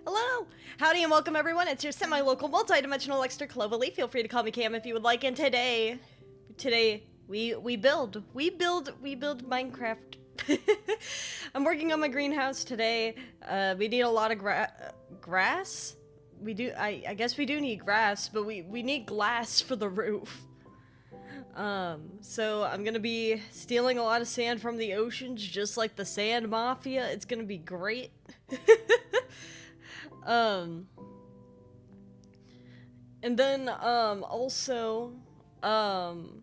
Hello! Howdy and welcome everyone, it's your semi-local multi-dimensional Lexter ClovaleeLive. Feel free to call me Cam if you would like, and today we build Minecraft. I'm working on my greenhouse today. We need a lot of grass? I guess we do need grass, but we need glass for the roof. So I'm gonna be stealing a lot of sand from the oceans, just like the sand mafia. It's gonna be great. And then, also, we're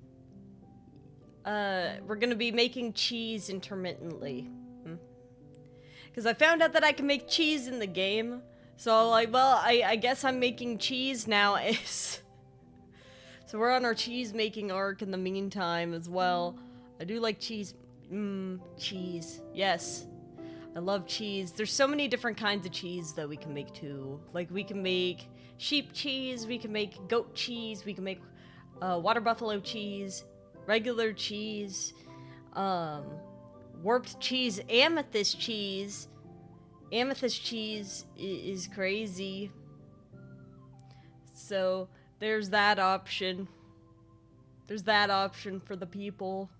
gonna be making cheese intermittently. Because I found out that I can make cheese in the game. So, like, well, I guess I'm making cheese now. So we're on our cheese making arc in the meantime as well. I do like cheese. Cheese. Yes. I love cheese. There's so many different kinds of cheese that we can make too. Like, we can make sheep cheese, we can make goat cheese, we can make water buffalo cheese, regular cheese, warped cheese, amethyst cheese. Amethyst cheese is crazy. So, there's that option. There's that option for the people.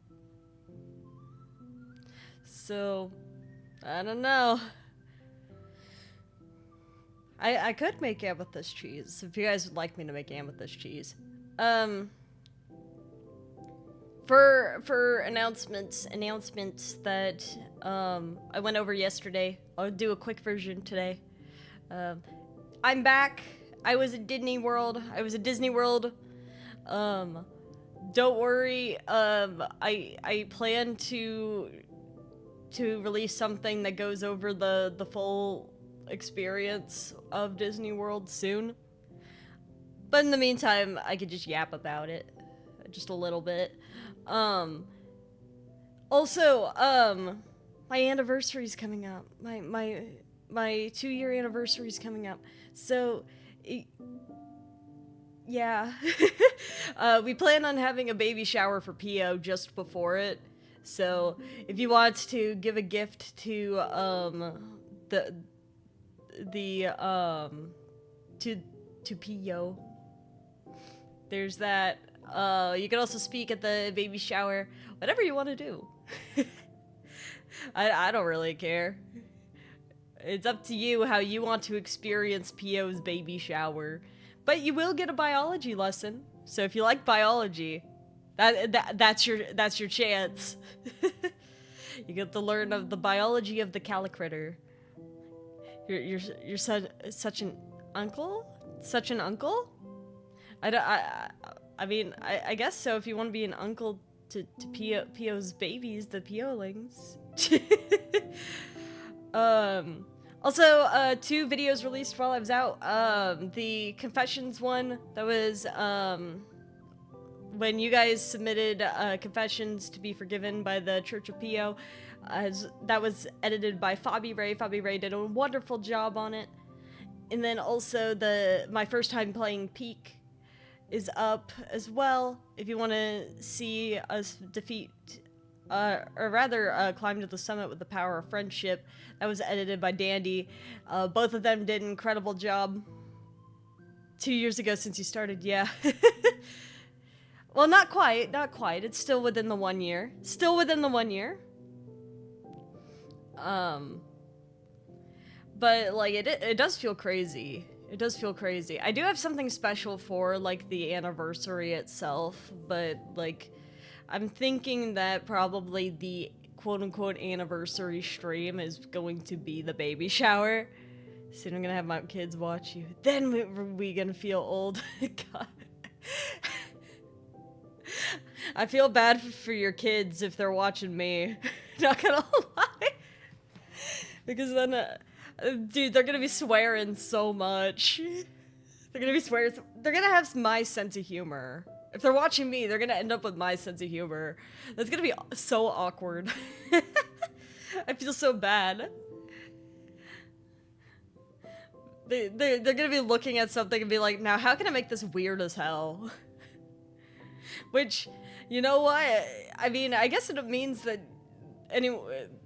So, I don't know. I could make amethyst cheese if you guys would like me to make amethyst cheese. For announcements that I went over yesterday. I'll do a quick version today. I'm back. I was at Disney World. Don't worry. I plan to release something that goes over the full experience of Disney World soon. But in the meantime, I could just yap about it just a little bit. Also, my anniversary's coming up. My 2-year anniversary's coming up. So, yeah. We plan on having a baby shower for Pio just before it. So, if you want to give a gift to, to Pio, there's that. You can also speak at the baby shower, whatever you want to do. I don't really care. It's up to you how you want to experience Pio's baby shower. But you will get a biology lesson. So if you like biology, that's your chance. You get to learn of the biology of the calicritter. You're such an uncle? Such an uncle? I mean, I guess so if you want to be an uncle to Pio's babies, the Piolings. Also, 2 videos released while I was out. The Confessions one, that was, when you guys submitted, confessions to be forgiven by the Church of Pio. That was edited by Fabi Ray. Fabi Ray did a wonderful job on it. And then also my first time playing Peak is up as well. If you want to see us defeat, or rather, climb to the summit with the power of friendship. That was edited by Dandy. Both of them did an incredible job. 2 years ago since you started, yeah. Well, not quite. It's still within the 1 year. But, like, it does feel crazy. I do have something special for, like, the anniversary itself, but, like, I'm thinking that probably the quote-unquote anniversary stream is going to be the baby shower. Soon I'm gonna have my kids watch you. Then we gonna feel old. God. I feel bad for your kids if they're watching me. Not gonna lie. Because then, dude, they're gonna be swearing so much. They're gonna have my sense of humor. If they're watching me, they're gonna end up with my sense of humor. That's gonna be so awkward. I feel so bad. They're gonna be looking at something and be like, now how can I make this weird as hell? Which, you know what? I mean, I guess it means that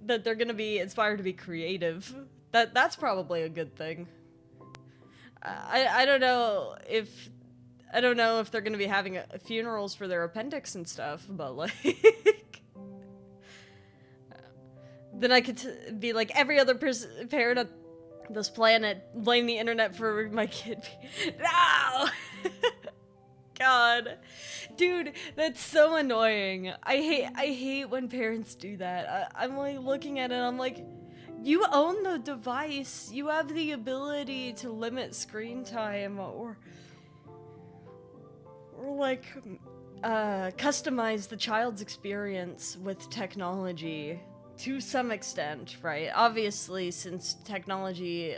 that they're gonna be inspired to be creative. That's probably a good thing. I don't know if they're gonna be having funerals for their appendix and stuff, but like, then I could be like every other parent on this planet, blame the internet for my kid. No. God, dude, that's so annoying. I hate when parents do that. I'm like looking at it, I'm like, you own the device. You have the ability to limit screen time or like customize the child's experience with technology to some extent, right? Obviously, since technology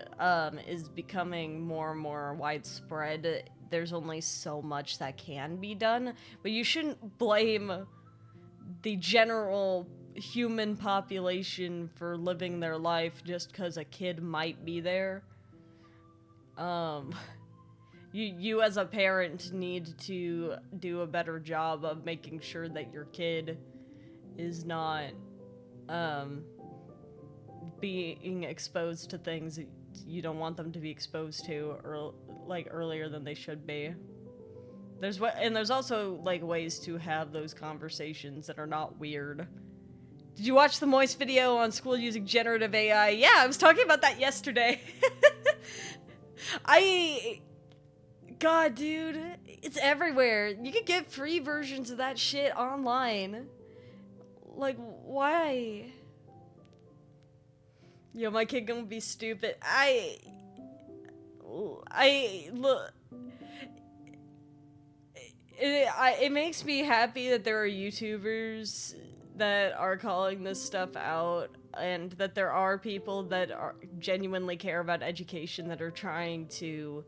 is becoming more and more widespread, there's only so much that can be done, but you shouldn't blame the general human population for living their life just because a kid might be there. You as a parent need to do a better job of making sure that your kid is not being exposed to things that you don't want them to be exposed to, or like earlier than they should be. There's also like ways to have those conversations that are not weird. Did you watch the Moist video on school using generative AI? Yeah, I was talking about that yesterday. God, dude, it's everywhere. You could get free versions of that shit online. Like, why? Yo, my kid gonna be stupid. Look. It makes me happy that there are YouTubers that are calling this stuff out, and that there are people that genuinely care about education that are trying to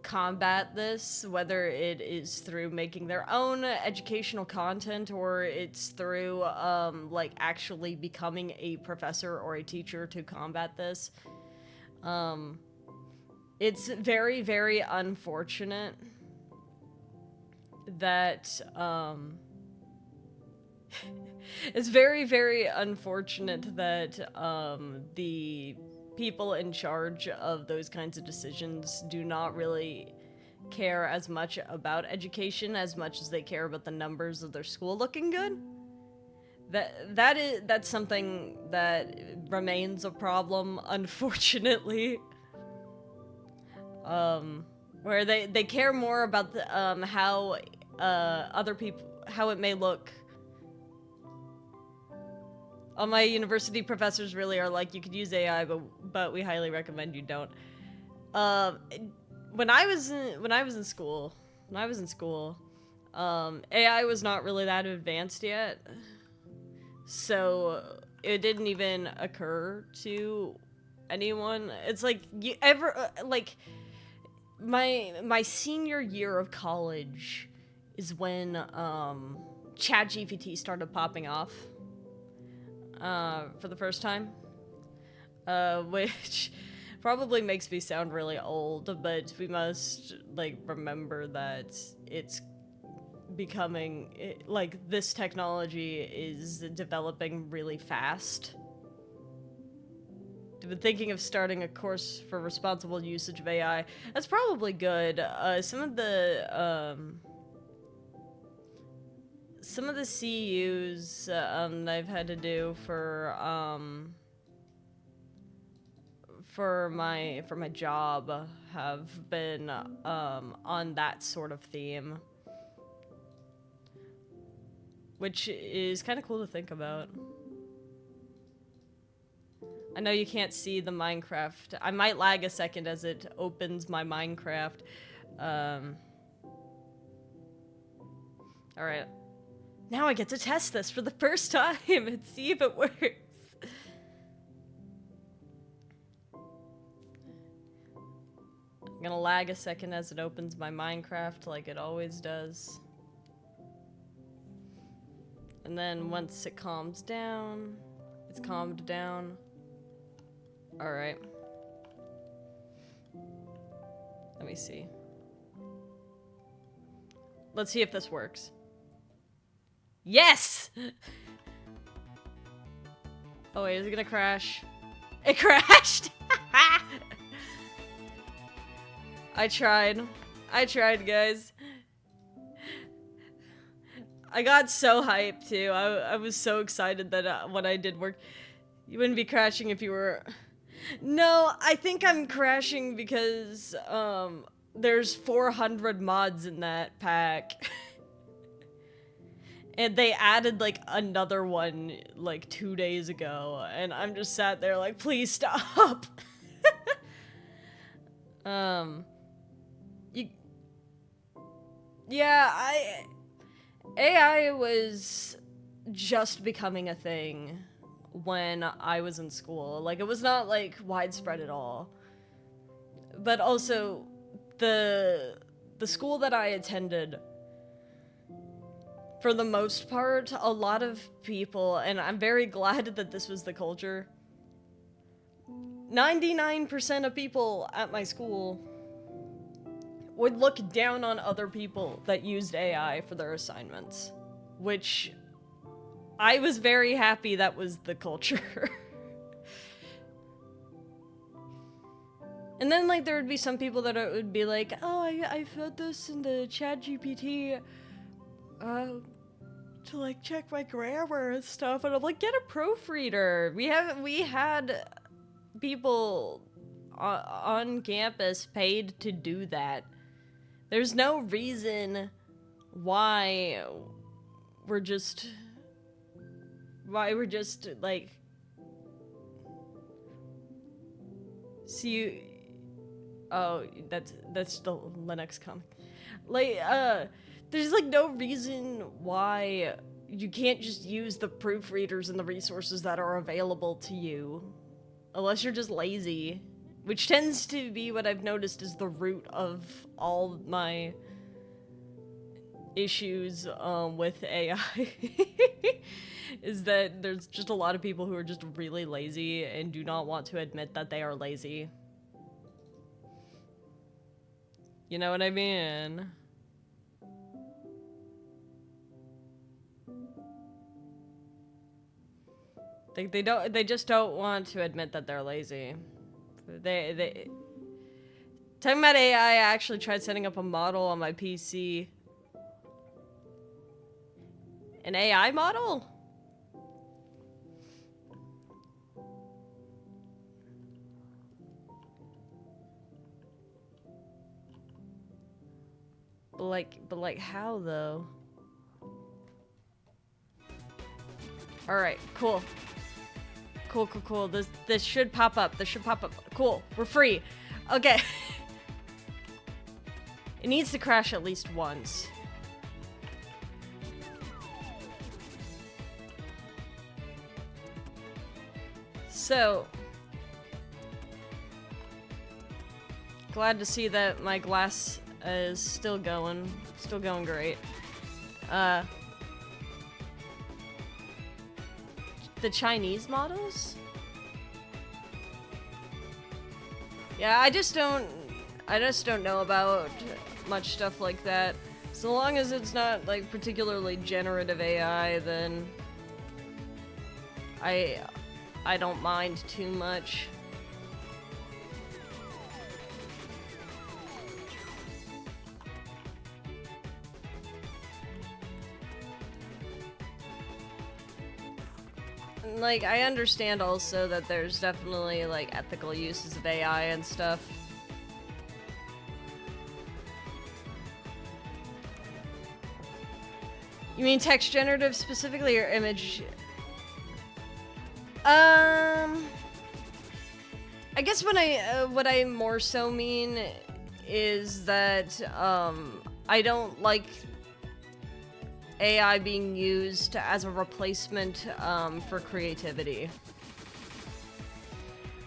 combat this, whether it is through making their own educational content or it's through like actually becoming a professor or a teacher to combat this. It's very, very unfortunate that it's very, very unfortunate that the people in charge of those kinds of decisions do not really care as much about education as much as they care about the numbers of their school looking good. That's something that remains a problem, unfortunately. Where they care more about the, how other people, how it may look. All my university professors really are like, you could use AI, but we highly recommend you don't. When I was in school, AI was not really that advanced yet, so it didn't even occur to anyone. It's like like my senior year of college is when ChatGPT started popping off for the first time, which probably makes me sound really old, but we must like remember that it's becoming like this technology is developing really fast. I've been thinking of starting a course for responsible usage of AI. That's probably good. Some of the CUs I've had to do for my job have been on that sort of theme, which is kind of cool to think about. I know you can't see the Minecraft. I might lag a second as it opens my Minecraft. Alright. Now I get to test this for the first time and see if it works. I'm gonna lag a second as it opens my Minecraft like it always does. And then once it calms down, it's calmed down. Alright. Let me see. Let's see if this works. Yes! Oh wait, is it gonna crash? It crashed! I tried. I tried, guys. I got so hyped, too. I was so excited that when I did work... You wouldn't be crashing if you were... No, I think I'm crashing because, there's 400 mods in that pack. And they added, like, another one, like, 2 days ago. And I'm just sat there like, please stop. Yeah, AI was just becoming a thing when I was in school. Like, it was not, like, widespread at all. But also, the school that I attended, for the most part, a lot of people, and I'm very glad that this was the culture, 99% of people at my school would look down on other people that used AI for their assignments, which I was very happy that was the culture. And then, like, there would be some people that would be like, oh, I fed this in the chat GPT, to, like, check my grammar and stuff, and I'm like, get a proofreader. We had people on campus paid to do that. There's no reason why we're just, like, see, oh, that's the Linux comic. Like, there's, like, no reason why you can't just use the proofreaders and the resources that are available to you, unless you're just lazy. Which tends to be what I've noticed is the root of all my issues with AI. Is that there's just a lot of people who are just really lazy and do not want to admit that they are lazy. You know what I mean? They just don't want to admit that they're lazy. Talking about AI, I actually tried setting up a model on my PC. An AI model? But like how though? Alright, cool. Cool. This should pop up. Cool. We're free. Okay. It needs to crash at least once. So, glad to see that my glass is still going great. The Chinese models? Yeah, I just don't know about much stuff like that. So long as it's not, like, particularly generative AI, then I don't mind too much. Like, I understand also that there's definitely, like, ethical uses of AI and stuff. You mean text generative specifically, or image? I guess what I more so mean is that, I don't like AI being used as a replacement for creativity.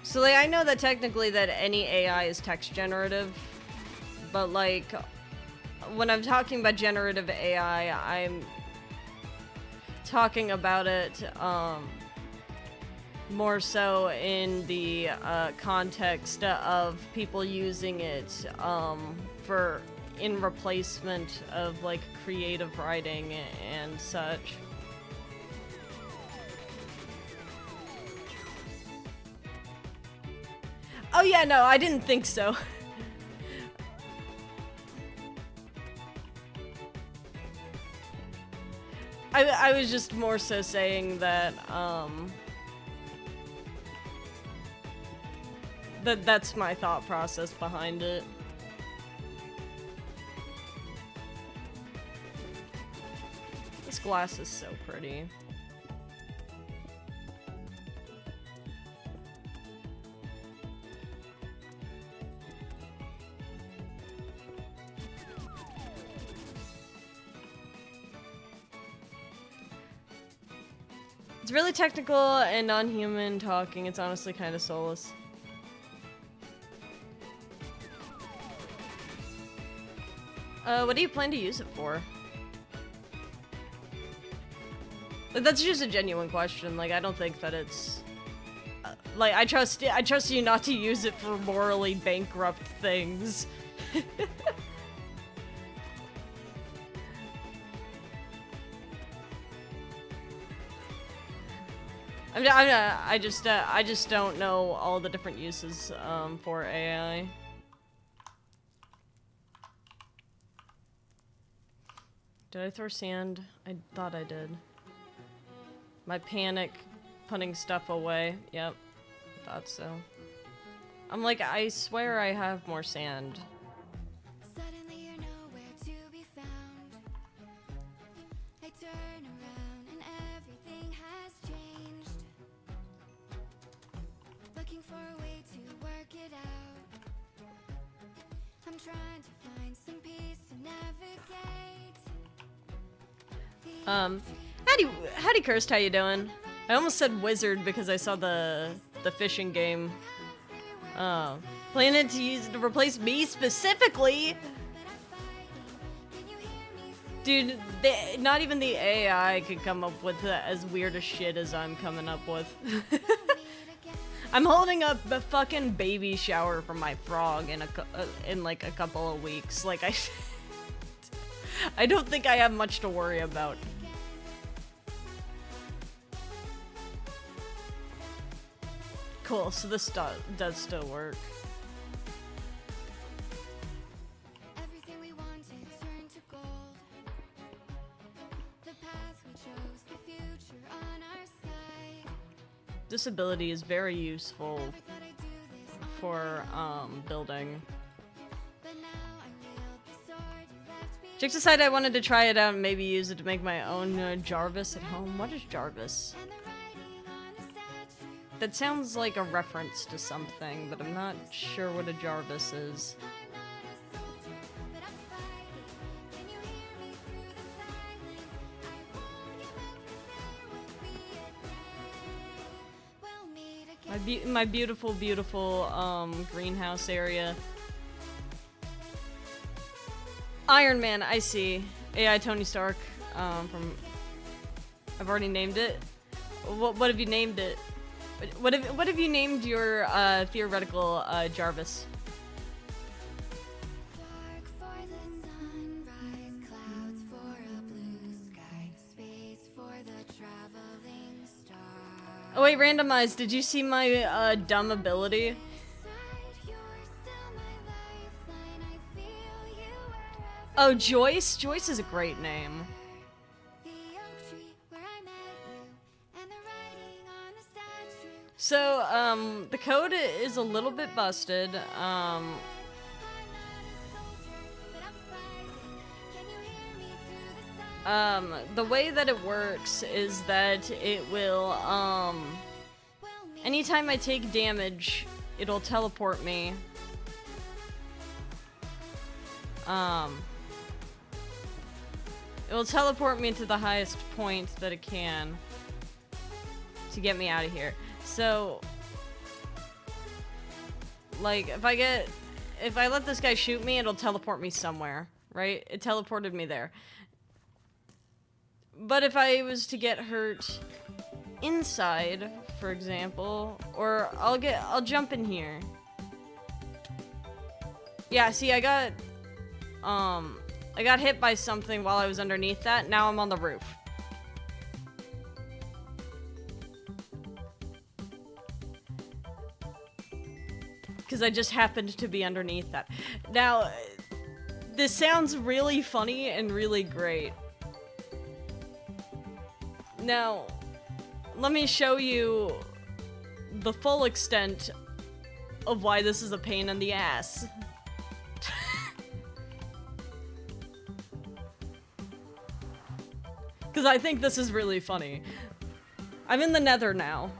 So, like, I know that technically that any AI is text generative, but, like, when I'm talking about generative AI, I'm talking about it more so in the context of people using it in replacement of, like, creative writing and such. Oh yeah, no, I didn't think so. I was just more so saying that, that's my thought process behind it. This glass is so pretty. It's really technical and non-human talking. It's honestly kind of soulless. What do you plan to use it for? That's just a genuine question. Like, I don't think that it's... like, I trust you not to use it for morally bankrupt things. I just don't know all the different uses, for AI. Did I throw sand? I thought I did. My panic putting stuff away. Yep. Thought so. I'm like, I swear I have more sand. Suddenly you're nowhere to be found. I turn around and everything has changed. Looking for a way to work it out. I'm trying to find some peace to navigate. Howdy Cursed, how you doing? I almost said wizard because I saw the fishing game. Planning to replace me specifically? Dude, not even the AI could come up with as weird a shit as I'm coming up with. I'm holding up a fucking baby shower for my frog in like a couple of weeks. Like, I don't think I have much to worry about. Cool, so this does still work. Everything we wanted turned to gold. The path we chose, the future on our side. This ability is very useful for building. But now I wield the sword you left me. Jix decided I wanted to try it out and maybe use it to make my own Jarvis at home. What is Jarvis? And the writing on the statue. That sounds like a reference to something, but I'm not sure what a Jarvis is. I'm not a soldier, but I'm fighting. Can you hear me through the silence? I won't give up 'cause there will be a day. We'll meet again. My beautiful, beautiful greenhouse area. Iron Man, I see. AI Tony Stark. From. I've already named it. What have you named it? What have you named your theoretical Jarvis? Dark for the sunrise, clouds for a blue sky, space for the traveling star. Oh wait, randomized. Did you see my dumb ability? Side, you're still my lifeline. I feel you wherever. Oh, Joyce. Joyce is a great name. The oak tree where I met you, and the writing on the statue. So, the code is a little bit busted. I'm not a soldier, but I'm fighting. Can you hear me through the silence? The way that it works is that it will, We'll meet anytime I take damage, it'll teleport me. It will teleport me to the highest point that it can to get me out of here. So, like, if I let this guy shoot me, it'll teleport me somewhere, right? It teleported me there. But if I was to get hurt inside, for example, or I'll jump in here. Yeah, see, I got hit by something while I was underneath that. Now I'm on the roof. Because I just happened to be underneath that. Now, this sounds really funny and really great. Now, let me show you the full extent of why this is a pain in the ass. Because I think this is really funny. I'm in the Nether now.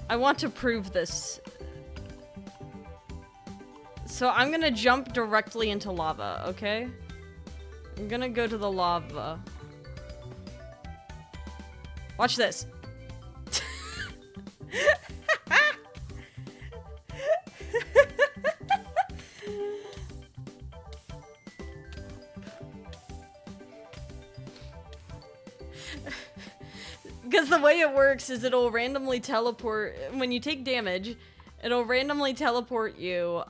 I want to prove this. So I'm gonna jump directly into lava, okay? I'm gonna go to the lava. Watch this. Because the way it works is it'll randomly teleport, when you take damage, it'll randomly teleport you,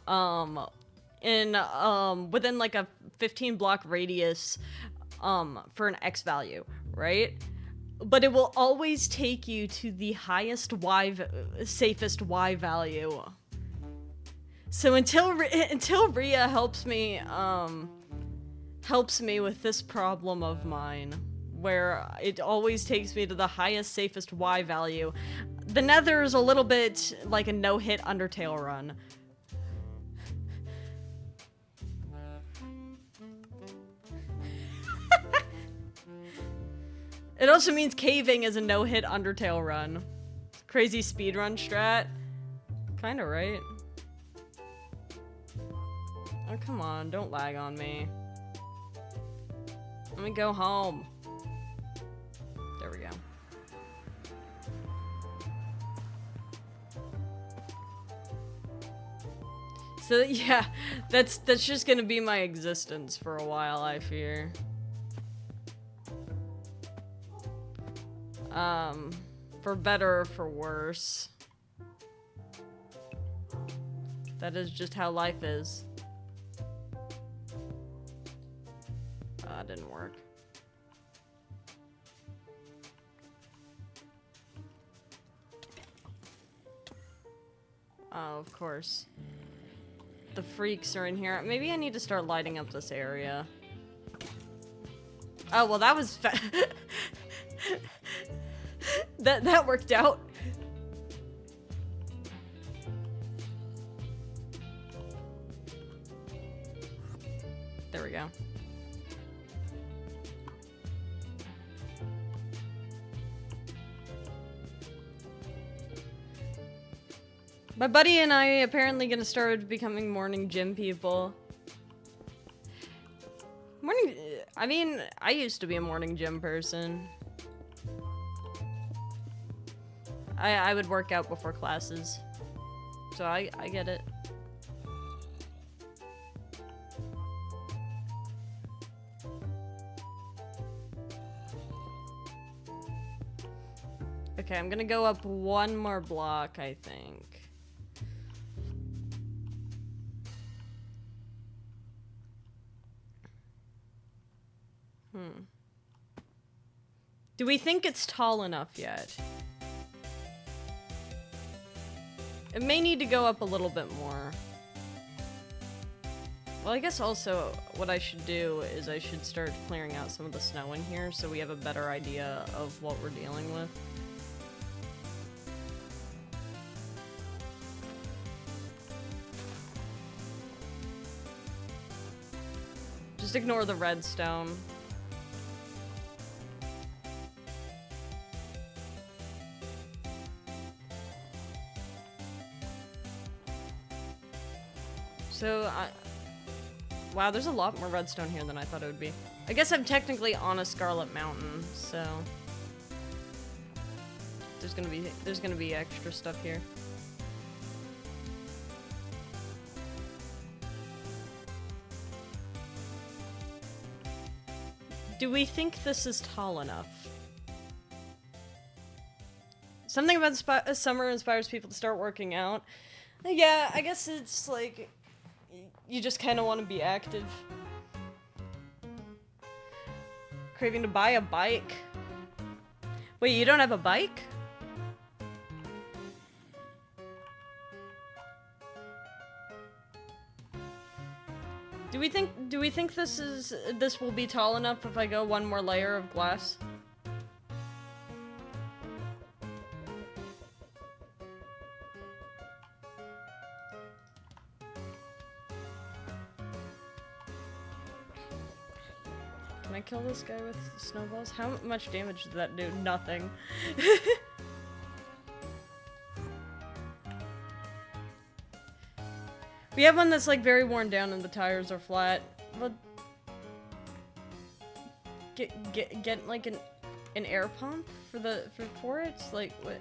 within like a 15 block radius, for an X value, right? But it will always take you to the highest safest Y value. So until Rhea helps me with this problem of mine, where it always takes me to the highest, safest Y value. The Nether is a little bit like a no-hit Undertale run. It also means caving is a no-hit Undertale run. Crazy speedrun strat. Kinda right. Oh, come on, don't lag on me. Let me go home. There we go. So yeah, that's just gonna be my existence for a while, I fear. For better or for worse. That is just how life is. Didn't work. Oh, of course. The freaks are in here. Maybe I need to start lighting up this area. Oh, well, that was that worked out. There we go. My buddy and I apparently gonna start becoming morning gym people. I mean, I used to be a morning gym person. I would work out before classes. So I get it. Okay, I'm gonna go up one more block, I think. Do we think it's tall enough yet? It may need to go up a little bit more. Well, I guess also what I should do is I should start clearing out some of the snow in here so we have a better idea of what we're dealing with. Just ignore the redstone. So, wow, there's a lot more redstone here than I thought it would be. I guess I'm technically on a Scarlet Mountain, so there's gonna be extra stuff here. Do we think this is tall enough? Something about summer inspires people to start working out. Yeah, I guess it's like you just kind of want to be active. Craving to buy a bike. Wait, you don't have a bike? Do we think this will be tall enough if I go one more layer of glass? Can I kill this guy with snowballs? How much damage did that do? Nothing. We have one that's like very worn down and the tires are flat. But get like an air pump for it? Like what?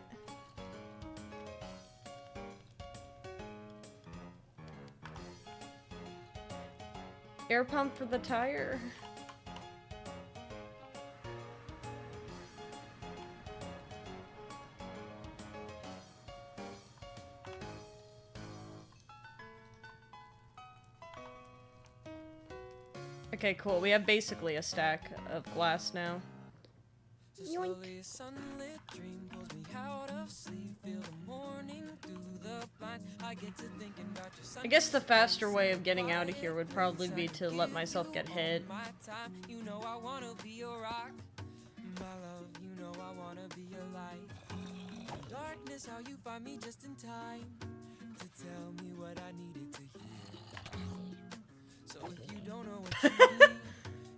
Air pump for the tire. Okay, cool. We have basically a stack of glass now. Yoink. I guess the faster way of getting out of here would probably be to let myself get hit. Darkness, how you find me just in time to tell me what I needed to hear. So if you don't know what you need,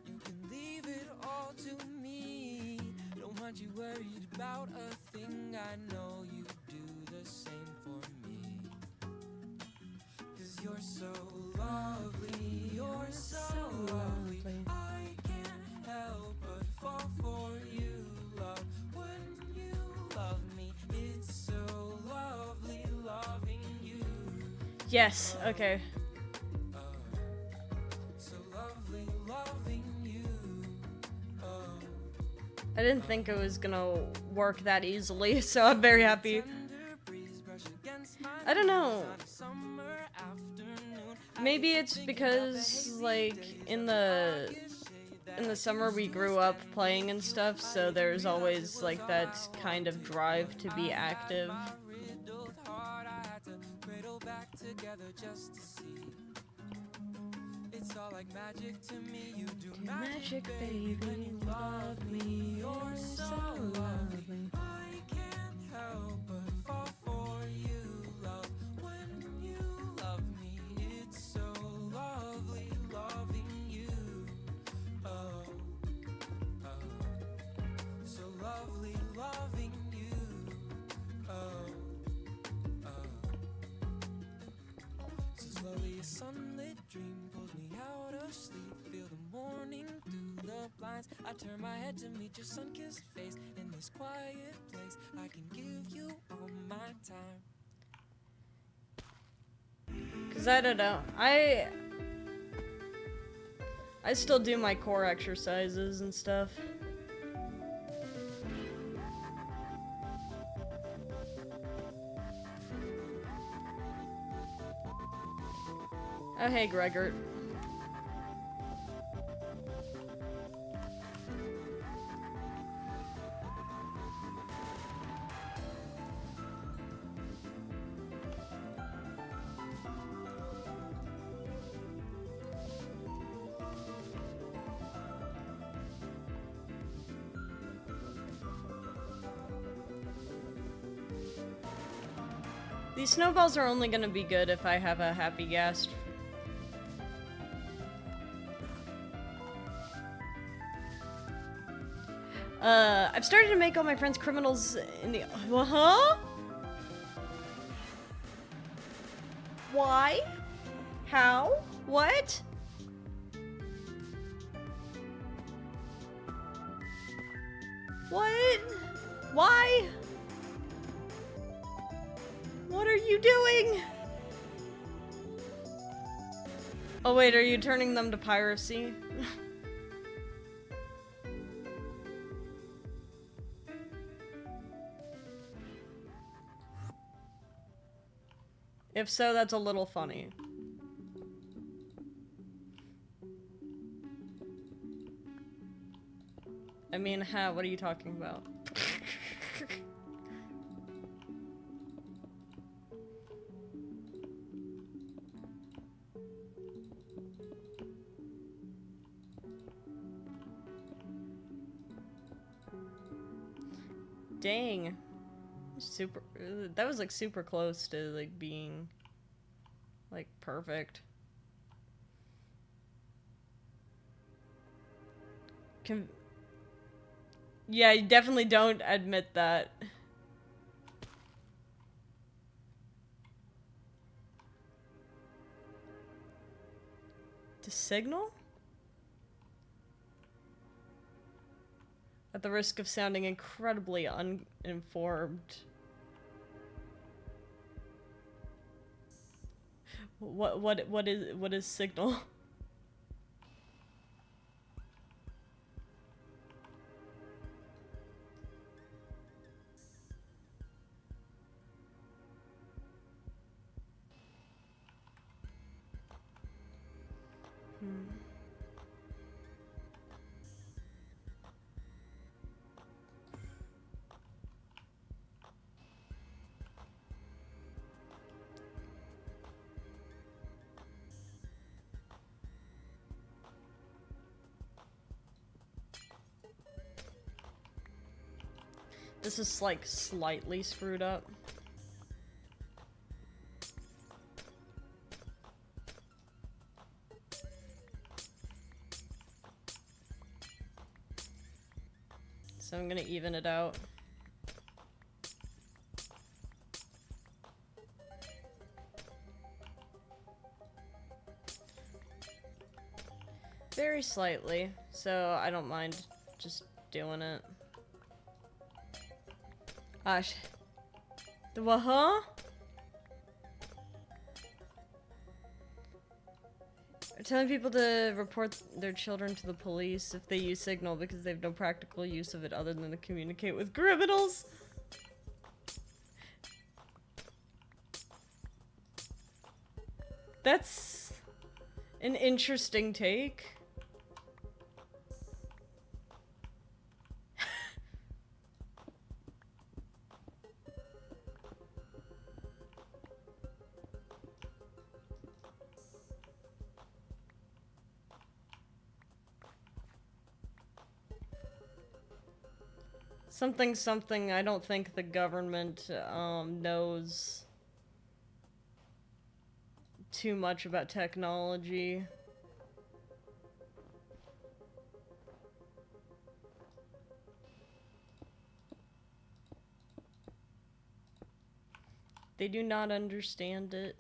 you can leave it all to me. Don't want you worried about a thing. I know you do the same for me. 'Cause you're so lovely, you're so lovely. I can't help but fall for you, love. When you love me, it's so lovely loving you. Yes, okay. I didn't think it was gonna work that easily, so I'm very happy. I don't know. Maybe it's because, like, in the summer we grew up playing and stuff, so there's always, like, that kind of drive to be active. It's all like magic to me, you do magic, baby, love me, you're so lovely. I can't help but fall for you, love. When you love me, it's so lovely loving you. Oh, so lovely loving you. Oh, so slowly a sunlit dream pulls me out of sleep. Feel the morning through the blinds. I turn my head to meet your sun-kissed face. In this quiet place, I can give you all my time. 'Cause I don't know. I still do my core exercises and stuff. Oh, hey, Gregor. These snowballs are only gonna be good if I have a happy guest. I've started to make all my friends criminals in the- Huh? Why? How? What? What? Why? What are you doing? Oh wait, are you turning them to piracy? If so, that's a little funny. I mean, what are you talking about? Dang. Super. That was like super close to like being like perfect. Yeah, you definitely don't admit that. To signal? At the risk of sounding incredibly uninformed. What is signal? This is like slightly screwed up. So I'm gonna even it out. Very slightly, so I don't mind just doing it. What, huh? Telling people to report their children to the police if they use Signal because they have no practical use of it other than to communicate with criminals. That's an interesting take. Something, I don't think the government knows too much about technology. They do not understand it.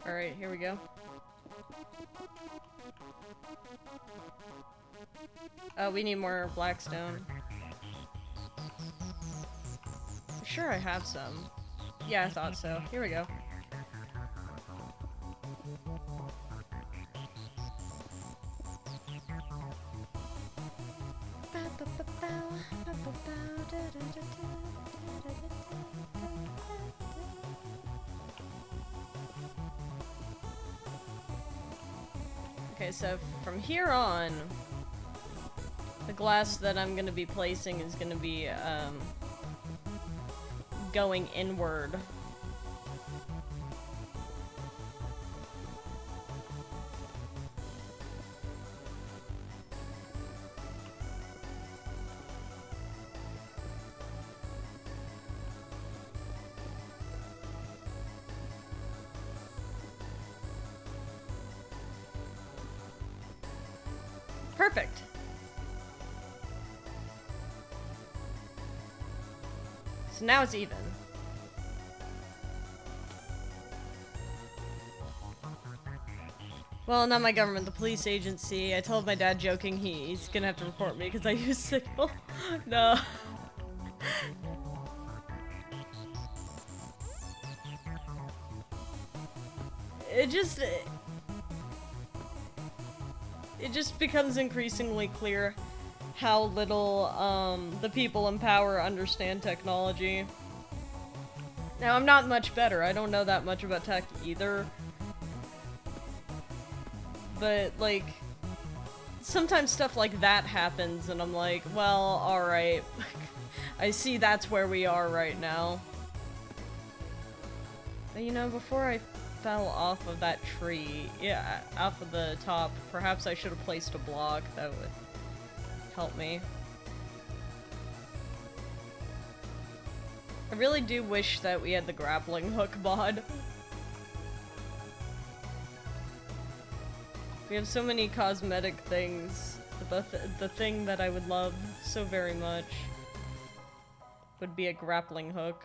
Alright, here we go. We need more blackstone. I'm sure I have some. Yeah, I thought so. Here we go. Okay, so from here on, the glass that I'm gonna be placing is gonna be, going inward. Perfect. So now it's even. Well, not my government, the police agency. I told my dad joking he's gonna have to report me because I use Signal. No. It just becomes increasingly clear how little, the people in power understand technology. Now, I'm not much better. I don't know that much about tech either. But, like, sometimes stuff like that happens, and I'm like, well, alright. I see that's where we are right now. But, you know, before I fell off of that tree, yeah, off of the top, perhaps I should have placed a block that would help me. I really do wish that we had the grappling hook mod. We have so many cosmetic things, but the thing that I would love so very much would be a grappling hook.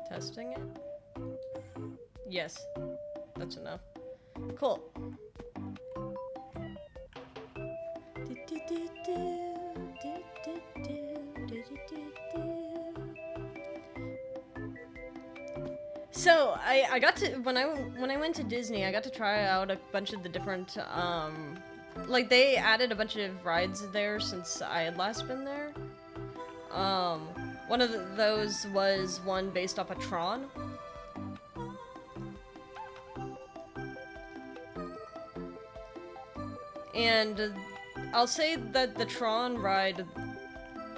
Testing it? Yes. That's enough. Cool. So I got to when I went to Disney, I got to try out a bunch of the different like they added a bunch of rides there since I had last been there. One of those was one based off of Tron. And I'll say that the Tron ride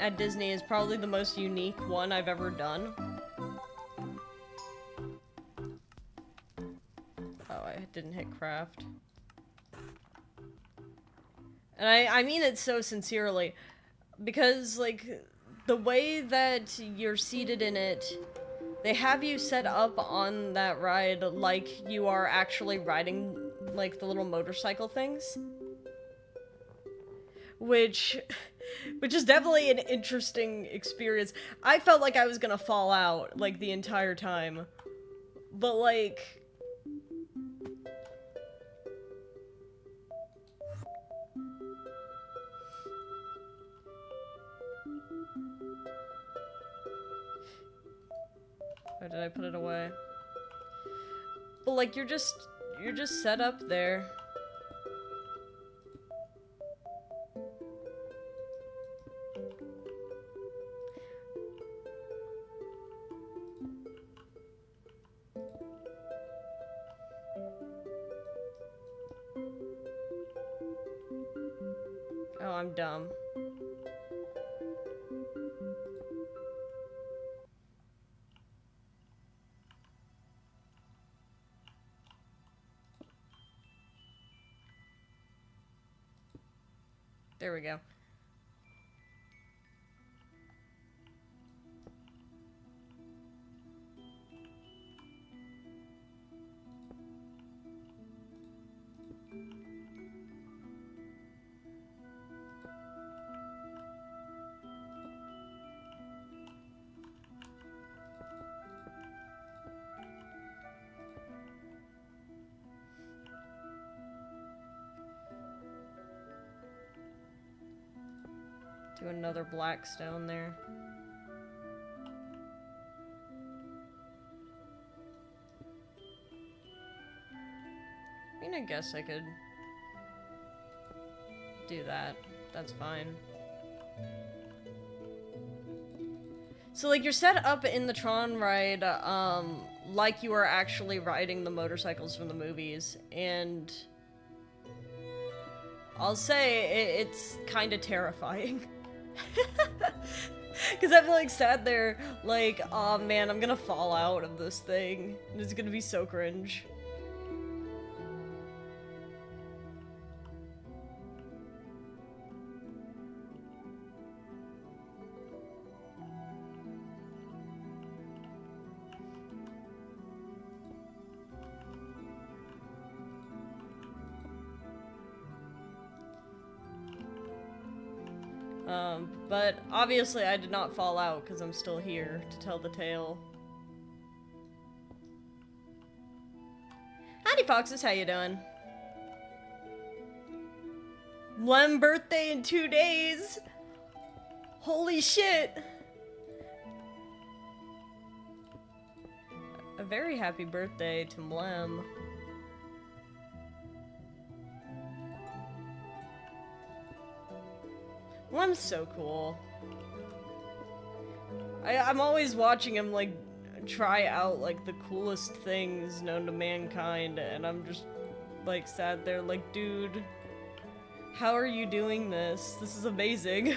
at Disney is probably the most unique one I've ever done. Oh, I didn't hit craft. And I mean it so sincerely, because, like, the way that you're seated in it, they have you set up on that ride like you are actually riding, like, the little motorcycle things. Which is definitely an interesting experience. I felt like I was gonna fall out, like, the entire time. But, like... Or did I put it away? But, like, you're just set up there. Oh, I'm dumb. There we go. Do another black stone there. I mean, I guess I could do that. That's fine. So, like, you're set up in the Tron ride, like you are actually riding the motorcycles from the movies, and I'll say it's kind of terrifying. Because I've, like, sat there, like, oh man, I'm gonna fall out of this thing, and it's gonna be so cringe. But obviously I did not fall out because I'm still here to tell the tale. Howdy Foxes, how you doing? One birthday in 2 days! Holy shit! A very happy birthday to Mlem. Mlem's so cool. I'm always watching him, like, try out, like, the coolest things known to mankind, and I'm just, like, sat there like, dude, how are you doing this? This is amazing.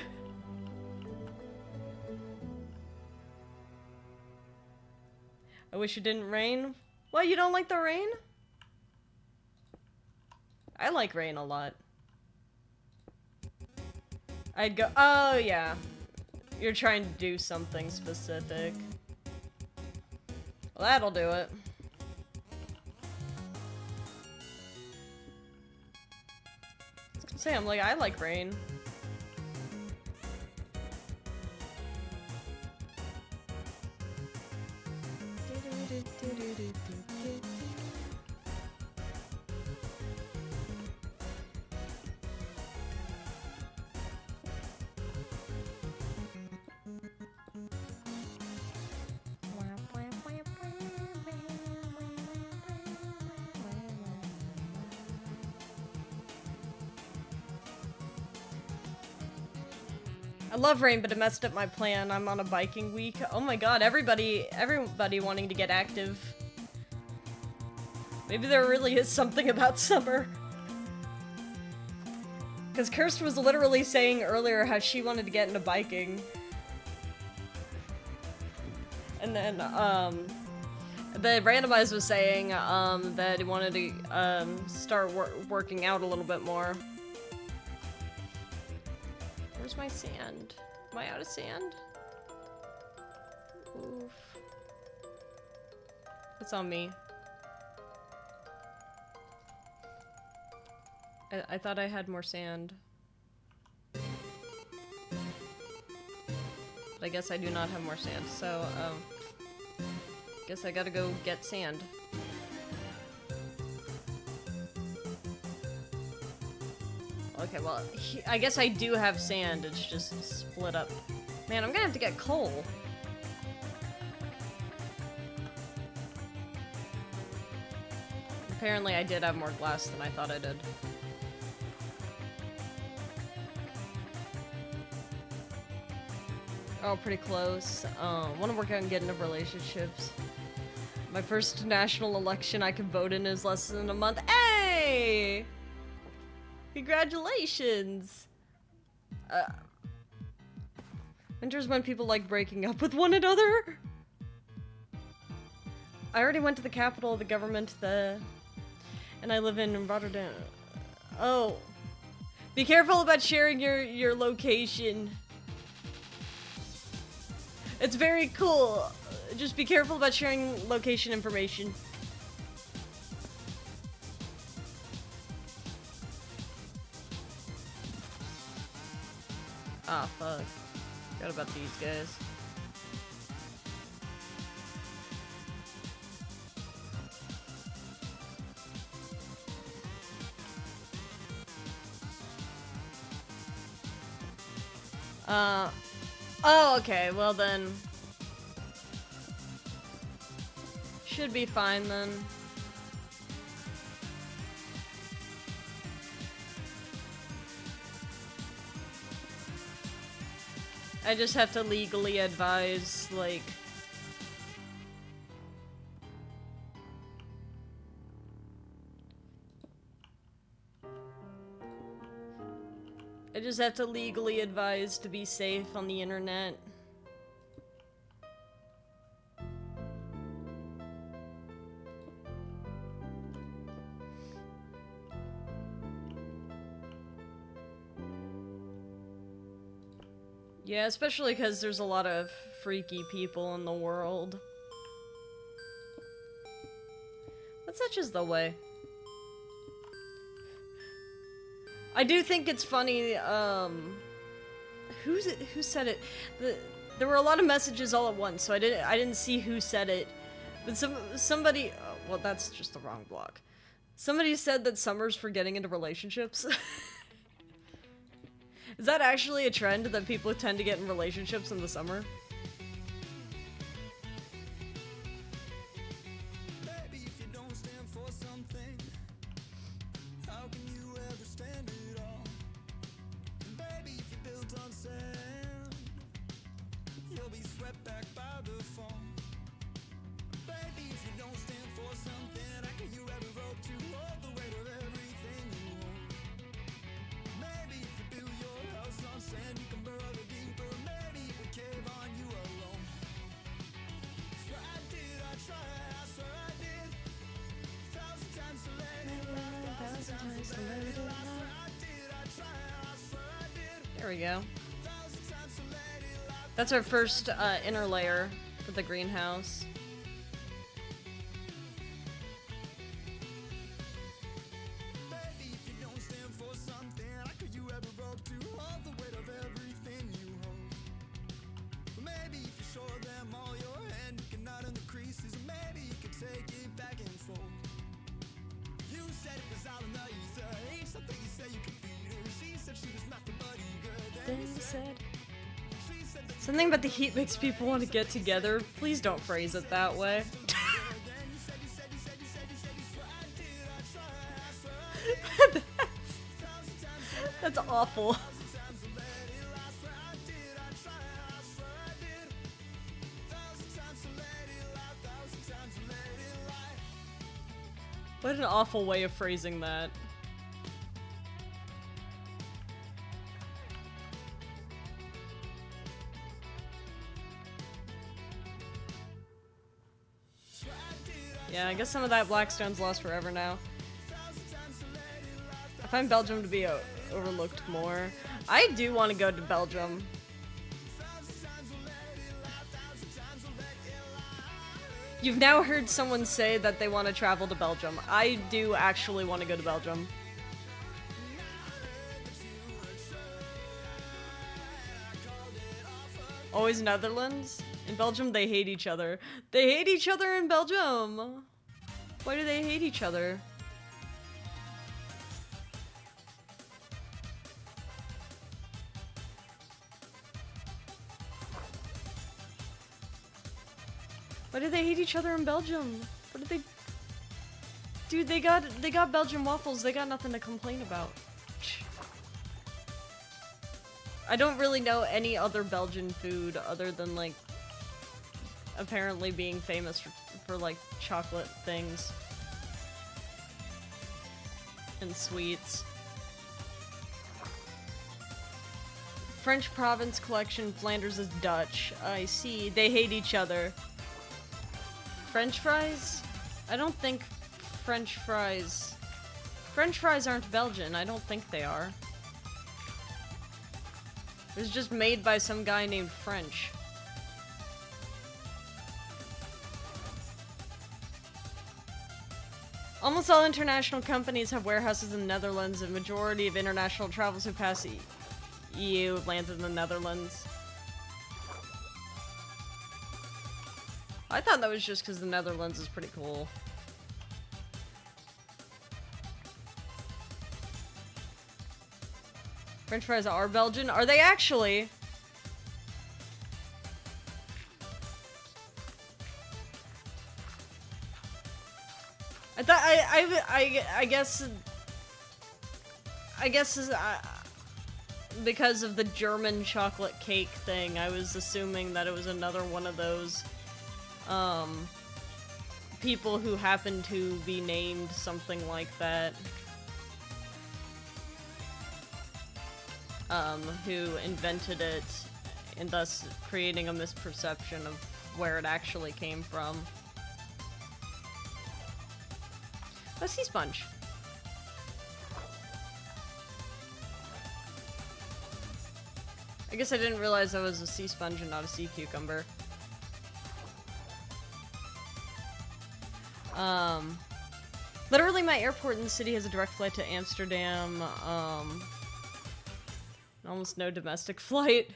I wish it didn't rain. What, you don't like the rain? I like rain a lot. I'd go, oh yeah. You're trying to do something specific. Well, that'll do it. I was gonna say, I'm like, I like rain. I love rain, but it messed up my plan. I'm on a biking week. Oh my god, everybody wanting to get active. Maybe there really is something about summer. Because Kirst was literally saying earlier how she wanted to get into biking. And then, the randomized was saying, that he wanted to, start working out a little bit more. Where's my sand? Am I out of sand? Oof. It's on me. I thought I had more sand. But I guess I do not have more sand, so, guess I gotta go get sand. Okay, well, I guess I do have sand, it's just split up. Man, I'm gonna have to get coal. Apparently I did have more glass than I thought I did. Oh, pretty close. Want to work out and get into relationships. My first national election I can vote in is less than a month. Hey! Congratulations! Winter's when people like breaking up with one another. I already went to the capital of the government, and I live in Rotterdam. Oh. Be careful about sharing your location. It's very cool. Just be careful about sharing location information. Ah, fuck. Forgot about these guys. Oh, okay, well then. Should be fine then. I just have to legally advise, like... I just have to legally advise to be safe on the internet. Yeah, especially because there's a lot of freaky people in the world. But such is the way. I do think it's funny, who said it? There were a lot of messages all at once, so I didn't see who said it. But somebody, oh, well, that's just the wrong block. Somebody said that summer's for getting into relationships. Is that actually a trend that people tend to get in relationships in the summer? There we go. That's our first inner layer for the greenhouse. Something about the heat makes people want to get together. Please don't phrase it that way. That's awful. What an awful way of phrasing that. Yeah, I guess some of that Blackstone's lost forever now. I find Belgium to be overlooked more. I do want to go to Belgium. You've now heard someone say that they want to travel to Belgium. I do actually want to go to Belgium. Always Netherlands? In Belgium, they hate each other. They hate each other in Belgium! Why do they hate each other? Why do they hate each other in Belgium? What did they... Dude, they got Belgian waffles. They got nothing to complain about. I don't really know any other Belgian food other than, like, apparently being famous for like, chocolate things. And sweets. French province collection, Flanders is Dutch. I see. They hate each other. French fries? I don't think French fries... French fries aren't Belgian. I don't think they are. It was just made by some guy named French. Almost all international companies have warehouses in the Netherlands, and majority of international travels who pass EU lands in the Netherlands. I thought that was just because the Netherlands is pretty cool. French fries are Belgian? Are they actually? I thought I guess because of the German chocolate cake thing, I was assuming that it was another one of those people who happen to be named something like that. Who invented it, and thus creating a misperception of where it actually came from. A sea sponge. I guess I didn't realize I was a sea sponge and not a sea cucumber. Literally my airport in the city has a direct flight to Amsterdam, almost no domestic flight.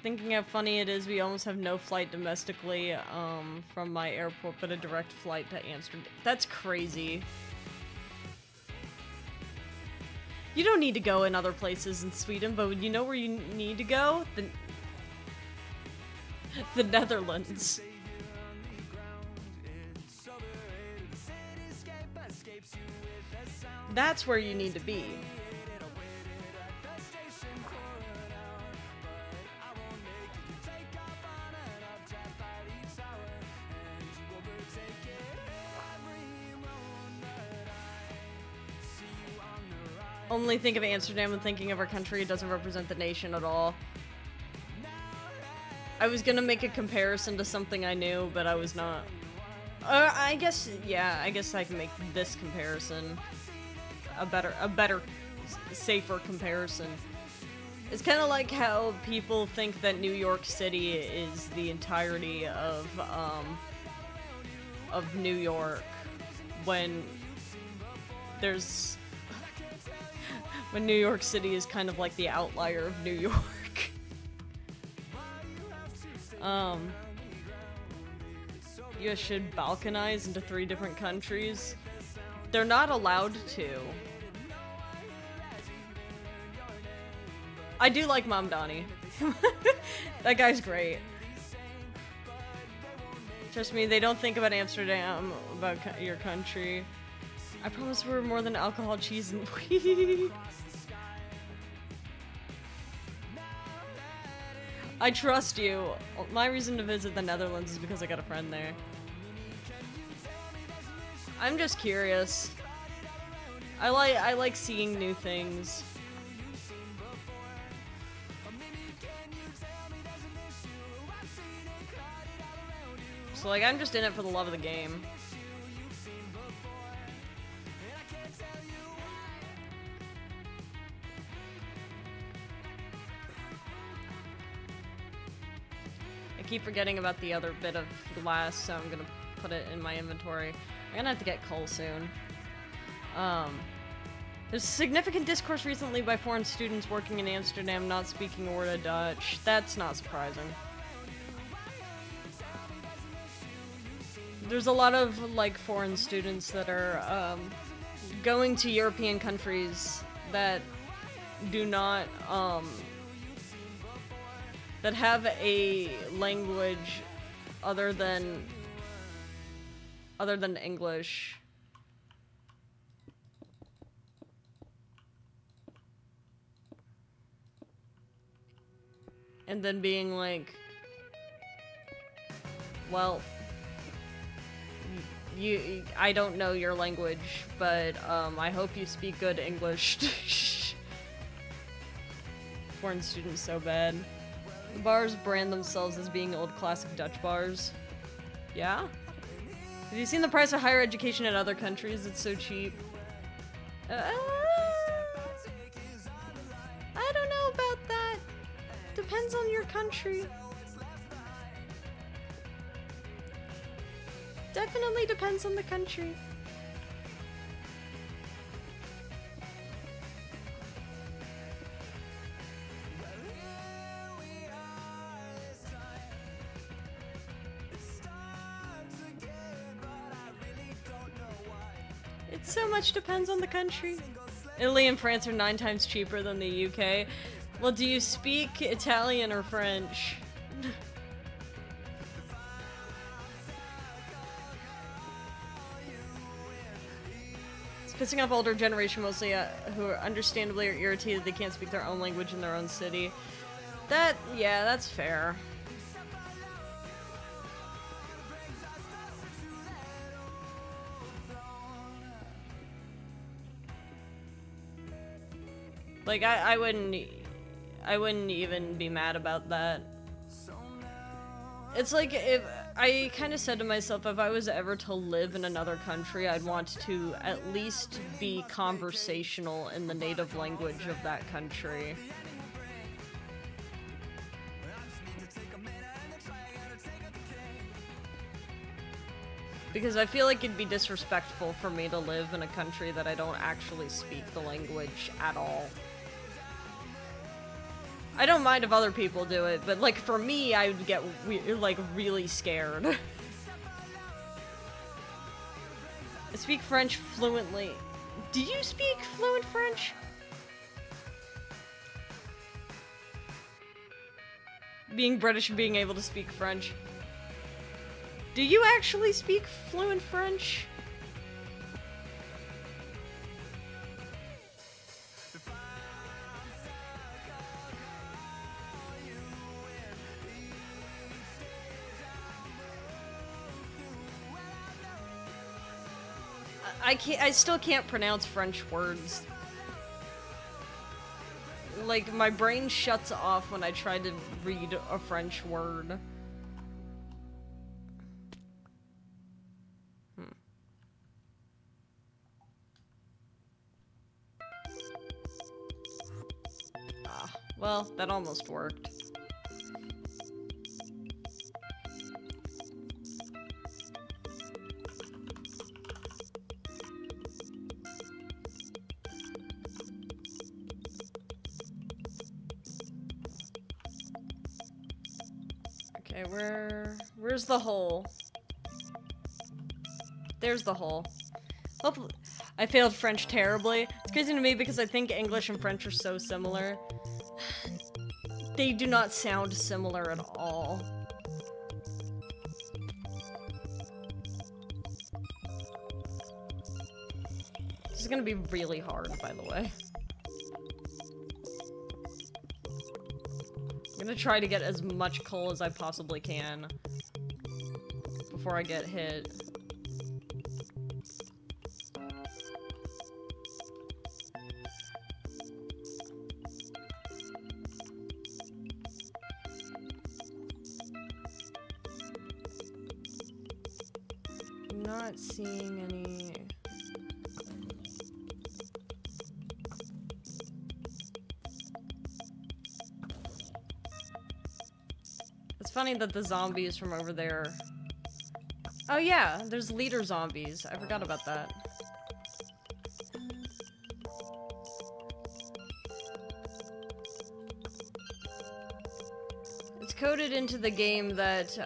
Thinking how funny it is, we almost have no flight domestically from my airport, but a direct flight to Amsterdam. That's crazy. You don't need to go in other places in Sweden, but you know where you need to go? The Netherlands. That's where you need to be. Only think of Amsterdam when thinking of our country. It doesn't represent the nation at all. I was gonna make a comparison to something I knew, but I was not. I guess, yeah, I guess I can make this comparison a better, safer comparison. It's kind of like how people think that New York City is the entirety of New York, when there's when New York City is kind of like the outlier of New York. US should balkanize into 3 different countries. They're not allowed to. I do like Mamdani. That guy's great. Trust me, they don't think about Amsterdam, about your country. I promise we're more than alcohol, cheese, and weed. I trust you. My reason to visit the Netherlands is because I got a friend there. I'm just curious. I like seeing new things. So like, I'm just in it for the love of the game. I keep forgetting about the other bit of glass, so I'm gonna put it in my inventory. I'm gonna have to get coal soon. There's significant discourse recently by foreign students working in Amsterdam not speaking a word of Dutch. That's not surprising. There's a lot of, like, foreign students that are, going to European countries that do not, that have a language other than English. And then being like, well, I don't know your language, but I hope you speak good English. Foreign students so bad. Bars brand themselves as being old classic Dutch bars. Yeah? Have you seen the price of higher education in other countries? It's so cheap. I don't know about that. Depends on your country. Definitely depends on the country. It so much depends on the country. Italy and France are 9 times cheaper than the UK. Well, do you speak Italian or French? It's pissing off older generation mostly, who are understandably are irritated they can't speak their own language in their own city. Yeah, that's fair. Like, I wouldn't even be mad about that. It's like, if I kind of said to myself, if I was ever to live in another country, I'd want to at least be conversational in the native language of that country. Because I feel like it'd be disrespectful for me to live in a country that I don't actually speak the language at all. I don't mind if other people do it, but, like, for me, I would get, like, really scared. I speak French fluently. Do you speak fluent French? Being British and being able to speak French. Do you actually speak fluent French? I still can't pronounce French words. Like, my brain shuts off when I try to read a French word. Well, that almost worked. Okay, where's the hole? There's the hole. Hopefully, I failed French terribly. It's crazy to me because I think English and French are so similar. They do not sound similar at all. This is gonna be really hard, by the way. I'm gonna try to get as much coal as I possibly can before I get hit. I'm not seeing any... It's funny that the zombies from over there... Oh yeah, there's leader zombies. I forgot about that. It's coded into the game that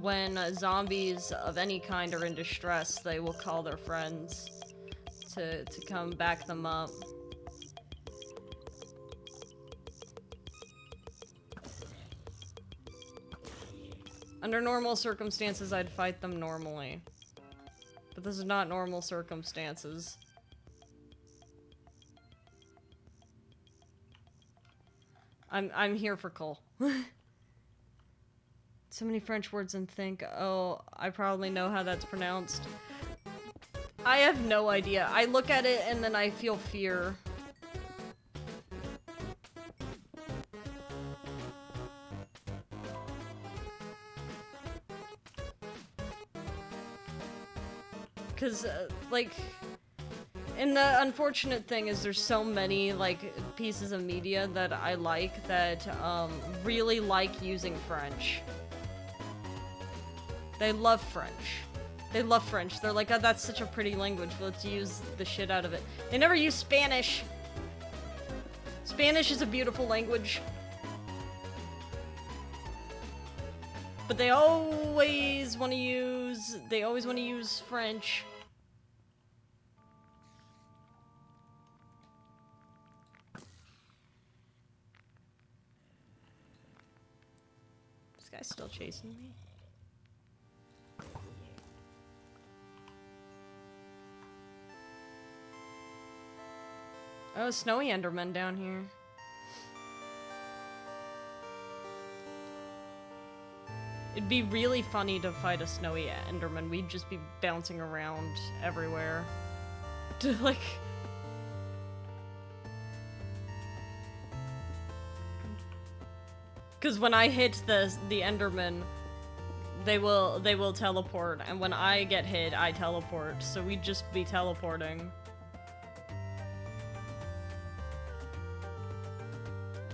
when zombies of any kind are in distress, they will call their friends to come back them up. Under normal circumstances, I'd fight them normally. But this is not normal circumstances. I'm here for coal. So many French words and think, oh, I probably know how that's pronounced. I have no idea. I look at it and then I feel fear. Because, like, and the unfortunate thing is there's so many, like, pieces of media that I like that, really like using French. They love French. They love French. They're like, oh, that's such a pretty language, let's use the shit out of it. They never use Spanish. Spanish is a beautiful language. But they always want to use French. This guy's still chasing me. Oh, snowy Enderman down here. It'd be really funny to fight a snowy Enderman. We'd just be bouncing around everywhere. To like... Because when I hit the Enderman, they will teleport, and when I get hit, I teleport. So we'd just be teleporting.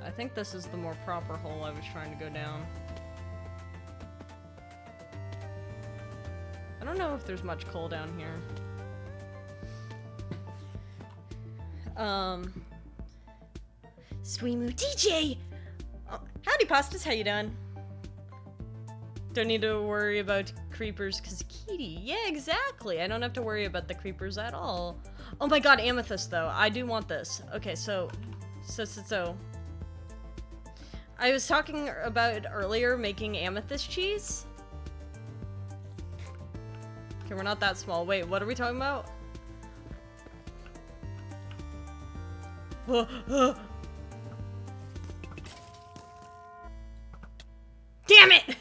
I think this is the more proper hole I was trying to go down. I don't know if there's much coal down here. Sweemu DJ! Oh, howdy, Pastas, how you doing? Don't need to worry about creepers, cause Kitty. Yeah, exactly. I don't have to worry about the creepers at all. Oh my god, amethyst, though. I do want this. Okay, so. I was talking about earlier making amethyst cheese. Okay, we're not that small. Wait, what are we talking about? Damn it!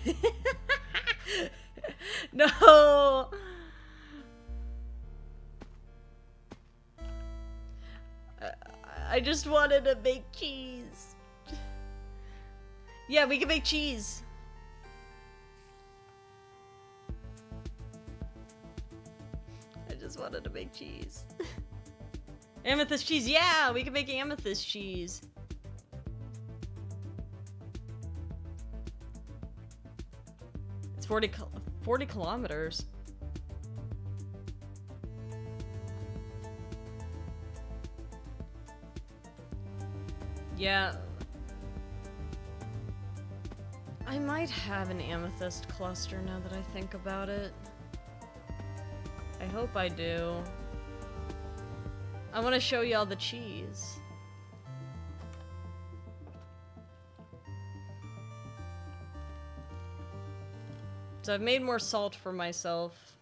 No! I just wanted to make cheese. Yeah, we can make cheese. I just wanted to make cheese. Amethyst cheese, yeah! We can make amethyst cheese. 40 kilometers. Yeah. I might have an amethyst cluster now that I think about it. I hope I do. I want to show y'all the cheese. So I've made more salt for myself.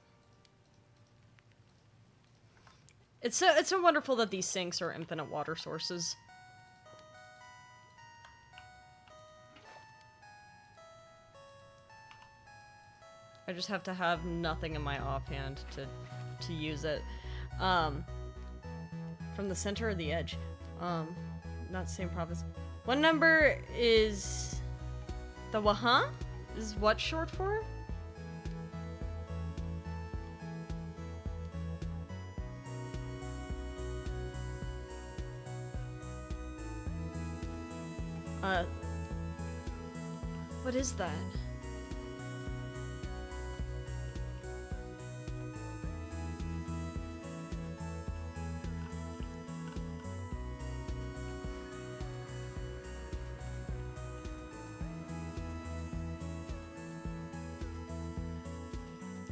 It's so wonderful that these sinks are infinite water sources. I just have to have nothing in my offhand to use it. From the center or the edge? Not same province. What number is the Wahan? Is what short for? What is that?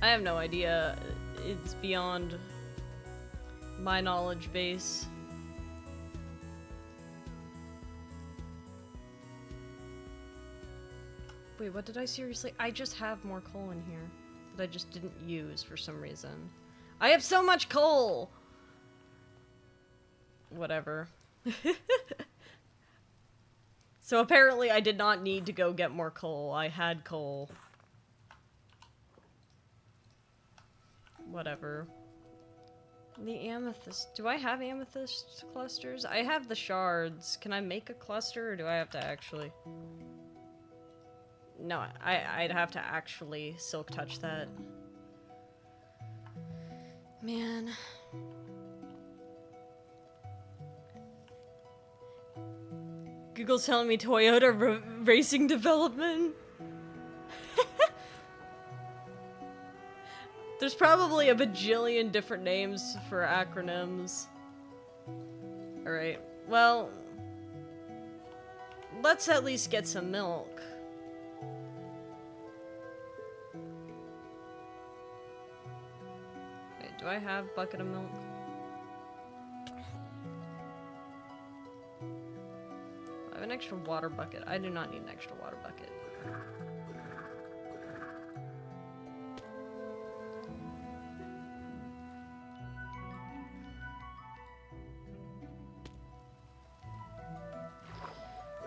I have no idea. It's beyond my knowledge base. Wait, what did I seriously? I just have more coal in here that I just didn't use for some reason. I have so much coal! Whatever. So apparently I did not need to go get more coal. I had coal. Whatever. The amethyst. Do I have amethyst clusters? I have the shards. Can I make a cluster or do I have to actually? No, I'd have to actually silk touch that. Man. Google's telling me Toyota racing development. There's probably a bajillion different names for acronyms. Alright, well, let's at least get some milk. Wait, do I have a bucket of milk? I have an extra water bucket. I do not need an extra water bucket.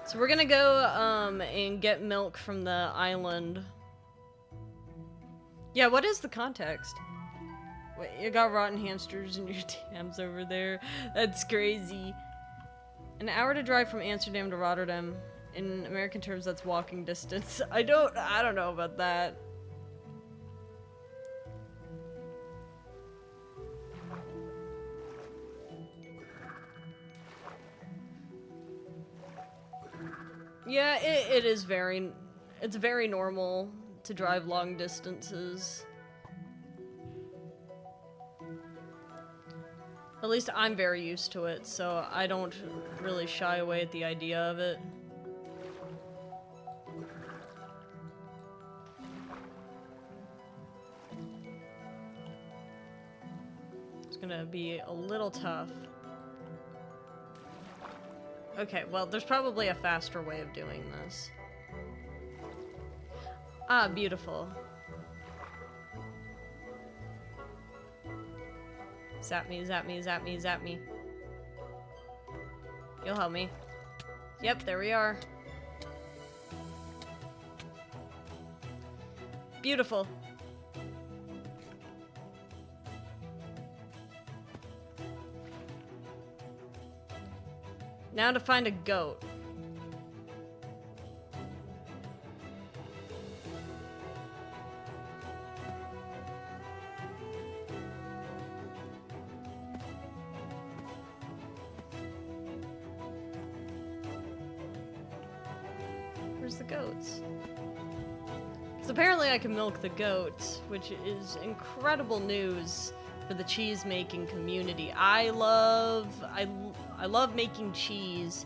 So we're gonna go, and get milk from the island. Yeah, what is the context? Wait, you got rotten hamsters in your dams over there? That's crazy. An hour to drive from Amsterdam to Rotterdam. In American terms, that's walking distance. I don't know about that. Yeah, it is it's very normal to drive long distances. At least I'm very used to it, so I don't really shy away at the idea of it. It's gonna be a little tough. Okay, well, there's probably a faster way of doing this. Ah, beautiful. Zap me, zap me, zap me, zap me. You'll help me. Yep, there we are. Beautiful. Now to find a goat. Where's the goats? So apparently I can milk the goat, which is incredible news for the cheese making community. I love making cheese.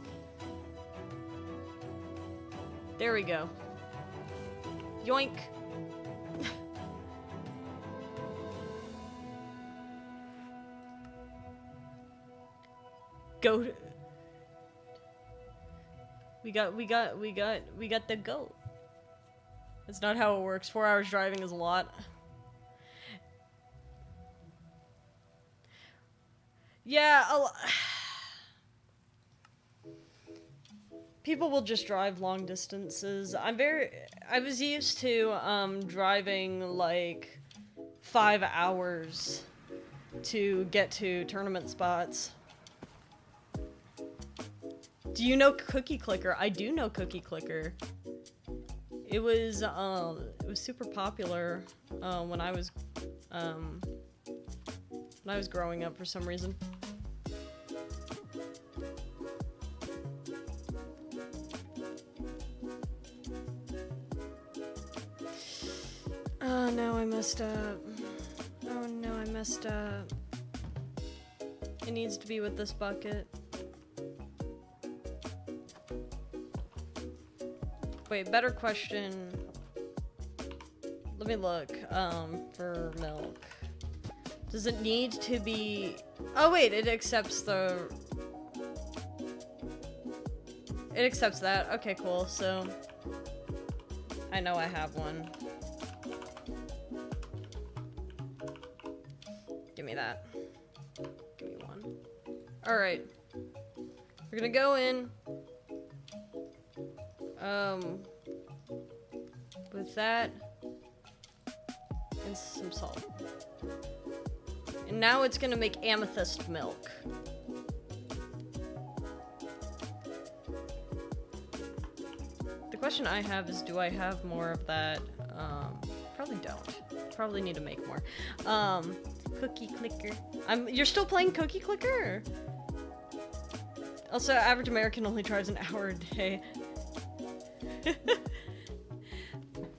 There we go. Yoink. Goat. We got the goat. That's not how it works. 4 hours driving is a lot. Yeah, people will just drive long distances. I was used to driving like 5 hours to get to tournament spots. Do you know Cookie Clicker? I do know Cookie Clicker. It was super popular when I was growing up for some reason. Oh no, I messed up. Oh no, I messed up. It needs to be with this bucket. Wait, better question. Let me look, for milk. Does it need to be... Oh wait, it accepts the... It accepts that. Okay, cool, so... I know I have one. Give me that. Give me one. Alright. We're gonna go in. With that, and some salt. And now it's gonna make amethyst milk. The question I have is, do I have more of that? Probably don't. Probably need to make more. Cookie Clicker. You're still playing Cookie Clicker? Also, average American only drives an hour a day.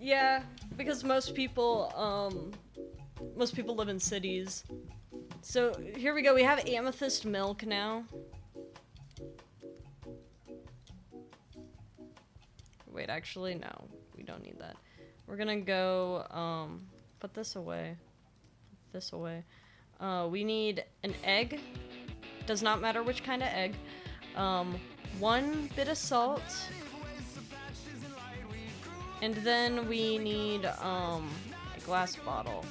Yeah, because most people live in cities. So here we go. We have amethyst milk now. Wait, actually, no, we don't need that. We're gonna go put this away. Put this away. We need an egg. Does not matter which kind of egg. 1 bit of salt. And then we need, a glass bottle.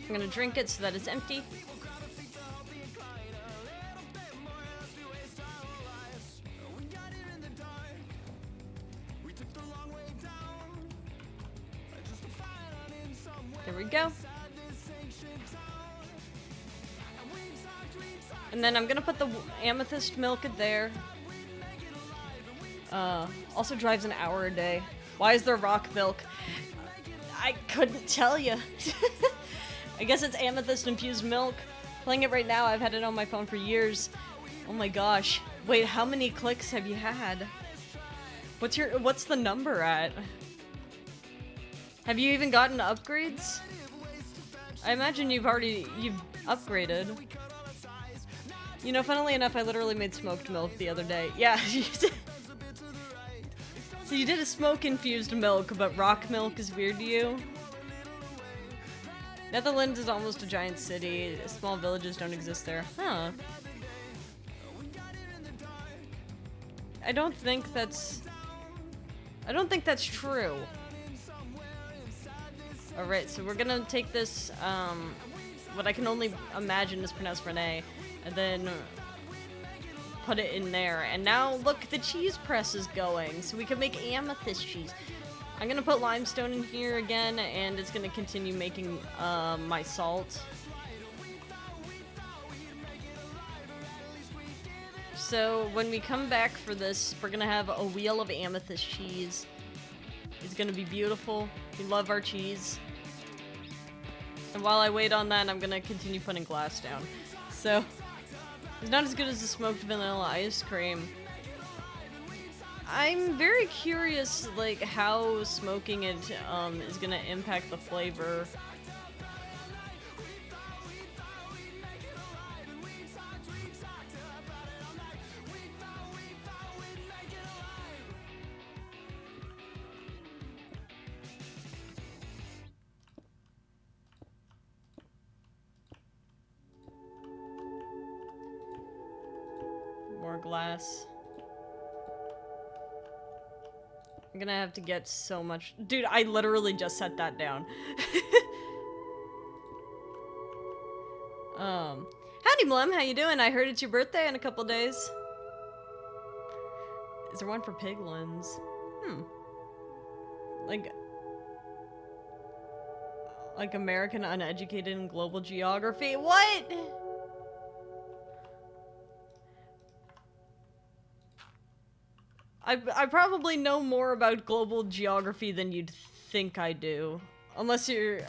I'm gonna drink it so that it's empty. There we go. And then I'm gonna put the amethyst milk in there. Also drives an hour a day. Why is there rock milk? I couldn't tell you. I guess it's amethyst infused milk. Playing it right now, I've had it on my phone for years. Oh my gosh. Wait, how many clicks have you had? What's the number at? Have you even gotten upgrades? I imagine you've upgraded. You know, funnily enough, I literally made smoked milk the other day. Yeah, so you did a smoke-infused milk, but rock milk is weird to you? Netherlands is almost a giant city. Small villages don't exist there. Huh. I don't think that's true. Alright, so we're gonna take this, what I can only imagine is pronounced Renee, and then put it in there. And now, look, the cheese press is going, so we can make amethyst cheese. I'm gonna put limestone in here again, and it's gonna continue making, my salt. So, when we come back for this, we're gonna have a wheel of amethyst cheese. It's gonna be beautiful. We love our cheese. And while I wait on that, I'm gonna continue putting glass down. So, It's not as good as the smoked vanilla ice cream. I'm very curious, like, how smoking it is gonna impact the flavor. More glass. I'm gonna have to get so much. Dude, I literally just set that down. Howdy Blum, how you doing? I heard it's your birthday in a couple days. Is there one for piglins? Like American uneducated in global geography? What? I probably know more about global geography than you'd think I do. Unless you're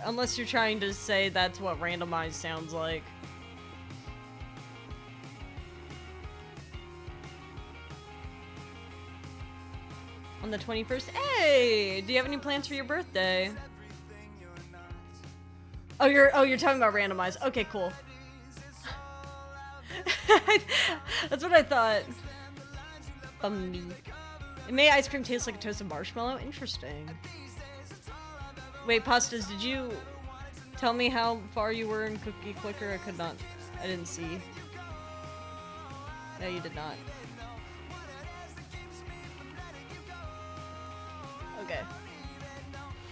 trying to say that's what randomized sounds like. On the 21st. Hey! Do you have any plans for your birthday? Oh, you're talking about randomized. Okay, cool. That's what I thought. It made ice cream taste like a toasted marshmallow? Interesting. Wait, Pastas, did you tell me how far you were in Cookie Clicker? I didn't see. No, you did not. Okay.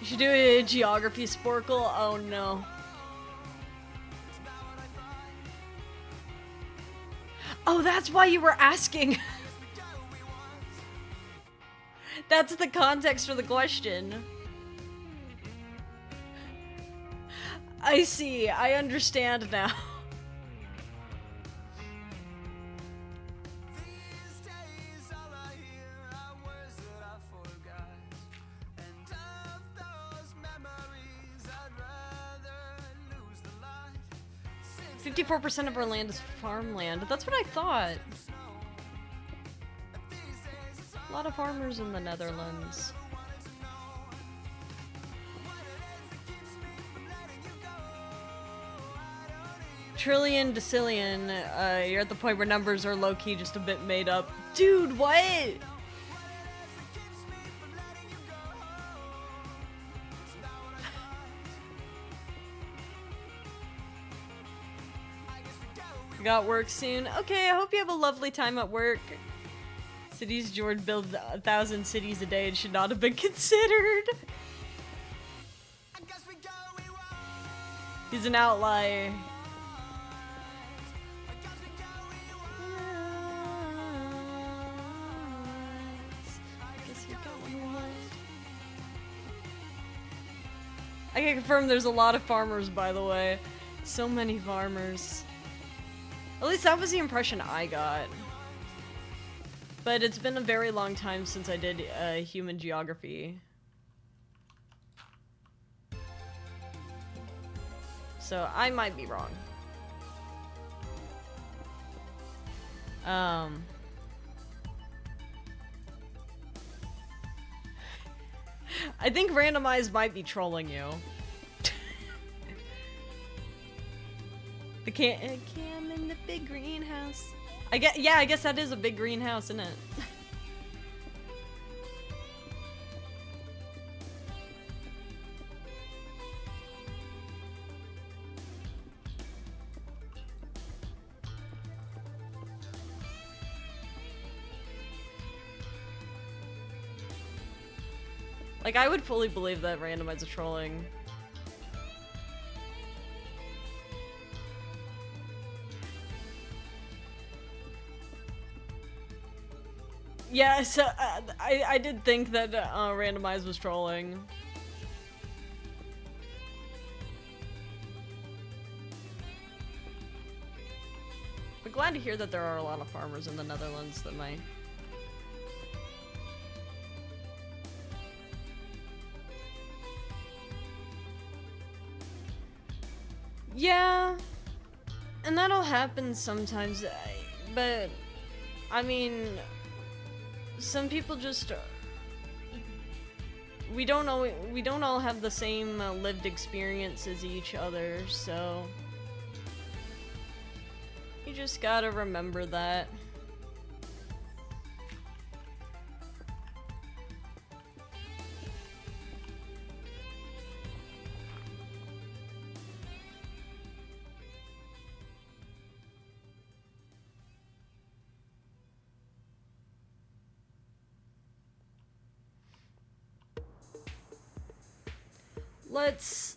You should do a geography sporkle? Oh no. Oh, that's why you were asking! That's the context for the question. I see. I understand now. .54% of our land is farmland. That's what I thought. A lot of farmers in the Netherlands. Trillion, decillion. You're at the point where numbers are low-key just a bit made up. Dude, what? Got work soon. Okay, I hope you have a lovely time at work. Cities George builds 1,000 cities a day and should not have been considered. He's an outlier. I can confirm there's a lot of farmers, by the way. So many farmers. At least that was the impression I got. But it's been a very long time since I did human geography. So I might be wrong. I think randomized might be trolling you. The cam in the big greenhouse. I guess that is a big greenhouse, isn't it? Like, I would fully believe that randomized is trolling. Yeah, so I did think that randomized was trolling. But glad to hear that there are a lot of farmers in the Netherlands that might. Yeah, and that'll happen sometimes. But I mean, some people just we don't all have the same lived experience as each other, so you just gotta remember that. Let's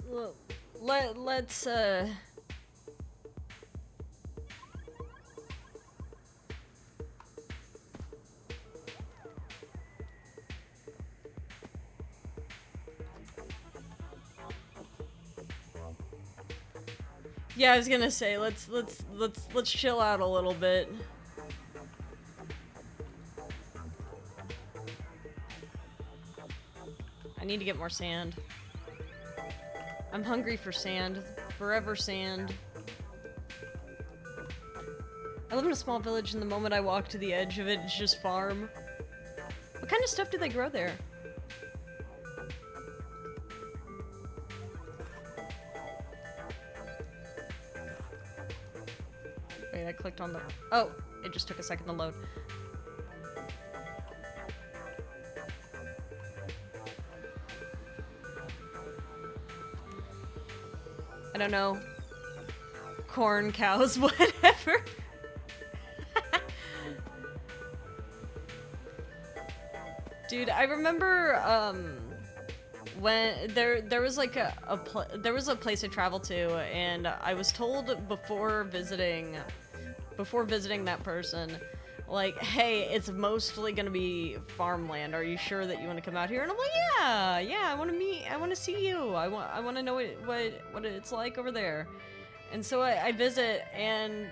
yeah, I was gonna say let's chill out a little bit. I need to get more sand. I'm hungry for sand. Forever sand. I live in a small village, and the moment I walk to the edge of it, it's just farm. What kind of stuff do they grow there? Wait, I clicked on the... Oh! It just took a second to load. I don't know. Corn, cows, whatever. Dude, I remember when there was like there was a place I traveled to, and I was told before visiting that person, like, hey, it's mostly gonna be farmland. Are you sure that you want to come out here? And I'm like, yeah, I want to see you. I want to know what it's like over there. And so I visit, and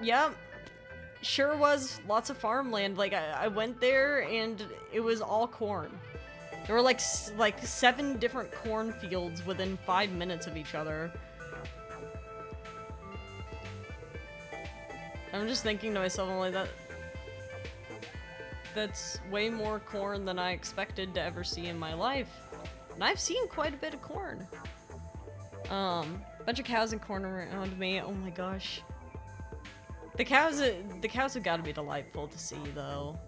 yep, sure was lots of farmland. Like I went there, and it was all corn. There were like 7 different cornfields within 5 minutes of each other. I'm just thinking to myself, I'm like, that's way more corn than I expected to ever see in my life. And I've seen quite a bit of corn. Bunch of cows and corn around me. Oh my gosh. The cows have got to be delightful to see, though.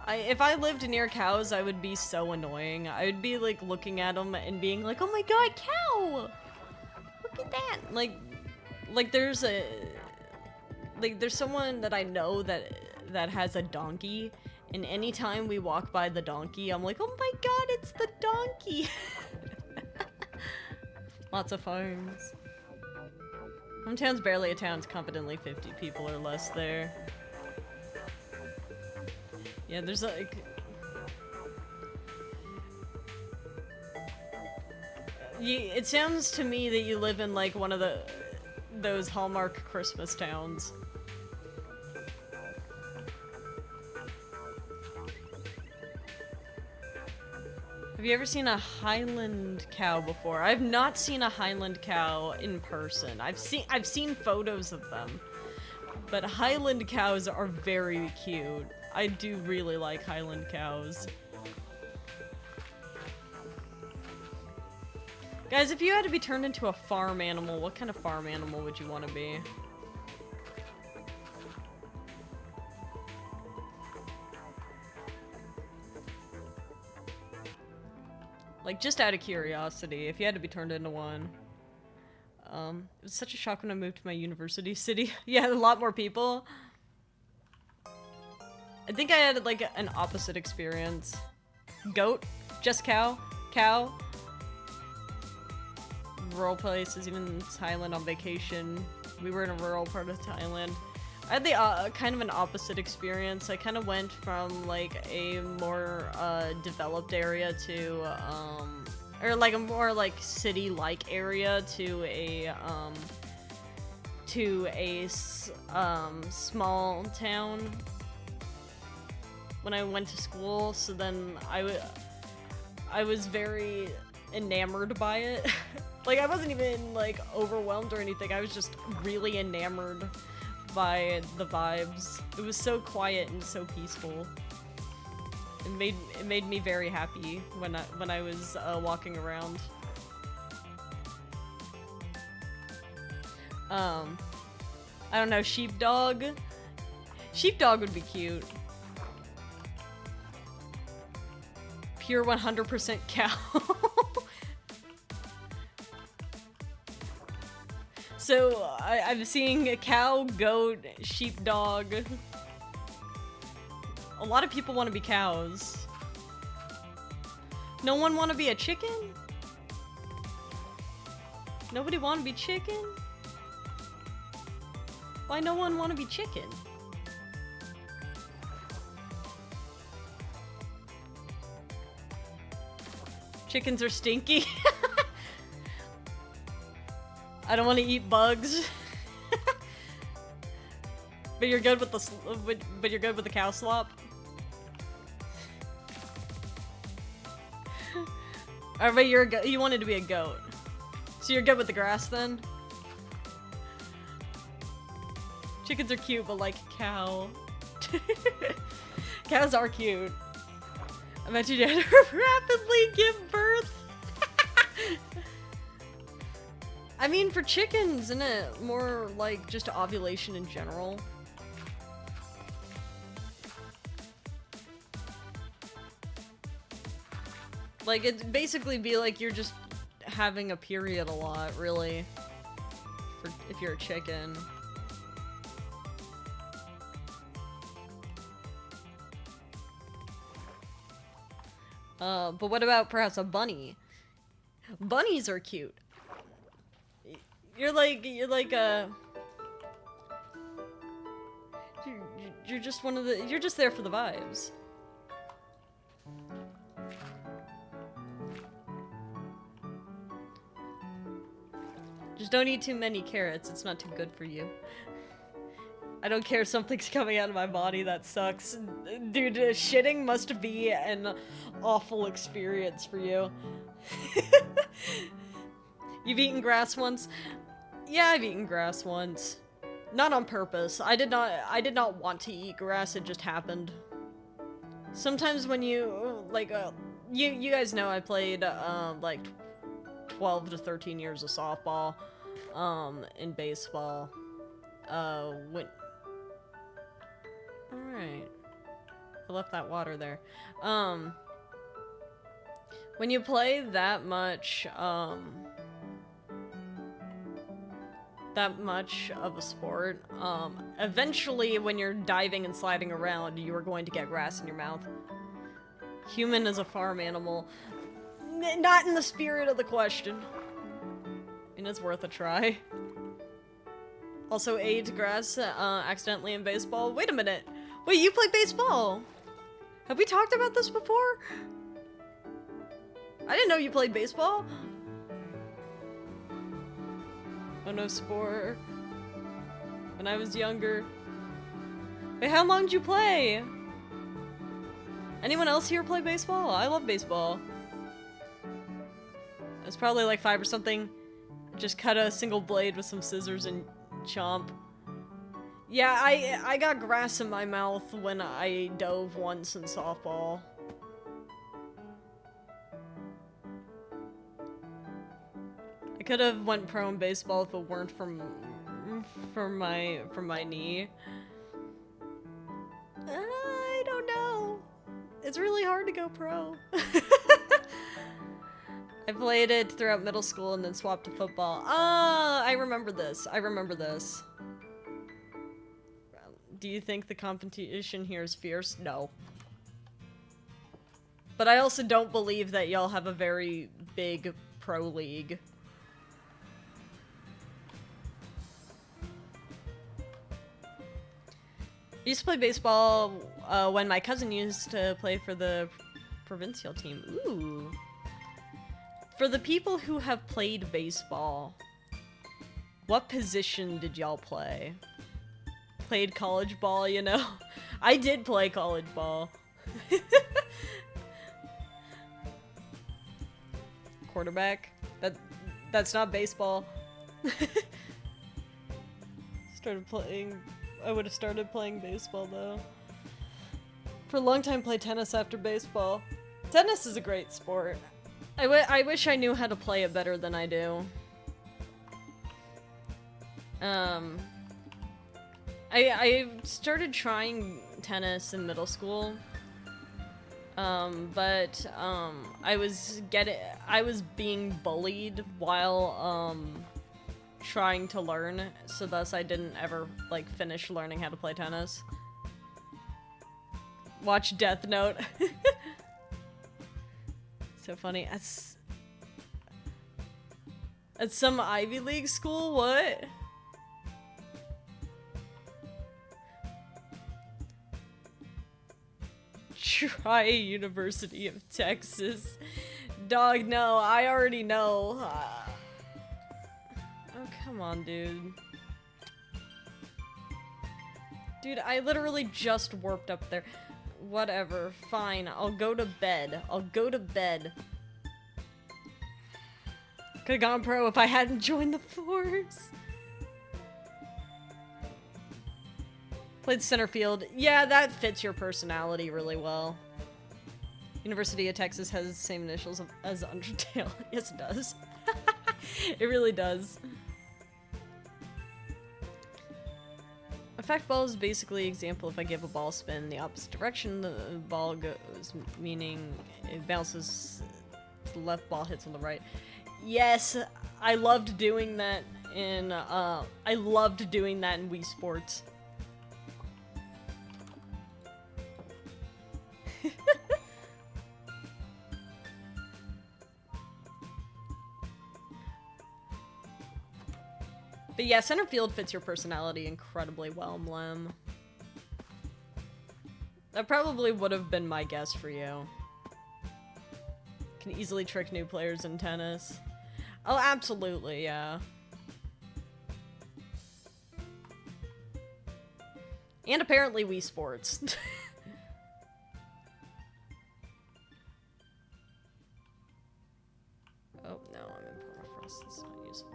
If I lived near cows, I would be so annoying. I would be like looking at them and being like, "Oh my god, cow! Look at that!" Like there's someone that I know that has a donkey, and anytime we walk by the donkey, I'm like, "Oh my god, it's the donkey!" Lots of phones. Hometown's barely a town. It's confidently 50 people or less there. Yeah, there's like... it sounds to me that you live in like one of those Hallmark Christmas towns. Have you ever seen a Highland cow before? I've not seen a Highland cow in person. I've seen photos of them. But Highland cows are very cute. I do really like Highland cows. Guys, if you had to be turned into a farm animal, what kind of farm animal would you want to be? Like, just out of curiosity, if you had to be turned into one. It was such a shock when I moved to my university city. Yeah, a lot more people. I think I had, like, an opposite experience. Goat, just cow, cow. Rural places, even in Thailand on vacation. We were in a rural part of Thailand. I had the kind of an opposite experience. I kind of went from like a more developed area to or like a more like city-like area to a small town when I went to school. So then I was very enamored by it. Like, I wasn't even, like, overwhelmed or anything. I was just really enamored by the vibes. It was so quiet and so peaceful. It made me very happy when I was walking around. I don't know, sheepdog? Sheepdog would be cute. Pure 100% cow. So, I'm seeing a cow, goat, sheepdog. A lot of people want to be cows. No one want to be a chicken? Nobody want to be chicken? Why no one want to be chicken? Chickens are stinky. I don't want to eat bugs. But you're good with the but you're good with the cow slop. But you wanted to be a goat, so you're good with the grass then. Chickens are cute, but like cow. Cows are cute. Imagine you had to rapidly give birth. I mean, for chickens, isn't it more like just ovulation in general? Like, it'd basically be like you're just having a period a lot, really. If you're a chicken. But what about perhaps a bunny? Bunnies are cute. You're just one of the, you're just there for the vibes. Just don't eat too many carrots, it's not too good for you. I don't care if something's coming out of my body, that sucks. Dude, shitting must be an awful experience for you. You've eaten grass once? Yeah, I've eaten grass once. Not on purpose. I did not want to eat grass, it just happened. Sometimes when you, like, you guys know I played, like, 12 to 13 years of softball, and baseball. Alright. I left that water there. When you play that much of a sport, eventually when you're diving and sliding around, you are going to get grass in your mouth. Human is a farm animal. Not in the spirit of the question. And it's worth a try. Also ate grass accidentally in baseball. Wait a minute. Wait, you play baseball? Have we talked about this before? I didn't know you played baseball. Oh no, sport. When I was younger. Wait, how long did you play? Anyone else here play baseball? I love baseball. It was probably like 5 or something. Just cut a single blade with some scissors and chomp. Yeah, I got grass in my mouth when I dove once in softball. I could have went pro in baseball if it weren't for my knee. I don't know. It's really hard to go pro. I played it throughout middle school and then swapped to football. Ah, I remember this. I remember this. Do you think the competition here is fierce? No. But I also don't believe that y'all have a very big pro league. I used to play baseball when my cousin used to play for the provincial team. Ooh. For the people who have played baseball, what position did y'all play? Played college ball, you know? I did play college ball. Of quarterback. That's not baseball. I would have started playing baseball though. For a long time, play tennis after baseball. Tennis is a great sport. I wish I knew how to play it better than I do. I started trying tennis in middle school. But I was being bullied while trying to learn, so thus I didn't ever like finish learning how to play tennis. Watch Death Note. So funny. At some Ivy League school? What? Try University of Texas. Dog, no, I already know. Oh, come on, dude. Dude, I literally just warped up there. Whatever, fine, I'll go to bed. I'll go to bed. Could've gone pro if I hadn't joined the force. Played center field. Yeah, that fits your personality really well. University of Texas has the same initials as Undertale. Yes, it does. It really does. Effect ball is basically an example if I give a ball spin in the opposite direction, the ball goes, meaning it bounces to the left, ball hits on the right. Yes, I loved doing that in, Wii Sports. But yeah, center field fits your personality incredibly well, Mlem. That probably would have been my guess for you. Can easily trick new players in tennis. Oh, absolutely, yeah. And apparently Wii Sports. Oh, no, I'm in permafrost. That's not useful.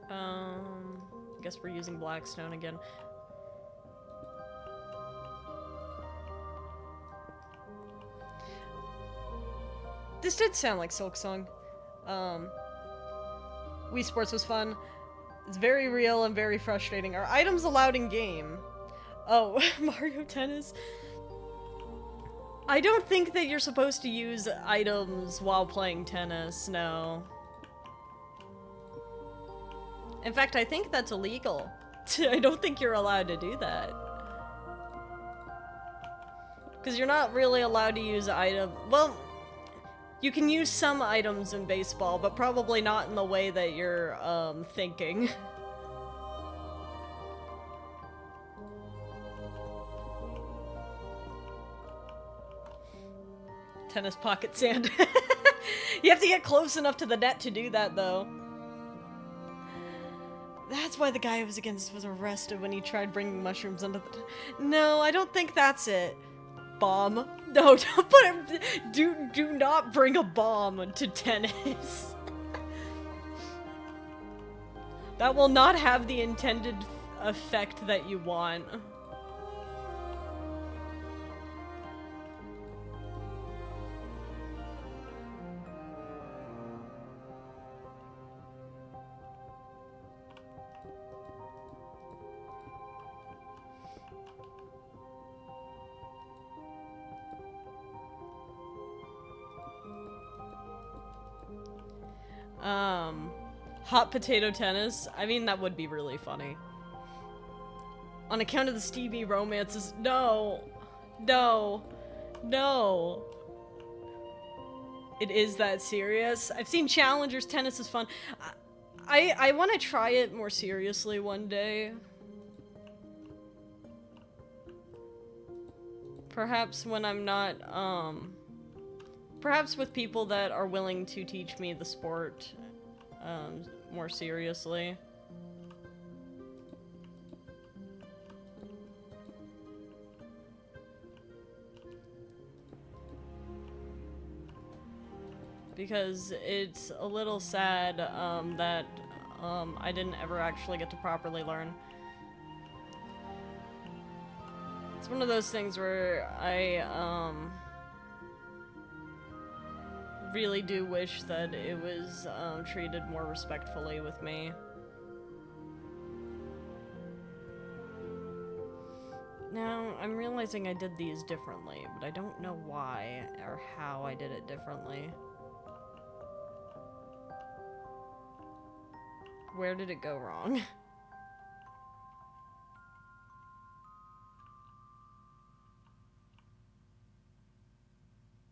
I guess we're using Blackstone again. This did sound like Silksong. Wii Sports was fun. It's very real and very frustrating. Are items allowed in game? Oh, Mario Tennis? I don't think that you're supposed to use items while playing tennis, no. In fact, I think that's illegal. I don't think you're allowed to do that. Because you're not really allowed to use items. Well, you can use some items in baseball, but probably not in the way that you're, thinking. Tennis pocket sand. You have to get close enough to the net to do that, though. That's why the guy I was against was arrested when he tried bringing mushrooms under the... No, I don't think that's it. Bomb. No, don't put him... Do not bring a bomb to tennis. That will not have the intended effect that you want. Hot potato tennis. I mean, that would be really funny. On account of the steamy romances. No. No. No. It is that serious. I've seen challengers. Tennis is fun. I want to try it more seriously one day. Perhaps when I'm not, perhaps with people that are willing to teach me the sport, more seriously. because it's a little sad that I didn't ever actually get to properly learn. It's one of those things where I really do wish that it was treated more respectfully with me. Now, I'm realizing I did these differently, but I don't know why or how I did it differently. Where did it go wrong?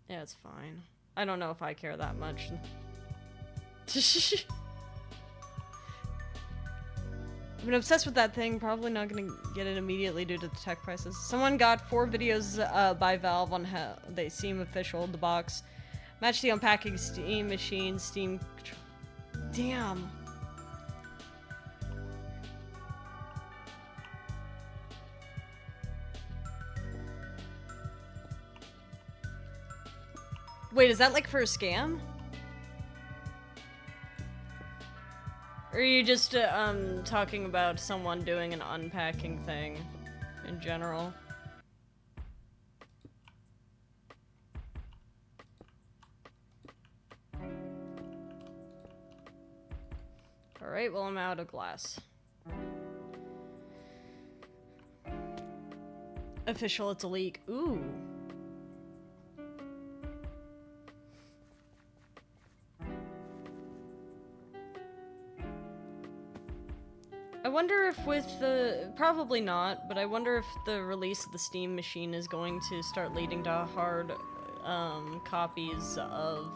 Yeah, it's fine. I don't know if I care that much. I've been obsessed with that thing, probably not gonna get it immediately due to the tech prices. Someone got 4 videos by Valve on how they seem official, the box. Match the unpacking Steam machine, Steam... Damn. Wait, is that like for a scam? Or are you just talking about someone doing an unpacking thing in general? Alright, well I'm out of glass. Official, it's a leak. Ooh. I wonder if with the... probably not, but I wonder if the release of the Steam machine is going to start leading to hard copies of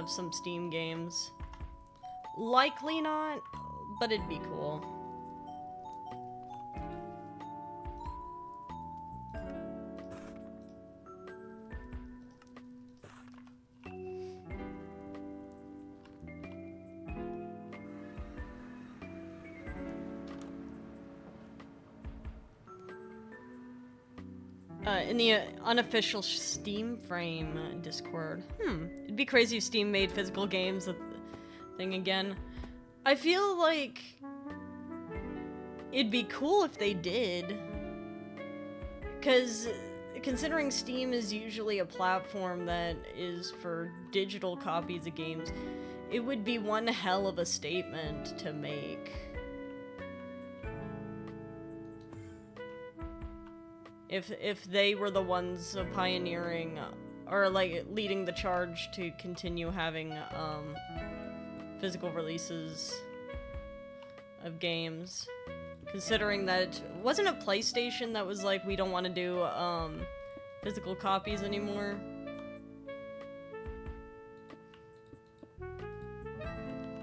some Steam games. Likely not, but it'd be cool. In the unofficial Steam Frame Discord. It'd be crazy if Steam made physical games a thing again. I feel like it'd be cool if they did. Because considering Steam is usually a platform that is for digital copies of games, it would be one hell of a statement to make. If they were the ones pioneering, or like leading the charge to continue having physical releases of games. Considering that, wasn't it PlayStation that was like, we don't want to do physical copies anymore?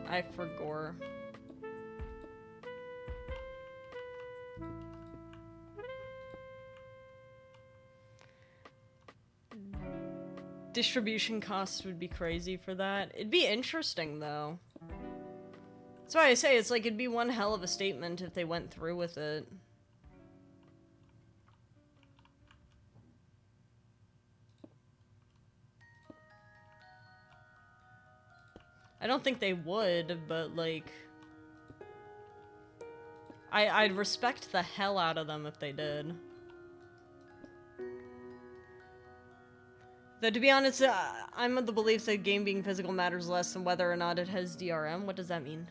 I forgot. Distribution costs would be crazy for that. It'd be interesting, though. That's why I say it's like it'd be one hell of a statement if they went through with it. I don't think they would, but like... I'd respect the hell out of them if they did. Though, to be honest, I'm of the belief that a game being physical matters less than whether or not it has DRM. What does that mean?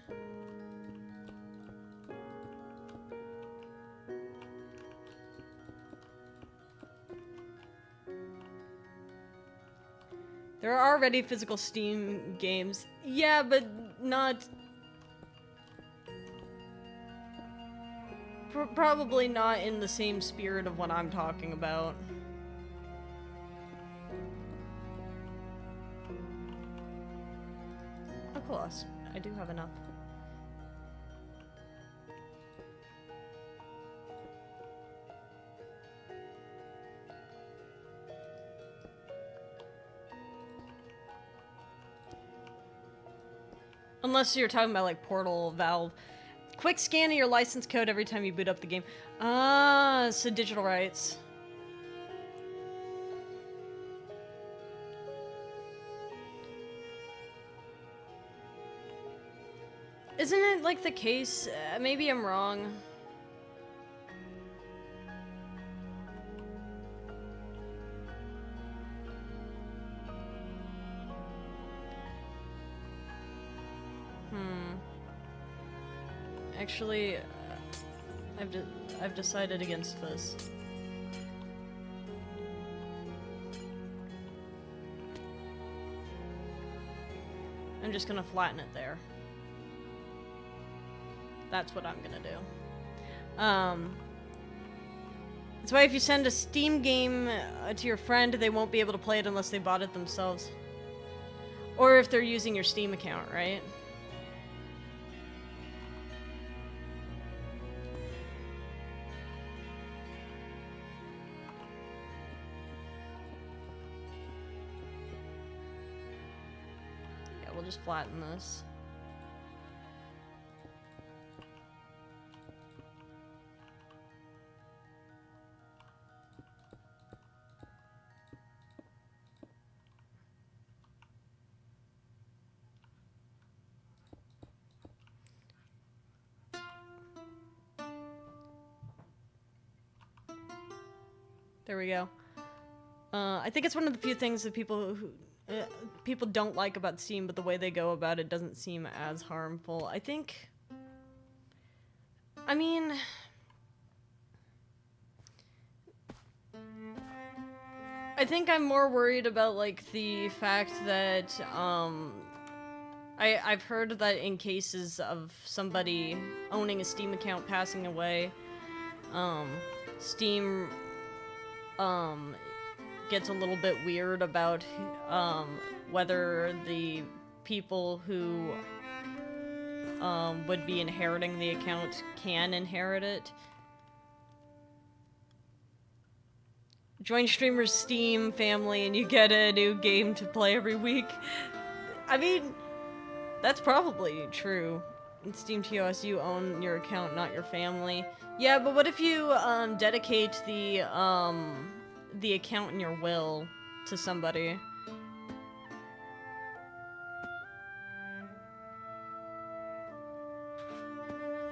There are already physical Steam games. Yeah, but not... Probably not in the same spirit of what I'm talking about. Of course, I do have enough. Unless you're talking about like Portal, Valve. Quick scan of your license code every time you boot up the game. Ah, so digital rights. Isn't it like the case? Maybe I'm wrong. Actually, I've decided against this. I'm just gonna flatten it there. That's what I'm gonna do. That's why if you send a Steam game to your friend, they won't be able to play it unless they bought it themselves. Or if they're using your Steam account, right? Yeah, we'll just flatten this. There we go. I think it's one of the few things that people don't like about Steam, but the way they go about it doesn't seem as harmful. I mean, I think I'm more worried about like the fact that I've heard that in cases of somebody owning a Steam account passing away, Steam gets a little bit weird about whether the people who would be inheriting the account can inherit it. Join streamer's Steam family and you get a new game to play every week. I mean, that's probably true. In Steam TOS, you own your account, not your family. Yeah, but what if you dedicate the account in your will to somebody?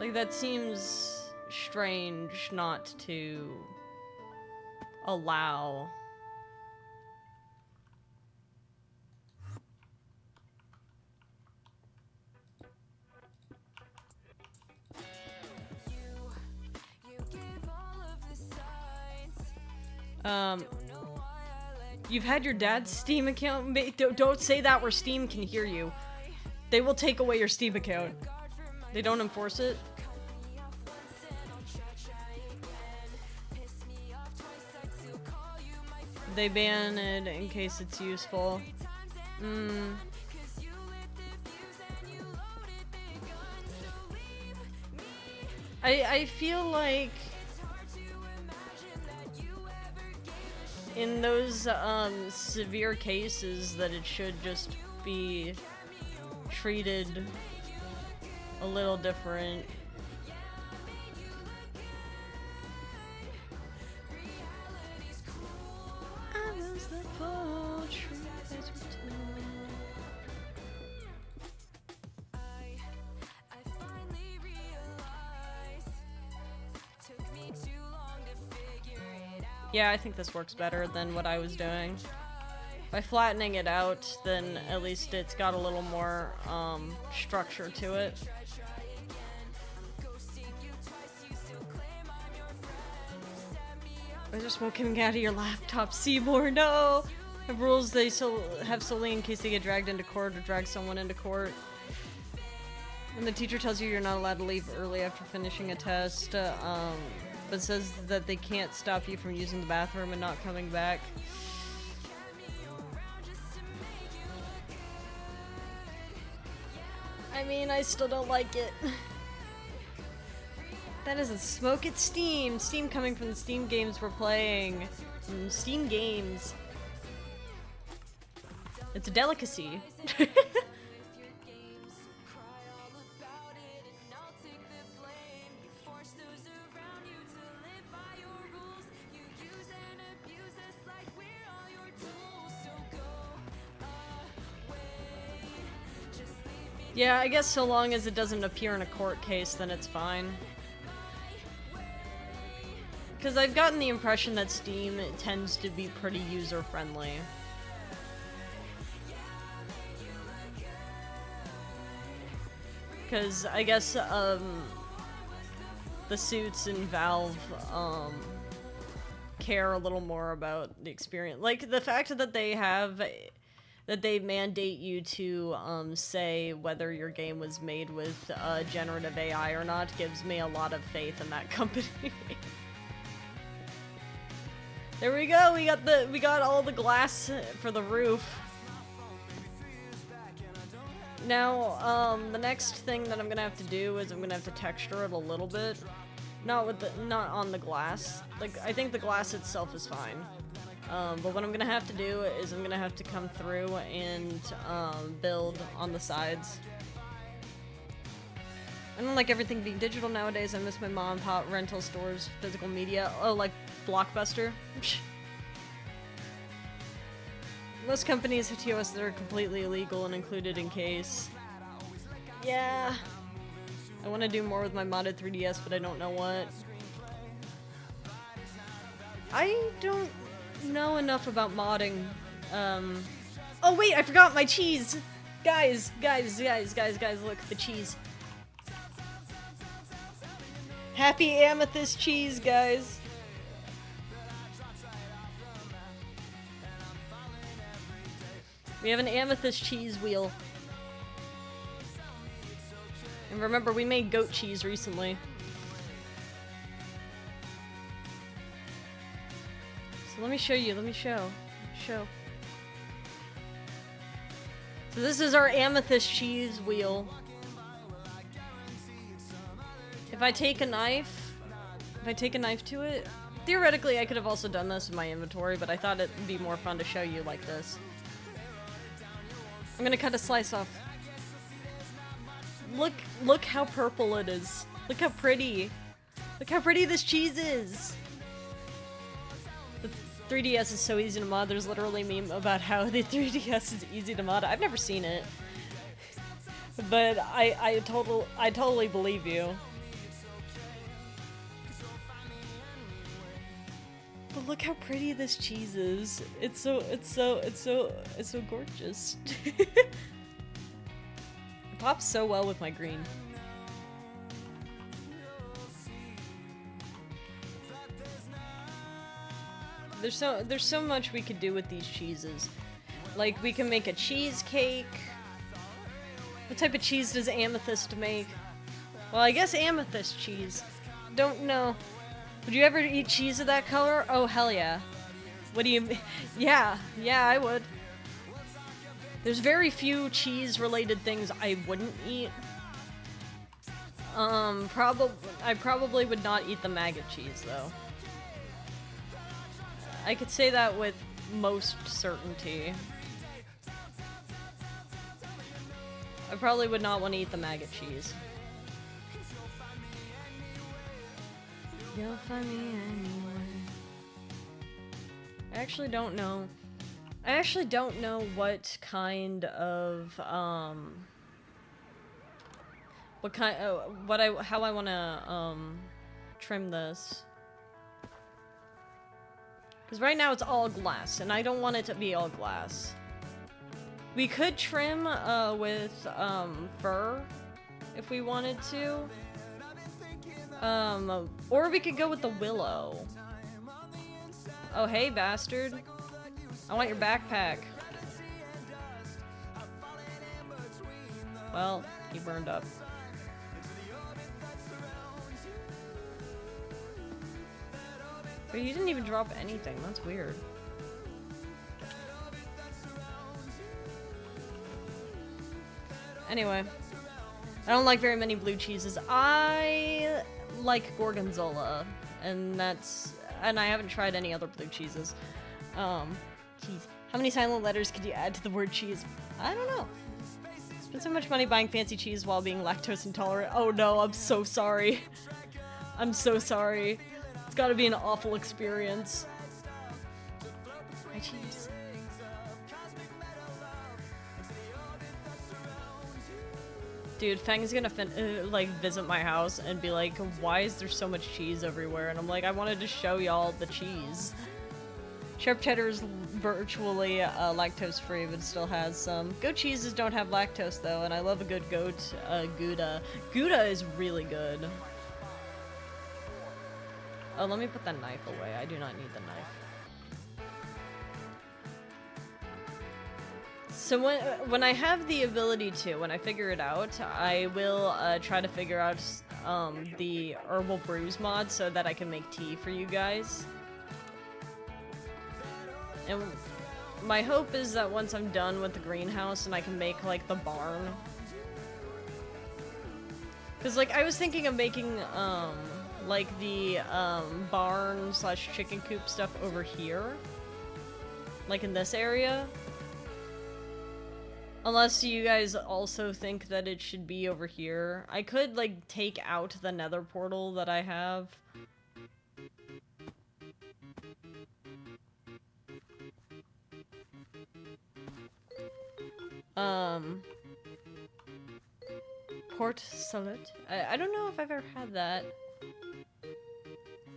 Like, that seems strange not to allow. You've had your dad's Steam account. Don't say that where Steam can hear you. They will take away your Steam account. They don't enforce it. They ban it in case it's useful. I feel like in those severe cases that it should just be treated a little different. Yeah, I think this works better than what I was doing. By flattening it out, then at least it's got a little more structure to it. Why is smoke coming out of your laptop, Seymour? No! Have rules they have solely in case they get dragged into court or drag someone into court. When the teacher tells you you're not allowed to leave early after finishing a test, but says that they can't stop you from using the bathroom and not coming back. I mean, I still don't like it. That is a smoke at Steam. Steam coming from the Steam games we're playing. Steam games. It's a delicacy. Yeah, I guess so long as it doesn't appear in a court case, then it's fine. Because I've gotten the impression that Steam tends to be pretty user-friendly. Because I guess, the suits in Valve, care a little more about the experience. Like, the fact that they have... that they mandate you to, say whether your game was made with, generative AI or not gives me a lot of faith in that company. There we go, we got all the glass for the roof. Now, the next thing that I'm gonna have to do is I'm gonna have to texture it a little bit. Not on the glass. Like, I think the glass itself is fine. But what I'm gonna have to do is I'm gonna have to come through and, build on the sides. I don't like everything being digital nowadays. I miss my mom and pop rental stores, physical media. Oh, like Blockbuster. Most companies have TOS that are completely illegal and included in case. Yeah. I want to do more with my modded 3DS, but I don't know what. I don't know enough about modding. Oh wait, I forgot my cheese! Guys, look, the cheese. Happy amethyst cheese, guys. We have an amethyst cheese wheel. And remember, we made goat cheese recently. So let me show you, show. So this is our amethyst cheese wheel. If I take a knife to it, theoretically I could have also done this in my inventory, but I thought it'd be more fun to show you like this. I'm gonna cut a slice off. Look how purple it is. Look how pretty. Look how pretty this cheese is. The 3DS is so easy to mod. There's literally a meme about how the 3DS is easy to mod. I've never seen it, but I totally believe you. But look how pretty this cheese is. It's so gorgeous. It pops so well with my green. There's so much we could do with these cheeses. Like, we can make a cheesecake. What type of cheese does Amethyst make? Well, I guess Amethyst cheese. Don't know. Would you ever eat cheese of that color? Oh, hell yeah. What do you... Yeah, I would. There's very few cheese-related things I wouldn't eat. I probably would not eat the maggot cheese, though. I could say that with most certainty. I probably would not want to eat the maggot cheese. You'll find me anywhere. I actually don't know. I actually don't know what kind of, how I wanna, trim this. Because right now it's all glass, and I don't want it to be all glass. We could trim, with, fur, if we wanted to. Or we could go with the willow. Oh, hey, bastard. I want your backpack. Well, he burned up. But he didn't even drop anything. That's weird. Anyway. I don't like very many blue cheeses. I like Gorgonzola. And I haven't tried any other blue cheeses. Cheese. How many silent letters could you add to the word cheese? I don't know. Spend so much money buying fancy cheese while being lactose intolerant. Oh no, I'm so sorry. I'm so sorry. It's gotta be an awful experience. My cheese. Dude, Fang's gonna like visit my house and be like, why is there so much cheese everywhere? And I'm like, I wanted to show y'all the cheese. Sharp cheddar is virtually lactose free, but still has some. Goat cheeses don't have lactose though, and I love a good goat Gouda. Gouda is really good. Oh, let me put that knife away. I do not need the knife. So when I have the ability to, when I figure it out, I will try to figure out the herbal brews mod so that I can make tea for you guys. And my hope is that once I'm done with the greenhouse and I can make like the barn. Cause like I was thinking of making like the barn / chicken coop stuff over here. Like in this area. Unless you guys also think that it should be over here. I could, like, take out the nether portal that I have. Port salad? I don't know if I've ever had that.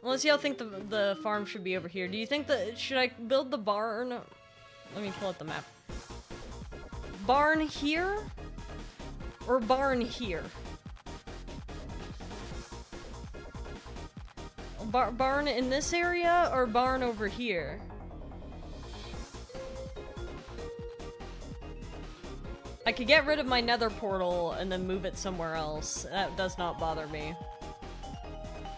Unless y'all think the farm should be over here. Do you think that... Should I build the barn? Let me pull up the map. Barn here? Or barn here? Barn in this area or barn over here? I could get rid of my nether portal and then move it somewhere else. That does not bother me.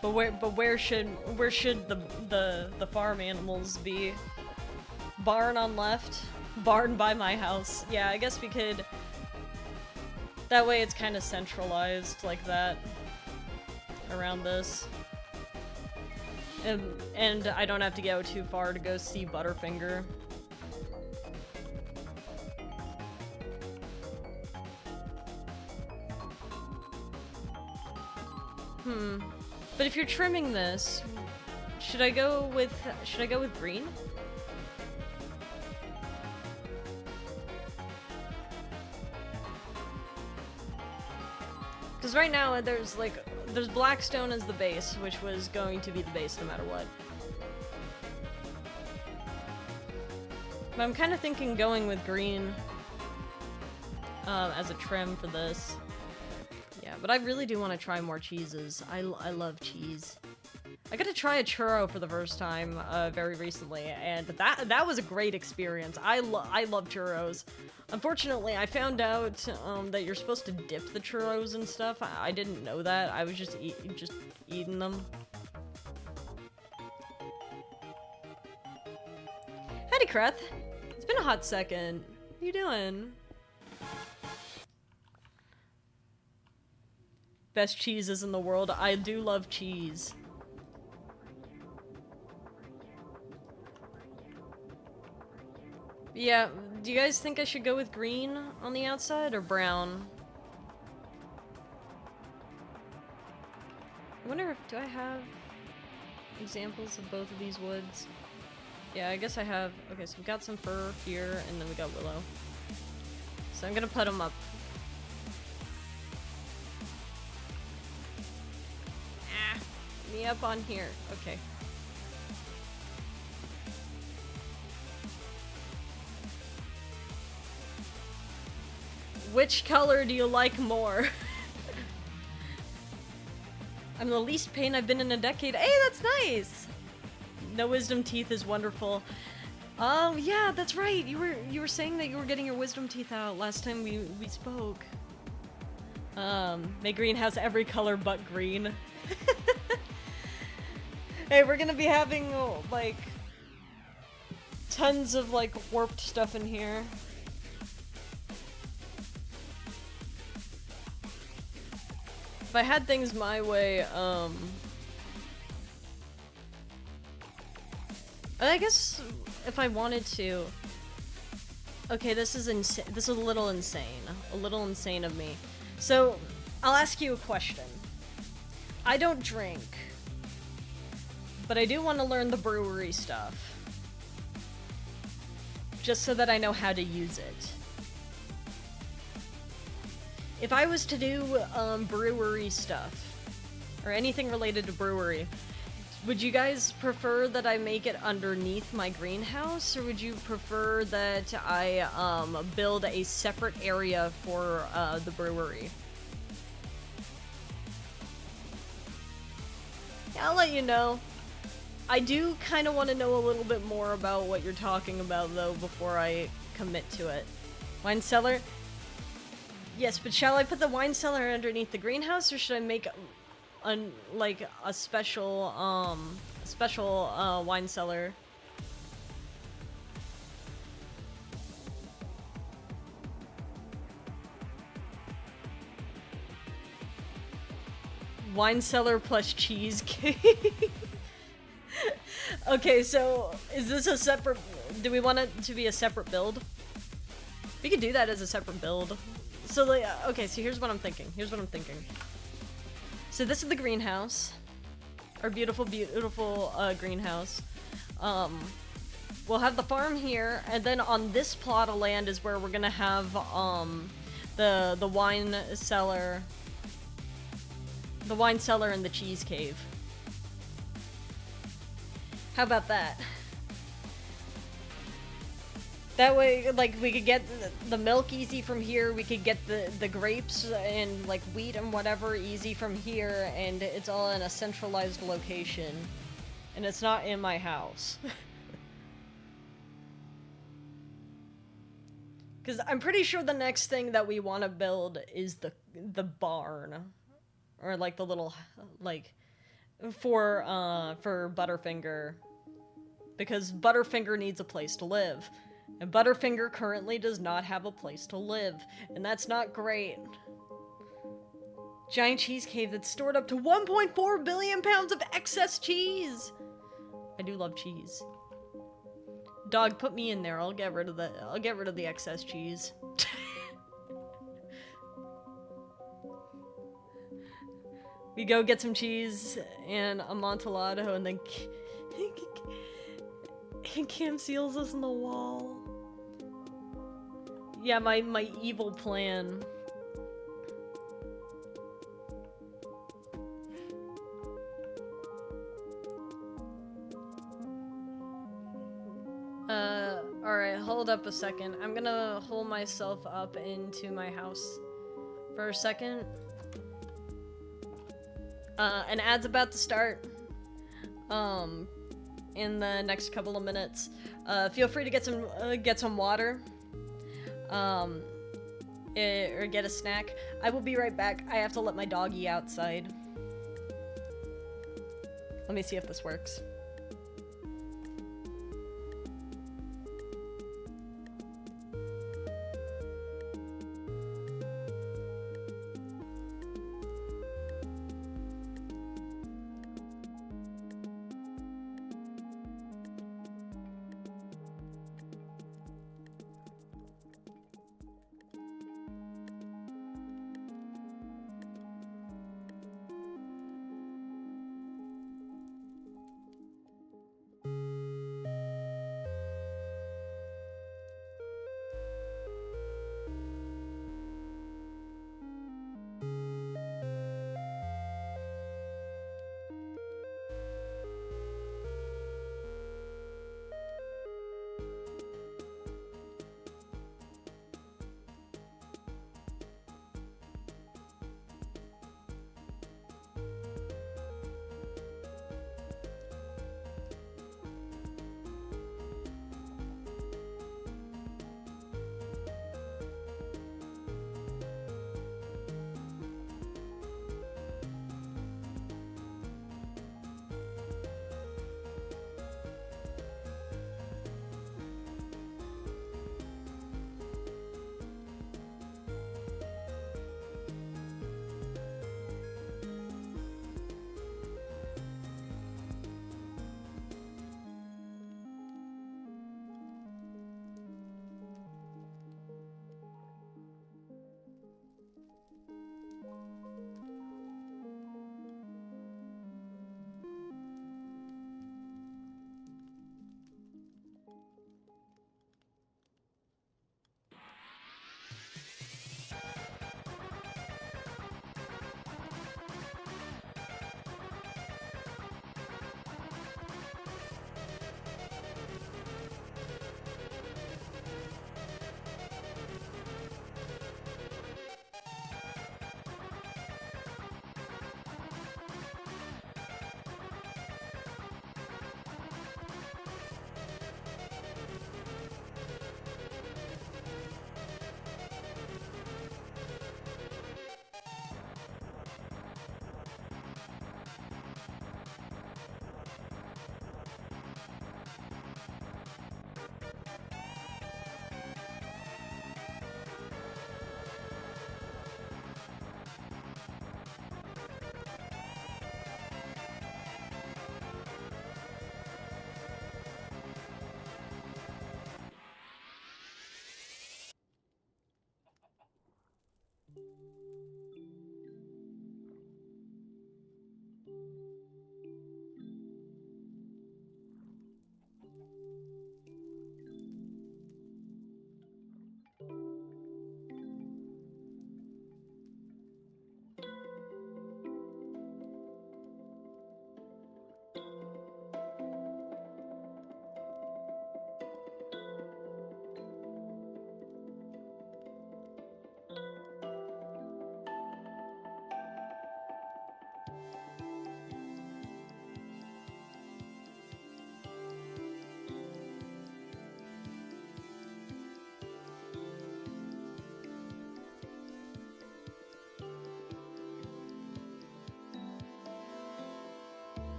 But where should the farm animals be? Barn on left? Barn by my house. Yeah, I guess we could... That way it's kind of centralized like that. Around this. And I don't have to go too far to go see Butterfinger. But if you're trimming this, should I go with green? Because right now there's blackstone as the base, which was going to be the base no matter what. But I'm kind of thinking going with green as a trim for this. Yeah, but I really do want to try more cheeses. I love cheese. I got to try a churro for the first time very recently, and that was a great experience. I love churros. Unfortunately, I found out that you're supposed to dip the churros and stuff. I didn't know that. I was just eating them. Howdy, Kreth. It's been a hot second. What you doing? Best cheeses in the world. I do love cheese. Yeah, do you guys think I should go with green on the outside or brown? I wonder do I have examples of both of these woods? Yeah, I guess I have. Okay, so we've got some fir here, and then we got willow. So I'm gonna put them up. Me up on here. Okay. Which color do you like more? I'm the least pain I've been in a decade. Hey, that's nice! No wisdom teeth is wonderful. Oh, yeah, that's right. You were saying that you were getting your wisdom teeth out last time we spoke. Make greenhouse every color but green. Hey, we're gonna be having, like, tons of, like, warped stuff in here. If I had things my way, I guess if I wanted to... Okay, this is a little insane. A little insane of me. So, I'll ask you a question. I don't drink. But I do want to learn the brewery stuff. Just so that I know how to use it. If I was to do brewery stuff, or anything related to brewery, would you guys prefer that I make it underneath my greenhouse, or would you prefer that I build a separate area for the brewery? Yeah, I'll let you know. I do kind of want to know a little bit more about what you're talking about, though, before I commit to it. Wine cellar? Yes, but shall I put the wine cellar underneath the greenhouse, or should I make like a special wine cellar? Wine cellar plus cheesecake. Okay, so is this a separate? Do we want it to be a separate build? We could do that as a separate build. So like, okay, so here's what I'm thinking. So this is the greenhouse, our beautiful, beautiful greenhouse. We'll have the farm here, and then on this plot of land is where we're gonna have the wine cellar, and the cheese cave. How about that? That way, like, we could get the milk easy from here, we could get the grapes and, like, wheat and whatever easy from here, and it's all in a centralized location. And it's not in my house. Because I'm pretty sure the next thing that we want to build is the barn. Or, like, the little, like, for Butterfinger. Because Butterfinger needs a place to live. And Butterfinger currently does not have a place to live. And that's not great. Giant cheese cave that's stored up to 1.4 billion pounds of excess cheese! I do love cheese. Dog, put me in there. I'll get rid of the excess cheese. We go get some cheese and Amontillado, and then Cam seals us in the wall. Yeah, my evil plan. Alright, hold up a second. I'm gonna hold myself up into my house for a second. An ad's about to start. In the next couple of minutes. Feel free to get some water. Or get a snack. I will be right back. I have to let my doggy outside. Let me see if this works.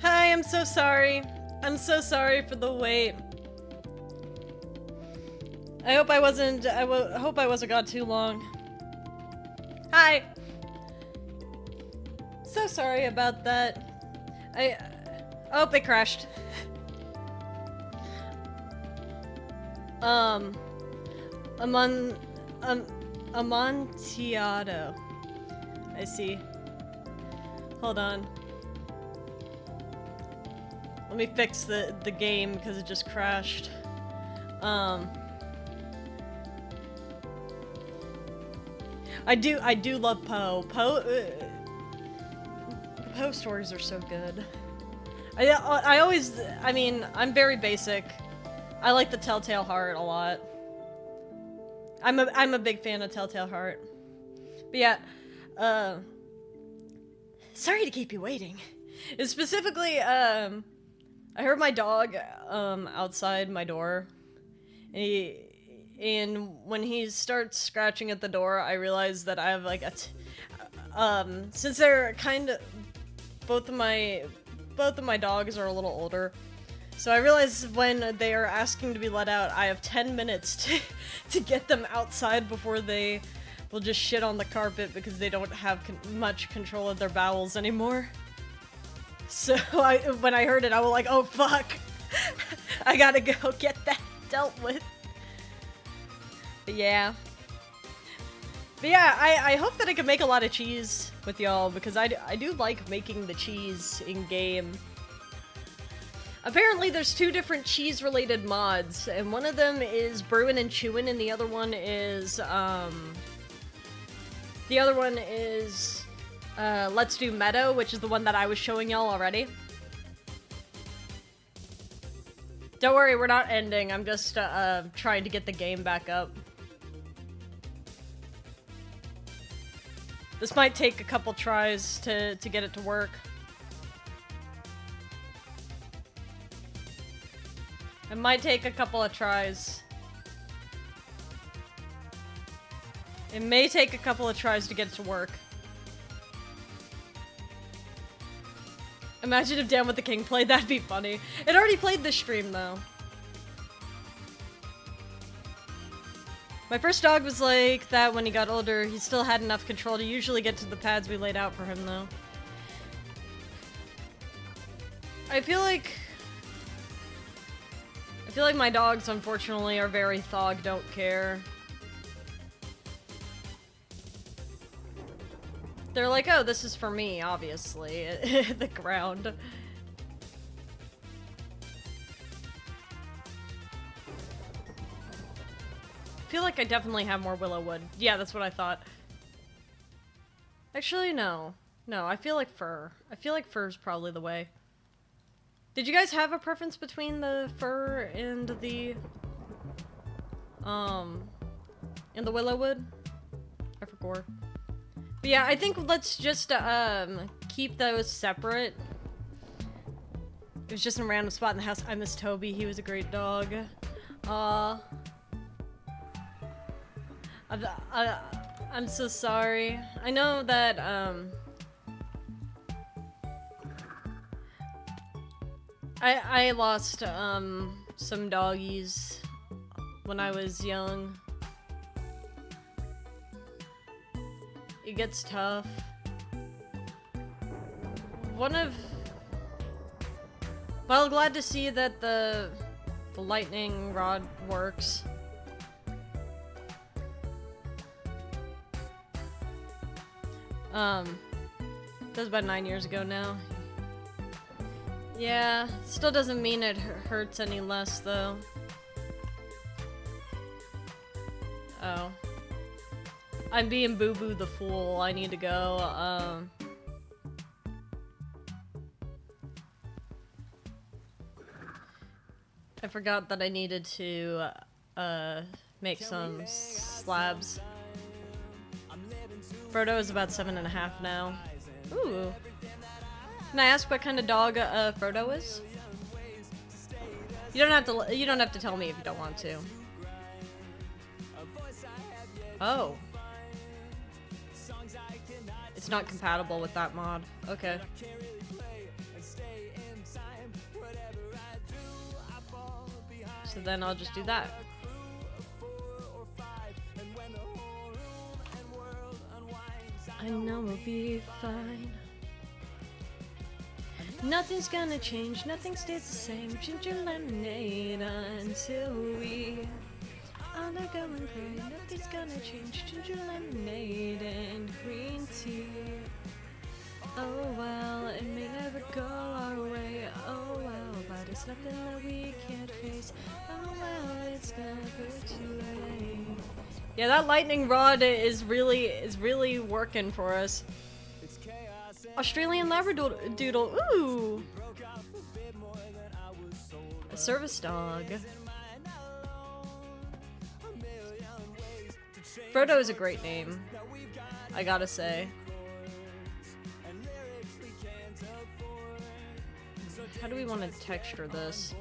Hi, I'm so sorry. I'm so sorry for the wait. I hope I wasn't gone too long. Hi. So sorry about that. Oh, it crashed. Amontillado. I see. Hold on. Let me fix the game because it just crashed. I do love Poe. Poe stories are so good. I mean, I'm very basic. I like the Telltale Heart a lot. I'm a big fan of Telltale Heart. But yeah, sorry to keep you waiting. It's specifically, I heard my dog, outside my door. And when he starts scratching at the door, I realize that I have like since they're kind of, both of my dogs are a little older. So I realize when they are asking to be let out, I have 10 minutes to get them outside before they will just shit on the carpet because they don't have much control of their bowels anymore. So when I heard it, I was like, oh fuck, I gotta go get that dealt with. But yeah, I hope that I can make a lot of cheese with y'all because I do like making the cheese in game. Apparently there's 2 different cheese-related mods, and one of them is Brewin' and Chewin', and the other one is, Let's Do Meadow, which is the one that I was showing y'all already. Don't worry, we're not ending, I'm just, trying to get the game back up. This might take a couple tries to get it to work. It might take a couple of tries. It may take a couple of tries to get it to work. Imagine if Dan with the King played, that'd be funny. It already played this stream, though. My first dog was like that when he got older. He still had enough control to usually get to the pads we laid out for him, though. I feel like my dogs, unfortunately, are very thog don't care. They're like, oh, this is for me, obviously. The ground. I feel like I definitely have more willow wood. Yeah, that's what I thought. Actually, no. No, I feel like fir. I feel like fir's probably the way. Did you guys have a preference between the fir and the willow wood? I forgot. But yeah, I think let's just keep those separate. It was just a random spot in the house. I miss Toby. He was a great dog. I'm so sorry. I know that I lost some doggies when I was young. It gets tough. Well, glad to see that the lightning rod works. That was about 9 years ago now. Yeah, still doesn't mean it hurts any less, though. Oh. I'm being Boo-Boo the Fool. I need to go, I forgot that I needed to, make some slabs. Frodo is about 7.5 now. Ooh. Can I ask what kind of dog Frodo is? You don't have to tell me if you don't want to. Oh. It's not compatible with that mod. Okay. So then I'll just do that. I know we'll be fine. Nothing's gonna change, nothing stays the same. Ginger lemonade until we all are going gray. Nothing's gonna change, ginger lemonade and green tea. Oh well, it may never go our way. Oh well, but it's nothing that we can't face. Oh well, it's never too late. Yeah, that lightning rod is really working for us. Australian Labradoodle, ooh! A service dog. Frodo is a great name, I gotta say. How do we want to texture this?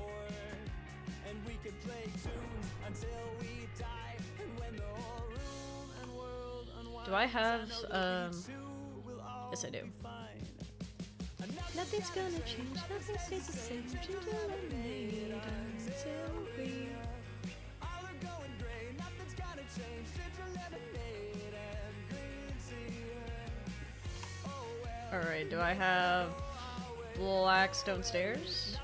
Do I have, yes I do. Nothing's gonna change, nothing stays the same. Ginger lemonade until we all are going gray. Nothing's gonna change. Ginger lemonade and green tea. Alright, do I have black stone stairs?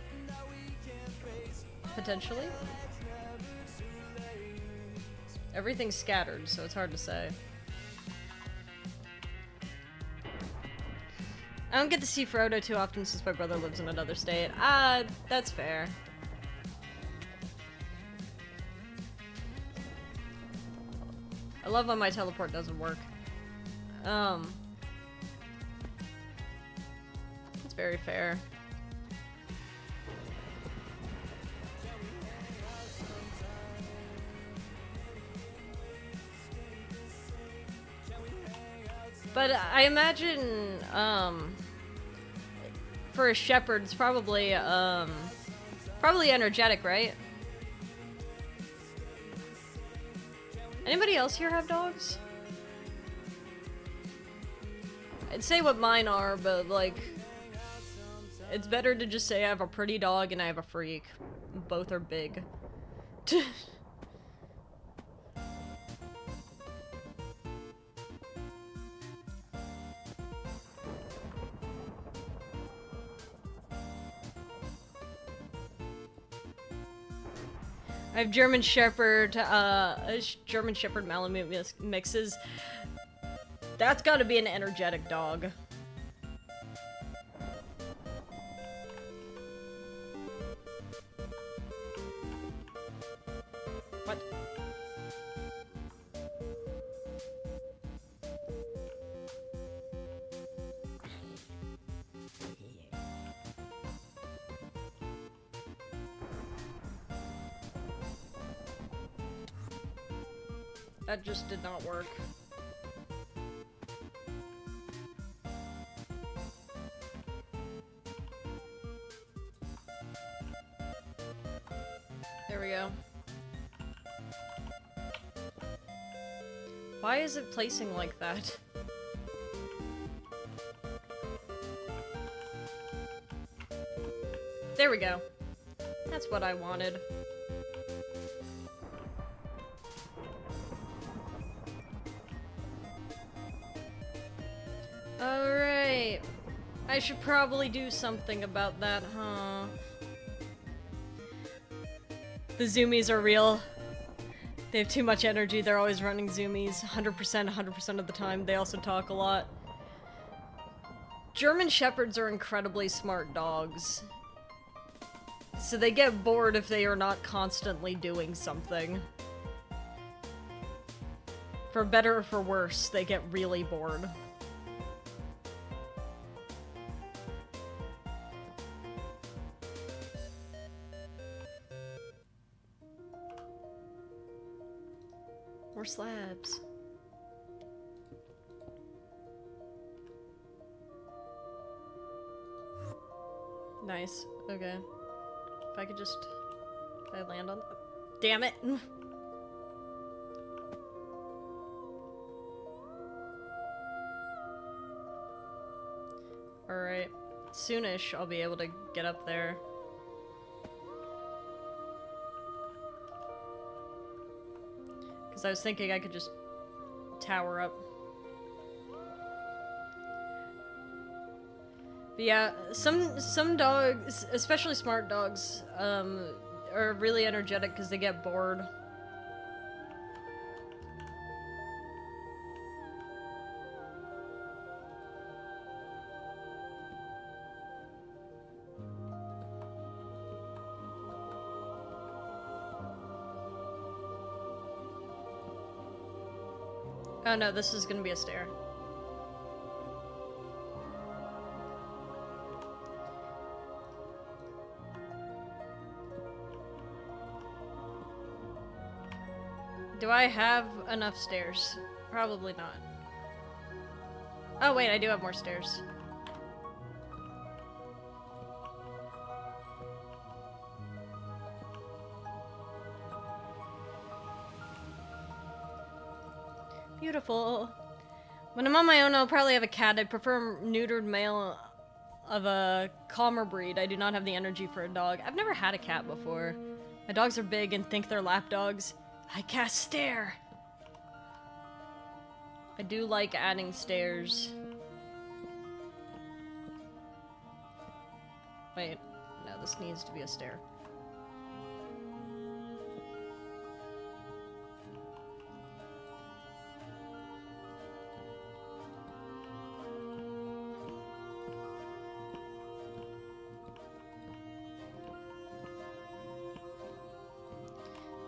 Potentially. Everything's scattered, so it's hard to say. I don't get to see Frodo too often since my brother lives in another state. That's fair. I love when my teleport doesn't work. It's very fair. But I imagine, for a shepherd, it's probably energetic, right? Anybody else here have dogs? I'd say what mine are, but, like, it's better to just say I have a pretty dog and I have a freak. Both are big. I have German Shepherd, German Shepherd Malamute mixes. That's gotta be an energetic dog. What? That just did not work. There we go. Why is it placing like that? There we go. That's what I wanted. Alright. I should probably do something about that, huh? The zoomies are real. They have too much energy, they're always running zoomies. 100% of the time. They also talk a lot. German Shepherds are incredibly smart dogs. So they get bored if they are not constantly doing something. For better or for worse, they get really bored. More slabs. Nice. Okay. If I could just... If I land on... Damn it! Alright. Soonish I'll be able to get up there. Because I was thinking I could just tower up. But yeah, some dogs, especially smart dogs, are really energetic because they get bored. Oh no, this is gonna be a stair. Do I have enough stairs? Probably not. Oh wait, I do have more stairs. Beautiful. When I'm on my own, I'll probably have a cat. I prefer a neutered male of a calmer breed. I do not have the energy for a dog. I've never had a cat before. My dogs are big and think they're lap dogs. I cast stare. I do like adding stairs. Wait, no, this needs to be a stair.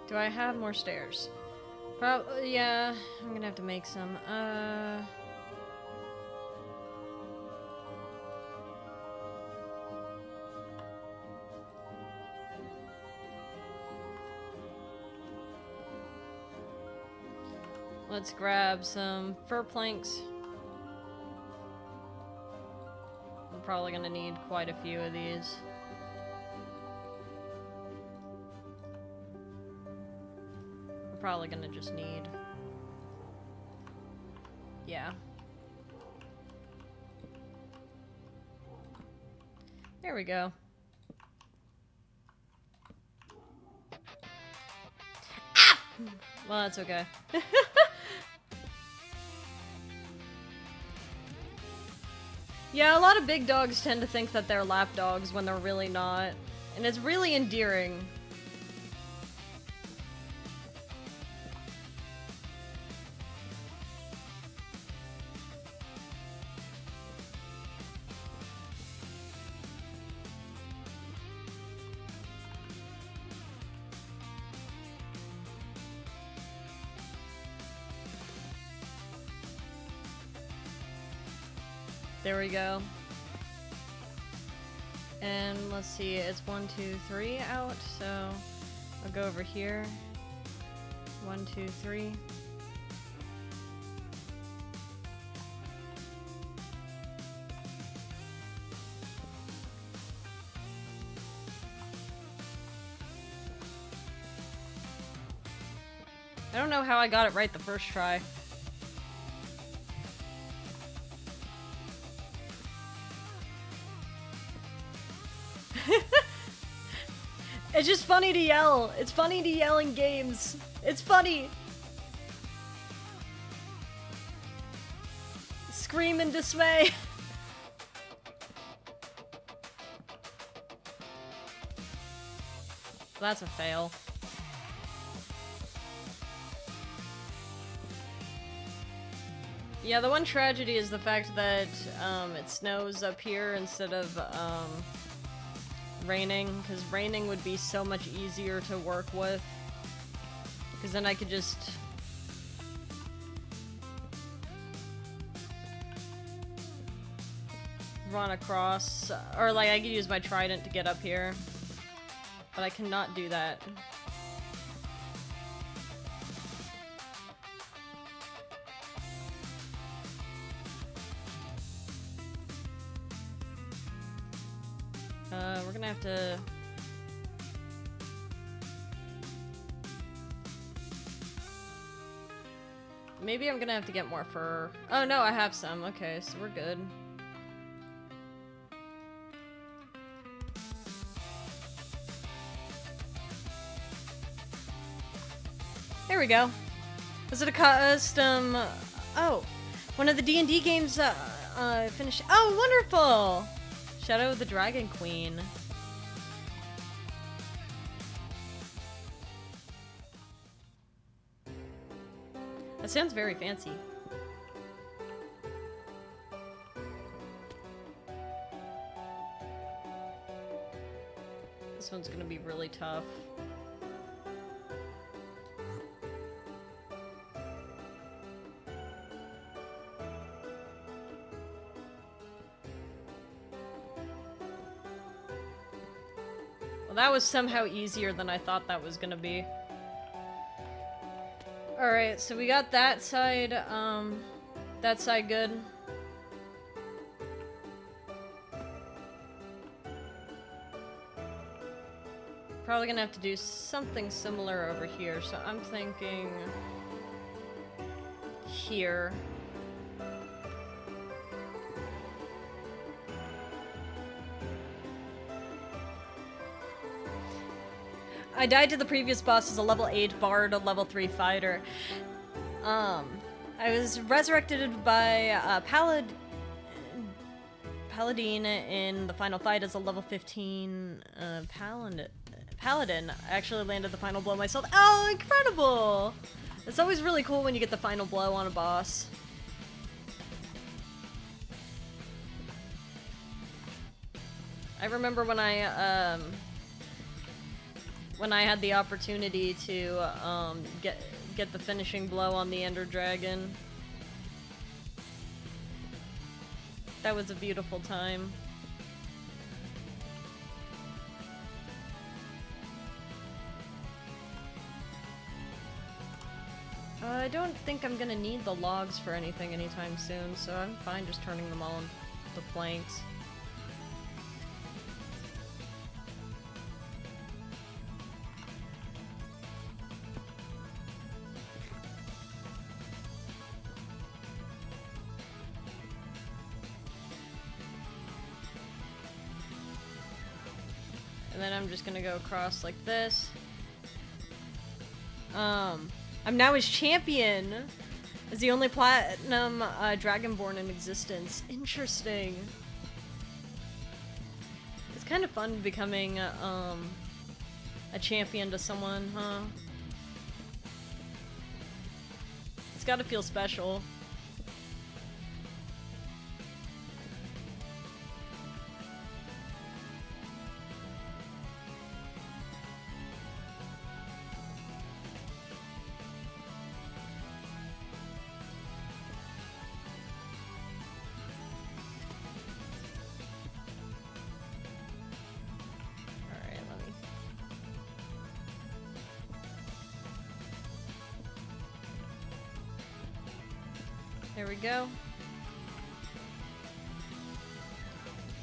Do I have more stairs? Probably, yeah, I'm gonna have to make some. Let's grab some fir planks. I'm probably gonna need quite a few of these. Probably gonna just need... Yeah. There we go. Ah! Well, that's okay. Yeah, a lot of big dogs tend to think that they're lap dogs when they're really not. And it's really endearing. There we go. And let's see, it's 1, 2, 3 out, so I'll go over here. 1, 2, 3. I don't know how I got it right the first try. It's just funny to yell. It's funny to yell in games. It's funny. Scream in dismay. That's a fail. Yeah, the one tragedy is the fact that it snows up here instead of raining, because raining would be so much easier to work with, because then I could just run across, or like I could use my trident to get up here, but I cannot do that. We're gonna have to... Maybe I'm gonna have to get more fur. Oh no, I have some. Okay, so we're good. There we go. Was it a custom... Oh, one of the D&D games finished... Oh, wonderful! Shadow of the Dragon Queen. That sounds very fancy. This one's gonna be really tough. Well, that was somehow easier than I thought that was gonna be. Alright, so we got that side good. Probably gonna have to do something similar over here, so I'm thinking here. I died to the previous boss as a level 8 bard, a level 3 fighter. I was resurrected by Paladin in the final fight as a level 15 Paladin. I actually landed the final blow myself. Oh, incredible! It's always really cool when you get the final blow on a boss. I remember when I had the opportunity to get the finishing blow on the Ender Dragon. That was a beautiful time. I don't think I'm gonna need the logs for anything anytime soon, so I'm fine just turning them all into planks. And then I'm just gonna go across like this. I'm now his champion as the only platinum dragonborn in existence. Interesting. It's kind of fun becoming a champion to someone, huh? It's gotta feel special. There we go.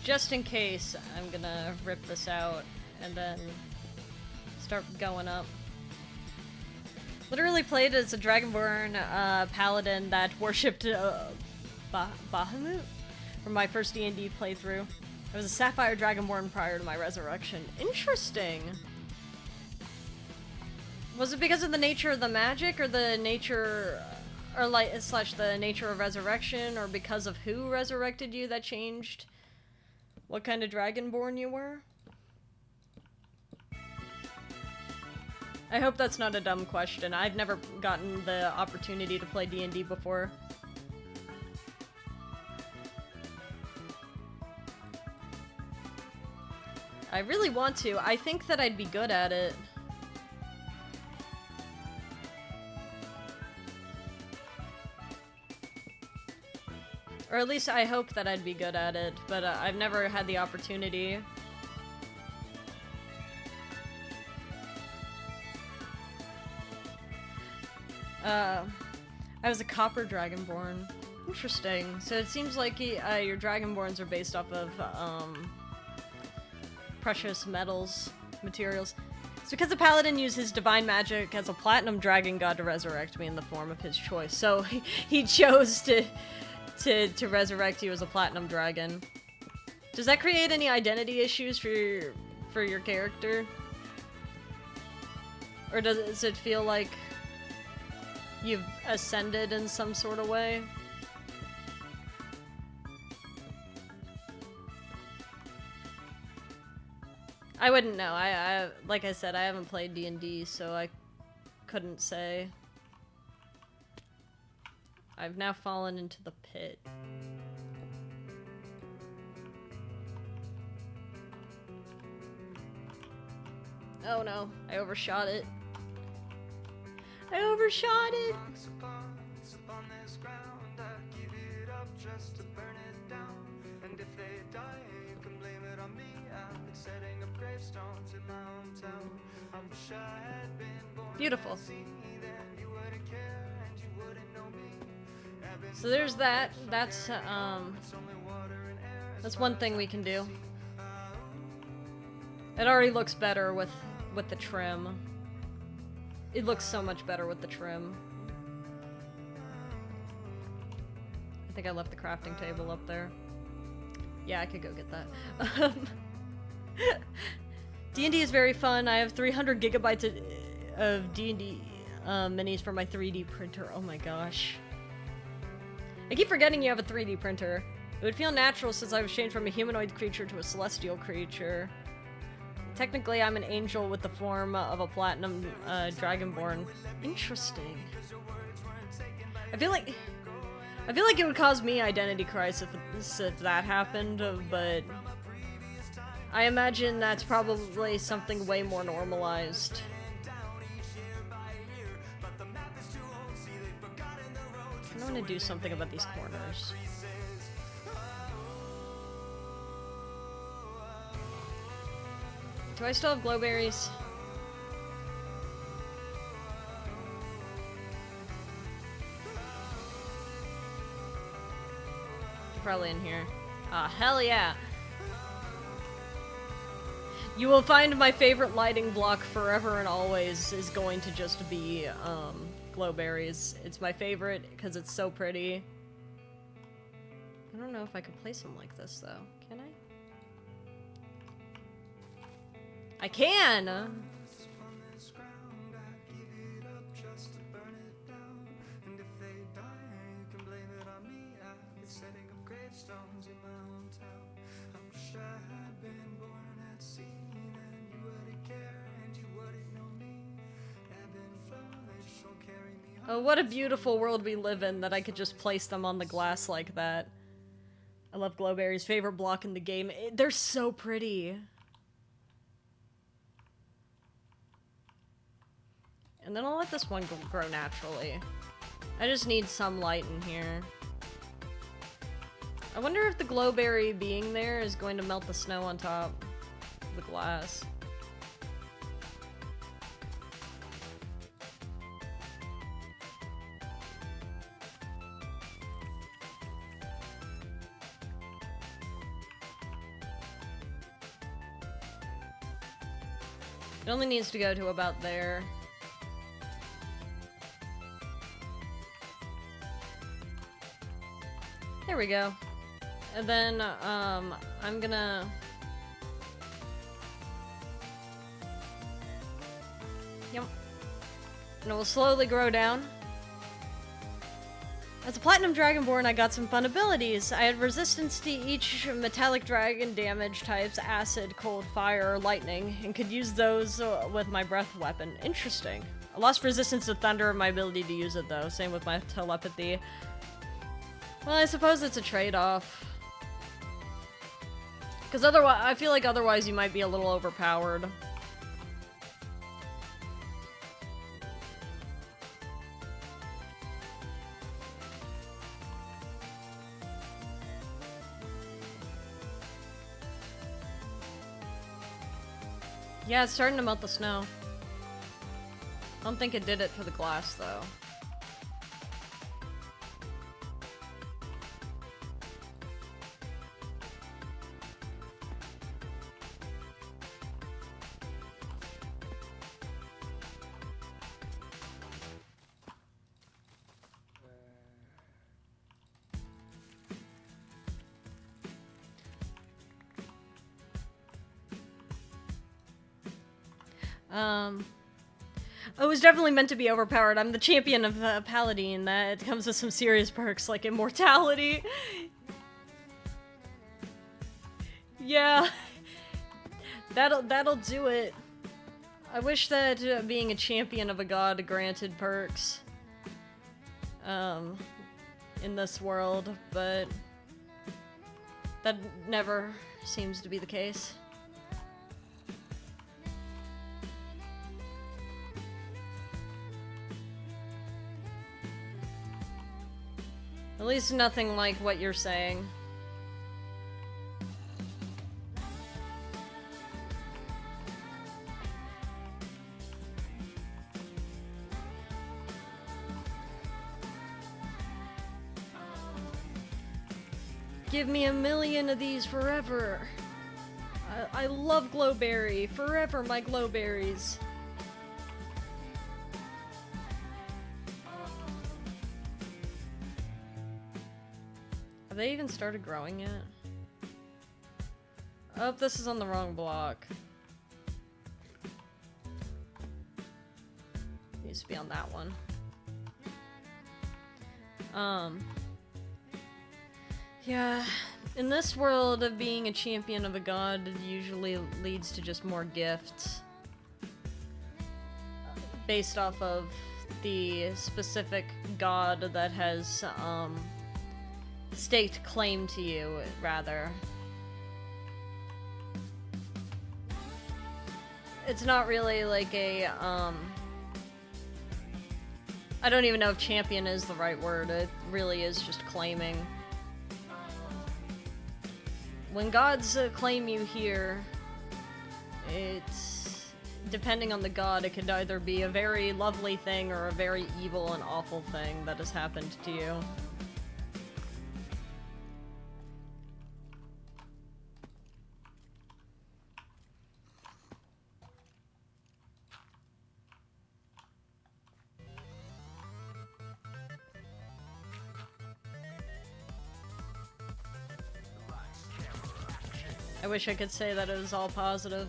Just in case, I'm gonna rip this out and then start going up. Literally played as a Dragonborn paladin that worshipped Bahamut from my first D&D playthrough. I was a Sapphire Dragonborn prior to my resurrection. Interesting. Was it because of the nature of the magic, or the nature, or like slash the nature of resurrection, or because of who resurrected you that changed what kind of Dragonborn you were? I hope that's not a dumb question. I've never gotten the opportunity to play D&D before. I really want to. I think that I'd be good at it. Or at least I hope that I'd be good at it, but I've never had the opportunity. I was a Copper Dragonborn. Interesting. So it seems like your Dragonborns are based off of, precious materials. It's because the Paladin used his divine magic as a platinum dragon god to resurrect me in the form of his choice. So he chose to resurrect you as a platinum dragon. Does that create any identity issues for your character? Or does it feel like you've ascended in some sort of way? I wouldn't know. I like I said, I haven't played D&D, so I couldn't say. I've now fallen into the pit. Oh no, I overshot it. I overshot it! Beautiful. So there's that. That's one thing we can do. It already looks better with the trim. It looks so much better with the trim. I think I left the crafting table up there. Yeah, I could go get that. D&D is very fun. I have 300 gigabytes of D&D minis for my 3D printer. Oh my gosh. I keep forgetting you have a 3D printer. It would feel natural since I was changed from a humanoid creature to a celestial creature. Technically, I'm an angel with the form of a platinum dragonborn. Interesting. I feel like it would cause me identity crisis if that happened, but I imagine that's probably something way more normalized. I want to do something about these corners. Do I still have glowberries? Probably in here. Ah, hell yeah! You will find my favorite lighting block forever and always is going to just be, glowberries. It's my favorite because it's so pretty. I don't know if I could place them like this, though. Can I? I can! Oh, what a beautiful world we live in that I could just place them on the glass like that. I love glowberries. Favorite block in the game. They're so pretty. And then I'll let this one grow naturally. I just need some light in here. I wonder if the glowberry being there is going to melt the snow on top of the glass. It only needs to go to about there. There we go. And then, I'm gonna... Yep. And it will slowly grow down. As a Platinum Dragonborn, I got some fun abilities. I had resistance to each metallic dragon damage types, acid, cold, fire, or lightning, and could use those with my breath weapon. Interesting. I lost resistance to thunder and my ability to use it though, same with my telepathy. Well, I suppose it's a trade-off. Because otherwise, I feel like otherwise you might be a little overpowered. Yeah, it's starting to melt the snow. I don't think it did it for the glass, though. It was definitely meant to be overpowered. I'm the champion of the Paladin. That comes with some serious perks like immortality. Yeah, that'll do it. I wish that being a champion of a god granted perks in this world, but that never seems to be the case. At least nothing like what you're saying. Give me 1,000,000 of these forever. I love Glowberry. Forever my Glowberries. Have they even started growing yet? Oh, this is on the wrong block. Needs to be on that one. Yeah, in this world of being a champion of a god usually leads to just more gifts. Based off of the specific god that has, staked claim to you, rather. It's not really like a, I don't even know if champion is the right word. It really is just claiming. When gods claim you here, it's... depending on the god, it could either be a very lovely thing or a very evil and awful thing that has happened to you. I wish I could say that it was all positive.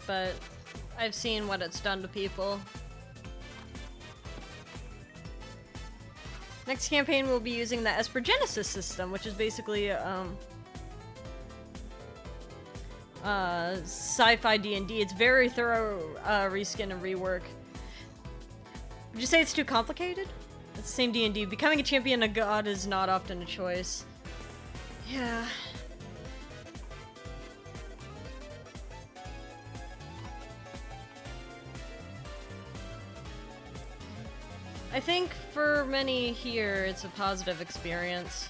But I've seen what it's done to people. Next campaign we'll be using the Espergenesis system, which is basically sci-fi D&D. It's very thorough reskin and rework. Would you say it's too complicated? It's the same D&D. Becoming a champion of god is not often a choice. Yeah. I think for many here, it's a positive experience.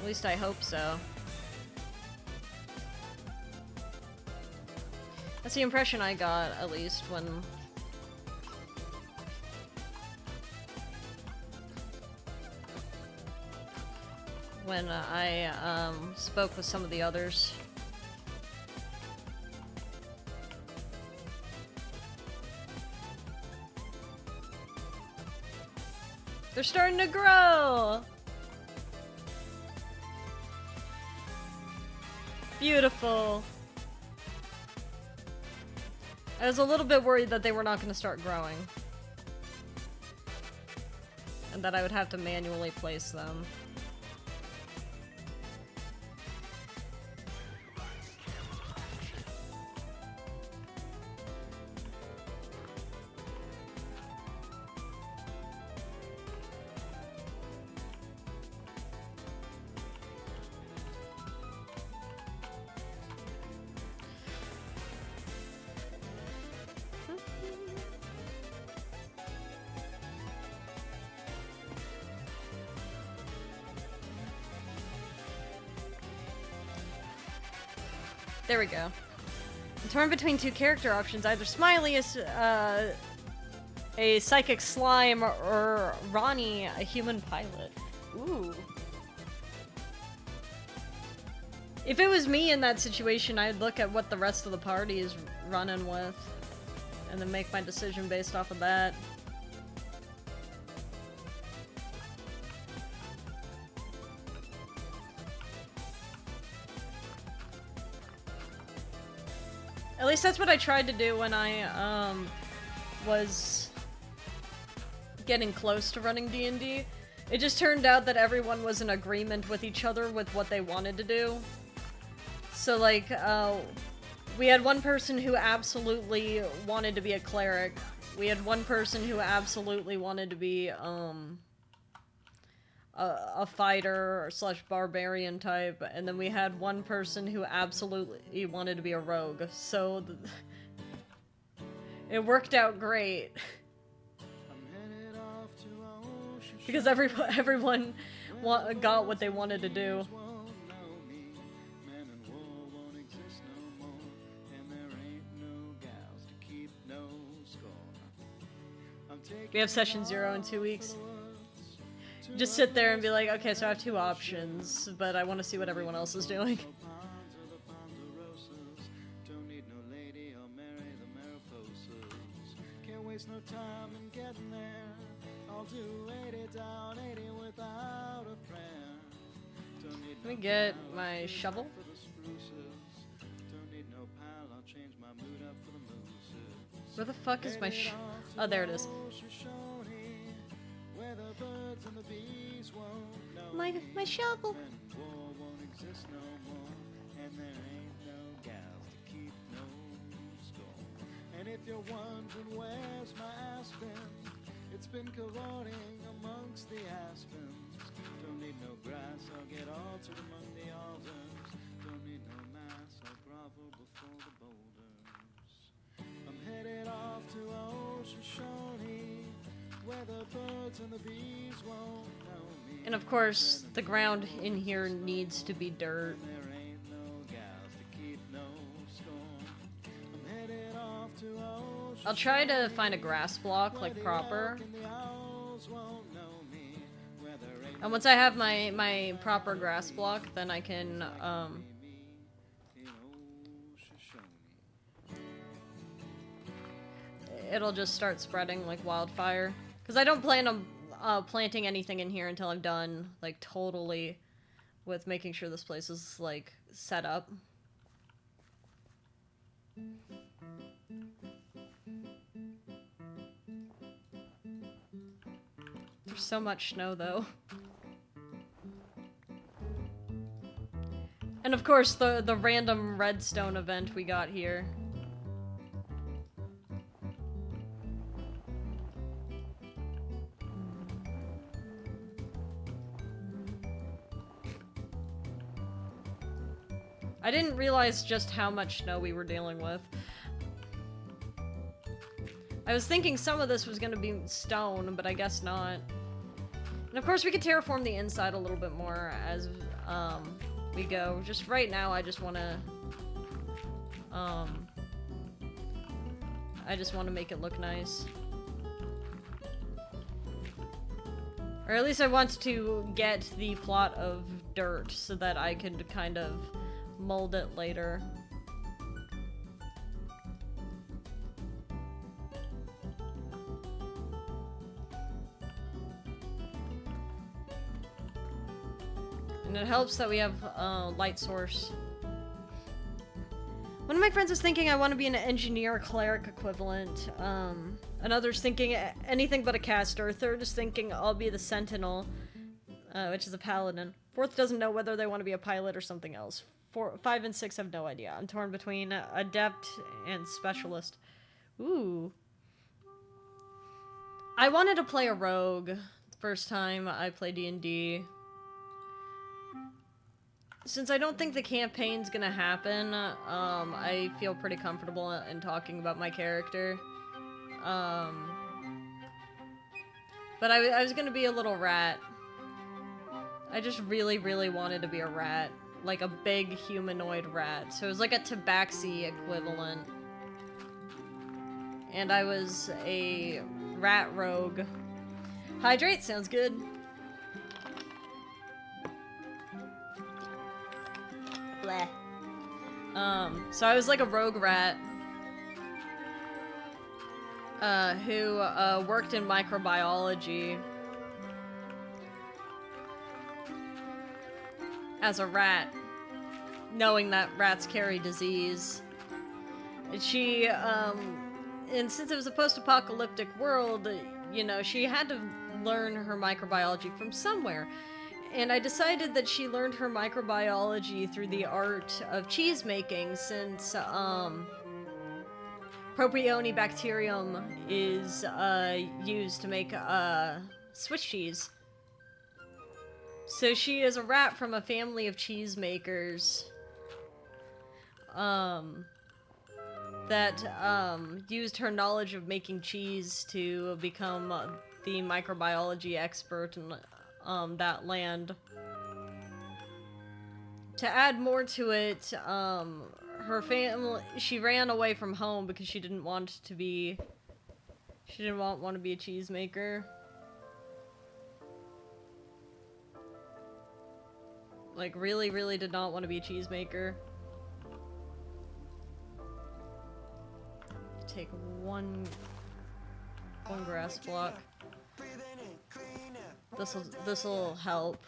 At least I hope so. That's the impression I got, at least, when... when I spoke with some of the others. They're starting to grow! Beautiful. I was a little bit worried that they were not going to start growing. And that I would have to manually place them. There we go. I'm torn between two character options, either Smiley as a psychic slime or Ronnie, a human pilot. Ooh. If it was me in that situation, I'd look at what the rest of the party is running with and then make my decision based off of that. At least that's what I tried to do when I was getting close to running D&D. It just turned out that everyone was in agreement with each other with what they wanted to do. So like, we had one person who absolutely wanted to be a cleric. We had one person who absolutely wanted to be a fighter slash barbarian type, and then we had one person who absolutely wanted to be a rogue. So it worked out great because everyone got what they wanted to do. We have session 0 in 2 weeks. Just sit there and be like, okay, so I have two options, but I want to see what everyone else is doing. Let me get my shovel. Where the fuck is my oh, there it is. My shovel. And if you're wondering where's my aspen, it's been corroding amongst the aspens. Don't need no grass, I'll get altered among the alders. Don't need no mass, I'll grovel before the boulders. I'm headed off to Ocean Shawnee, where the birds and the bees won't know me. And of course, the ground in here needs to be dirt. I'll try to find a grass block, like, proper. And once I have my proper grass block, then I can, it'll just start spreading like wildfire. Because I don't plan on planting anything in here until I'm done, like, totally with making sure this place is, like, set up. There's so much snow, though. And of course, the random redstone event we got here. I didn't realize just how much snow we were dealing with. I was thinking some of this was gonna be stone, but I guess not. And of course we could terraform the inside a little bit more as we go. Just right now I just wanna make it look nice. Or at least I want to get the plot of Dirt so that I could kind of mold it later. And it helps that we have a light source. One of my friends is thinking I want to be an engineer cleric equivalent. Another's thinking anything but a caster. A third is thinking I'll be the sentinel, which is a paladin. Fourth doesn't know whether they want to be a pilot or something else. 5 and 6 have no idea. I'm torn between adept and specialist. Ooh. I wanted to play a rogue the first time I played D&D. Since I don't think the campaign's gonna happen, I feel pretty comfortable in talking about my character. But I was gonna be a little rat. I just really, really wanted to be a rat. Like a big humanoid rat. So it was like a tabaxi equivalent. And I was a rat rogue. Hydrate sounds good. Bleh. So I was like a rogue rat who worked in microbiology as a rat, knowing that rats carry disease. And she, and since it was a post-apocalyptic world, you know, she had to learn her microbiology from somewhere. And I decided that she learned her microbiology through the art of cheese making, since Propionibacterium is used to make Swiss cheese. So she is a rat from a family of cheesemakers that used her knowledge of making cheese to become the microbiology expert in that land. To add more to it, her family, she ran away from home because she didn't want to be a cheesemaker. Like, really, really did not want to be a cheesemaker. Take one grass block. This'll help.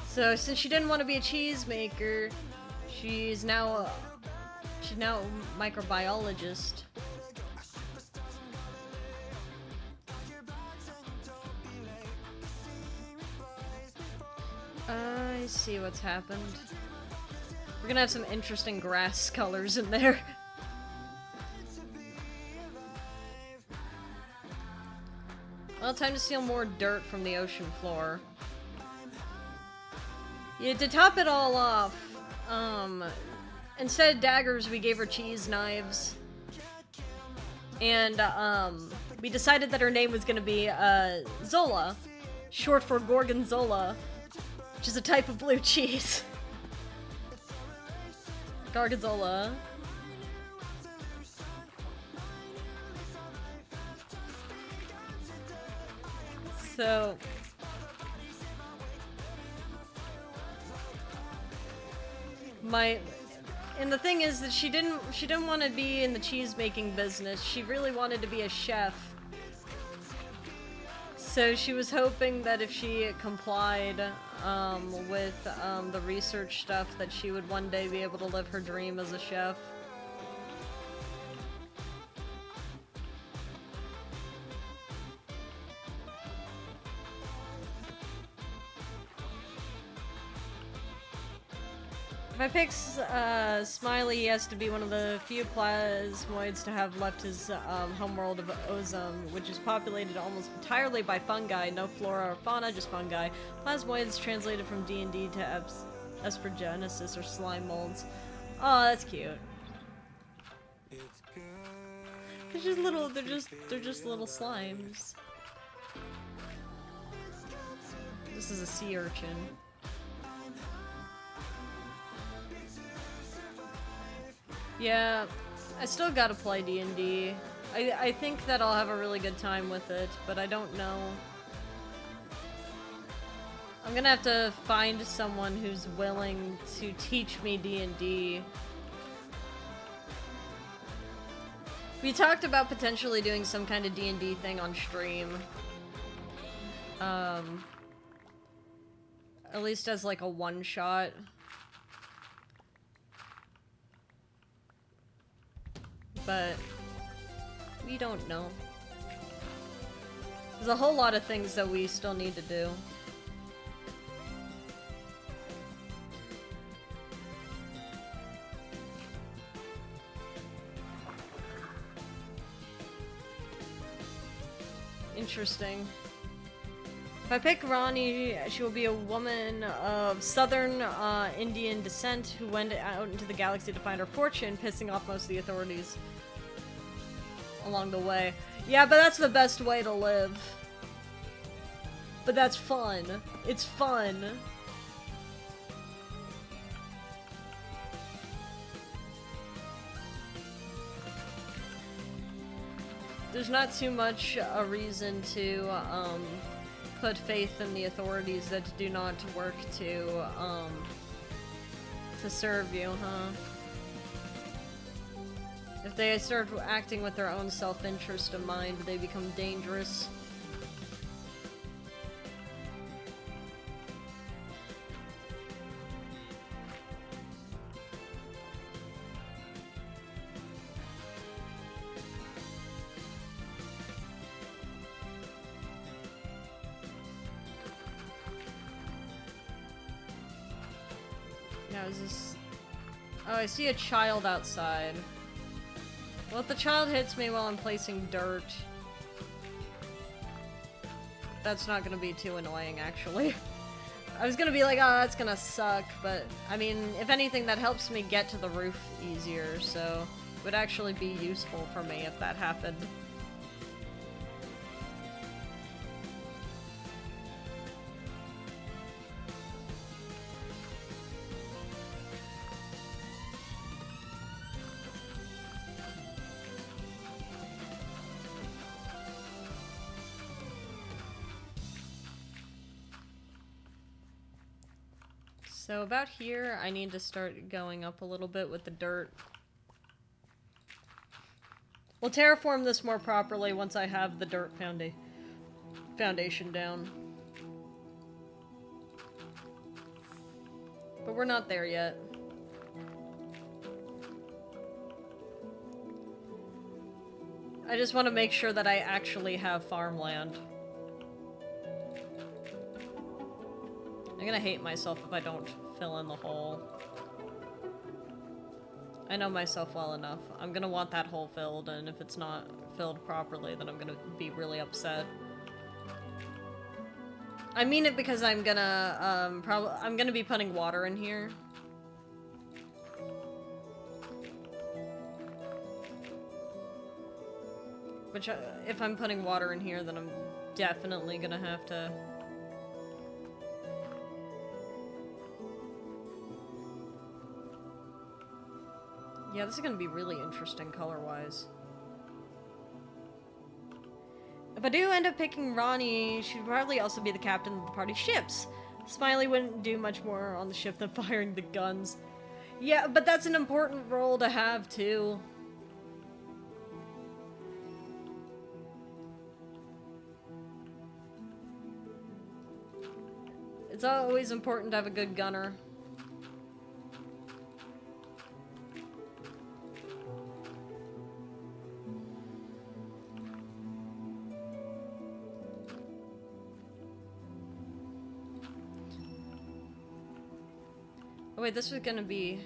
So since she didn't want to be a cheesemaker, she's now a microbiologist. I see what's happened. We're gonna have some interesting grass colors in there. Well, time to steal more dirt from the ocean floor. Yeah, to top it all off, instead of daggers, we gave her cheese knives. And, we decided that her name was gonna be, Zola, short for Gorgonzola, which is a type of blue cheese. Gorgonzola. So, and the thing is that she didn't want to be in the cheese making business. She really wanted to be a chef. So she was hoping that if she complied with the research stuff, that she would one day be able to live her dream as a chef. If I pick Smiley, he has to be one of the few plasmoids to have left his homeworld of Ozum, which is populated almost entirely by fungi, no flora or fauna, just fungi. Plasmoids translated from D&D to Espergenesis or slime molds. Oh, that's cute. They're just little. They're just little slimes. This is a sea urchin. Yeah, I still gotta play D&D. I think that I'll have a really good time with it, but I don't know. I'm gonna have to find someone who's willing to teach me D&D. We talked about potentially doing some kind of D&D thing on stream. At least as like a one-shot. But we don't know. There's a whole lot of things that we still need to do. Interesting. If I pick Ronnie, she will be a woman of southern Indian descent who went out into the galaxy to find her fortune, pissing off most of the authorities along the way. Yeah, but that's the best way to live. But that's fun. It's fun. There's not too much a reason to put faith in the authorities that do not work to serve you, huh? If they start acting with their own self-interest in mind, they become dangerous. Now is this... Oh, I see a child outside. Well, if the child hits me while I'm placing dirt, that's not gonna be too annoying, actually. I was gonna be like, oh, that's gonna suck, but, I mean, if anything, that helps me get to the roof easier, so it would actually be useful for me if that happened. So about here, I need to start going up a little bit with the dirt. We'll terraform this more properly once I have the dirt foundation down. But we're not there yet. I just want to make sure that I actually have farmland. I'm gonna hate myself if I don't fill in the hole. I know myself well enough. I'm gonna want that hole filled, and if it's not filled properly, then I'm gonna be really upset. I mean it because I'm gonna, I'm gonna be putting water in here. Which, if I'm putting water in here, then I'm definitely gonna have to... Yeah, this is gonna be really interesting color-wise. If I do end up picking Ronnie, she'd probably also be the captain of the party's ships. Smiley wouldn't do much more on the ship than firing the guns. Yeah, but that's an important role to have, too. It's always important to have a good gunner. Oh wait, this was gonna be...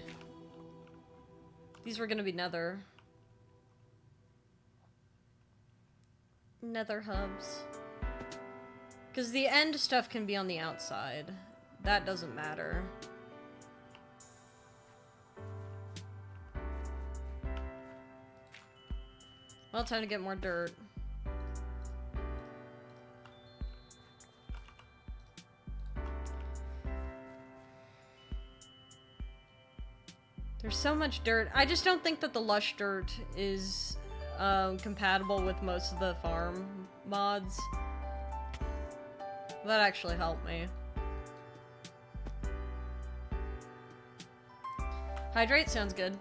These were gonna be nether. Nether hubs. Because the end stuff can be on the outside. That doesn't matter. Well, time to get more dirt. There's so much dirt. I just don't think that the lush dirt is compatible with most of the farm mods. That actually helped me. Hydrate sounds good.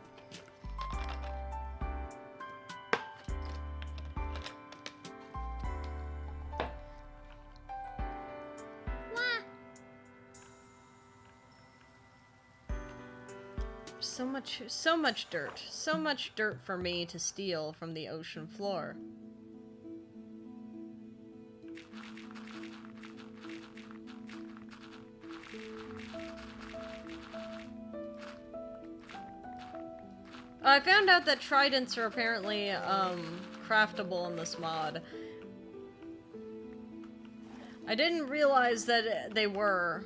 So much dirt. So much dirt for me to steal from the ocean floor. I found out that tridents are apparently, craftable in this mod. I didn't realize that they were.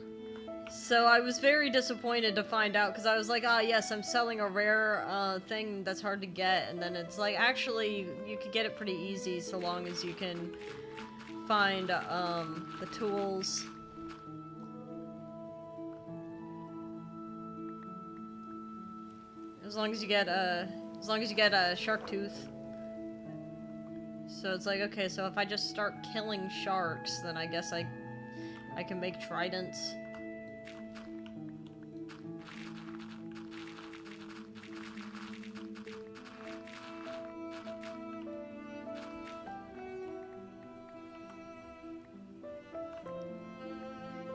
So I was very disappointed to find out, because I was like, ah, yes, I'm selling a rare, thing that's hard to get, and then it's like, actually, you could get it pretty easy so long as you can find, the tools. As long as you get a shark tooth. So it's like, okay, so if I just start killing sharks, then I guess I can make tridents.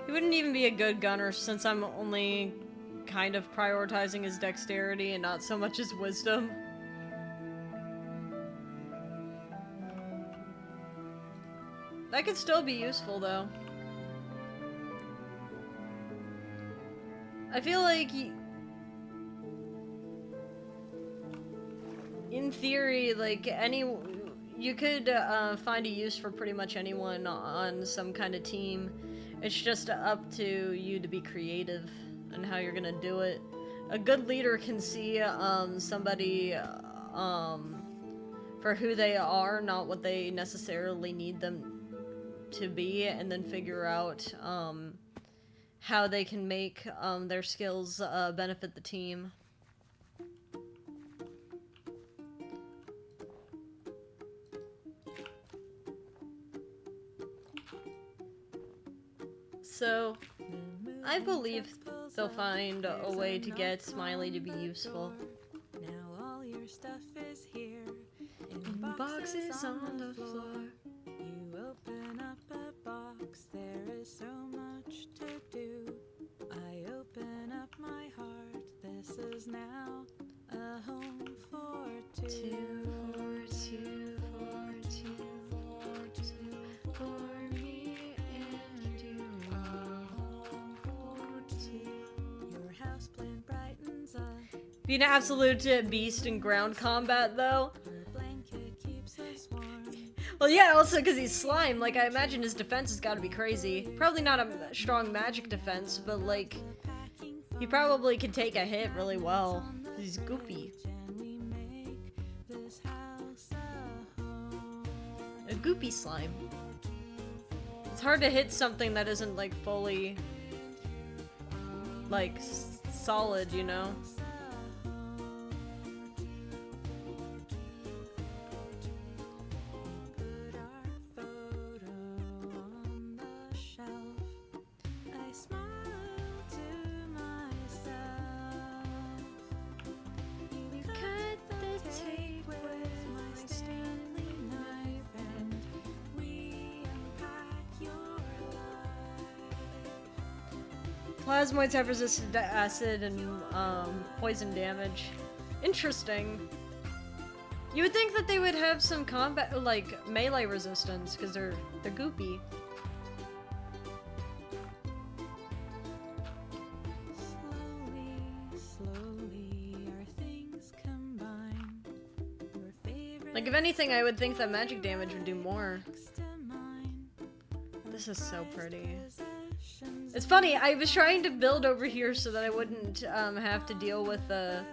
He wouldn't even be a good gunner since I'm only kind of prioritizing his dexterity and not so much his wisdom. That could still be useful, though. I feel like in theory, like, you could find a use for pretty much anyone on some kind of team. It's just up to you to be creative and how you're gonna do it. A good leader can see somebody for who they are, not what they necessarily need them to be, and then figure out how they can make their skills benefit the team. So, I believe they'll find a way to get Smiley to be useful. Now all your stuff is here in Boxes on the floor. You open up a box, there is so much to do. I open up my heart, this is now a home for two. For me and you. Your houseplant brightens up, Be an absolute beast in ground combat, though. her blanket keeps us warm. Well, yeah, also because he's slime. Like, I imagine his defense has got to be crazy. Probably not a strong magic defense, but, like, he probably could take a hit really well. He's goopy. And we make this house a home. A goopy slime. It's hard to hit something that isn't, like, fully, like, solid, you know? Put our photo on the shelf. I smile to myself. You cut the tape with my Stanley knife, and we unpack your life. Plasmoids have resisted to acid and poison damage. Interesting. You would think that they would have some combat, like, melee resistance, because they're goopy. Slowly, our things combine. Your favorite Like, if anything, I would think that magic damage would do more. next to mine. This is so pretty. Possessions It's funny, I was trying to build over here so that I wouldn't have to deal with the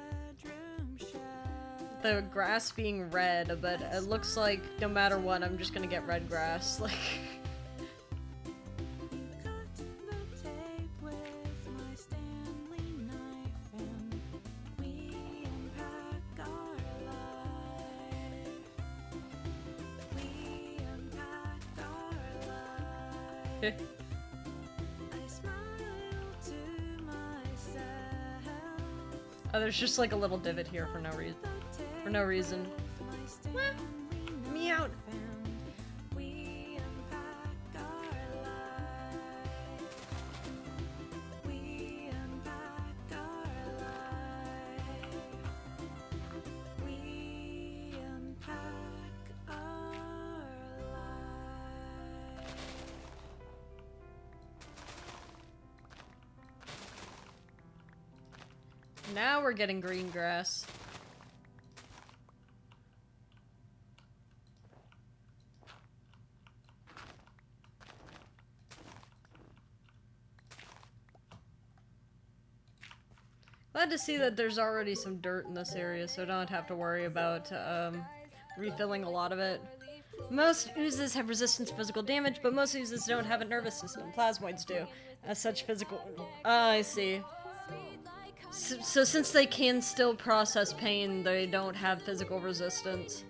bedroom shelf. grass being red, but it looks like no matter what, I'm just gonna get red grass. Like, Cut the tape with my Stanley knife, and we unpack our life. Oh, there's just like a little divot here for no reason. For no reason. Me out. Now we're getting green grass. Glad to see that there's already some dirt in this area, so I don't have to worry about refilling a lot of it. Most oozes have resistance to physical damage, but most oozes don't have a nervous system. Plasmoids do. As such, physical... I see. So since they can still process pain, they don't have physical resistance.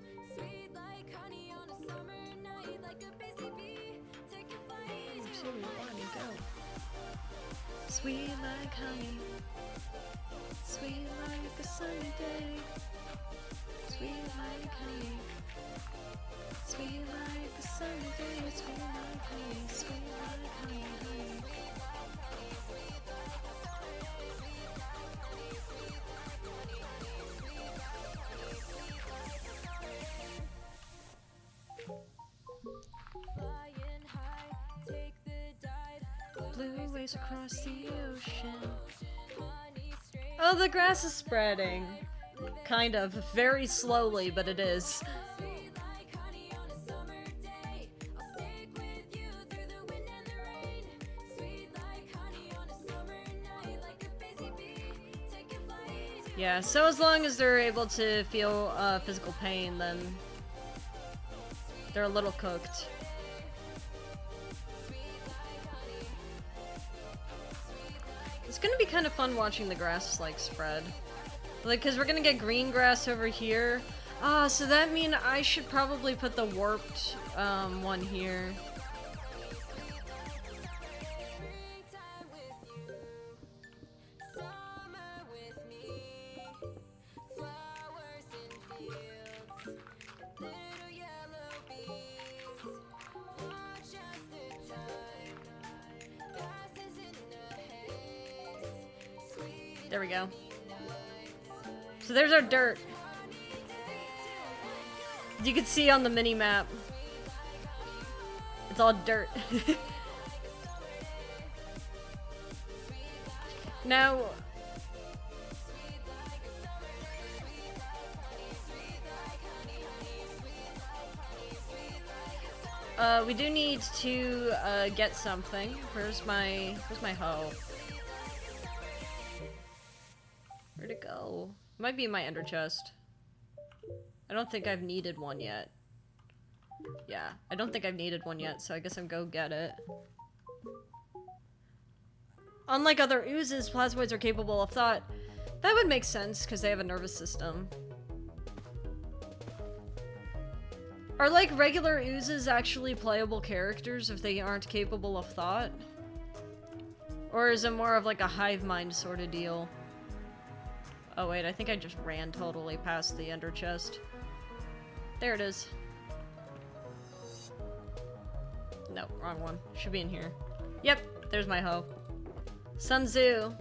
Sweet like honey, sweet like a sunny day, sweet like honey, sweet like a sunny day, sweet like honey, sweet like honey, honey. Blue waves across the ocean. Oh, the grass is spreading. Kind of. Very slowly, but it is. Yeah, so as long as they're able to feel physical pain, then they're a little cooked. It's gonna be kind of fun watching the grass, like, spread. Like, because we're gonna get green grass over here. Ah, so that means I should probably put the warped one here. There we go. So there's our dirt. You can see on the mini map. It's all dirt. Now, we do need to get something. Where's my hoe? Where'd it go? It might be in my ender chest. I don't think I've needed one yet. Yeah, I don't think I've needed one yet, so I guess I'm go get it. Unlike other oozes, plasmoids are capable of thought. That would make sense, because they have a nervous system. Are, like, regular oozes actually playable characters if they aren't capable of thought? Or is it more of, like, a hive mind sort of deal? Oh wait, I think I just ran totally past the ender chest. There it is. No, wrong one. Should be in here. Yep, there's my hoe. Sun Tzu.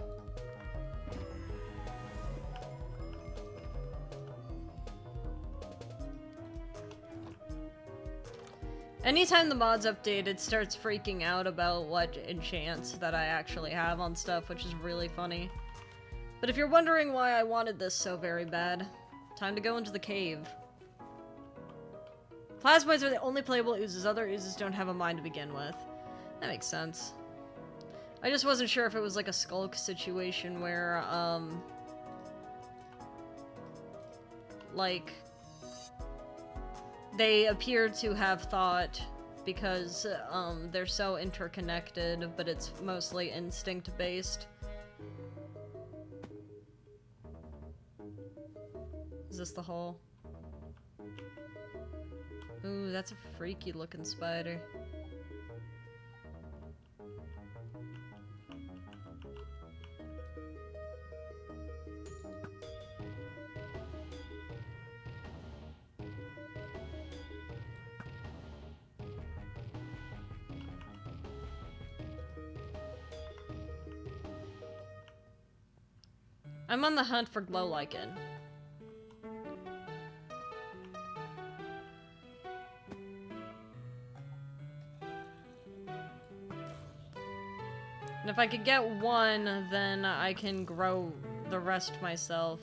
Anytime the mod's update, it starts freaking out about what enchants that I actually have on stuff, which is really funny. But if you're wondering why I wanted this so very bad, time to go into the cave. Plasmoids are the only playable oozes. Other oozes don't have a mind to begin with. That makes sense. I just wasn't sure if it was like a skulk situation where, like, they appear to have thought because, they're so interconnected, but it's mostly instinct-based. Is this the hole? Ooh, that's a freaky looking spider. I'm on the hunt for glow lichen. And if I could get one, then I can grow the rest myself.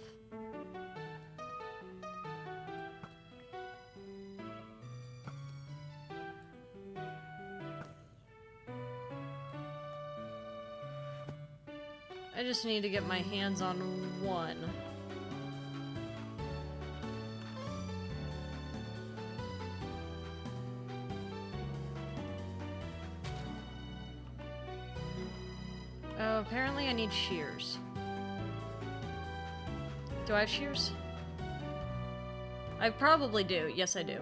I just need to get my hands on one. Oh, apparently I need shears. Do I have shears? I probably do. Yes, I do.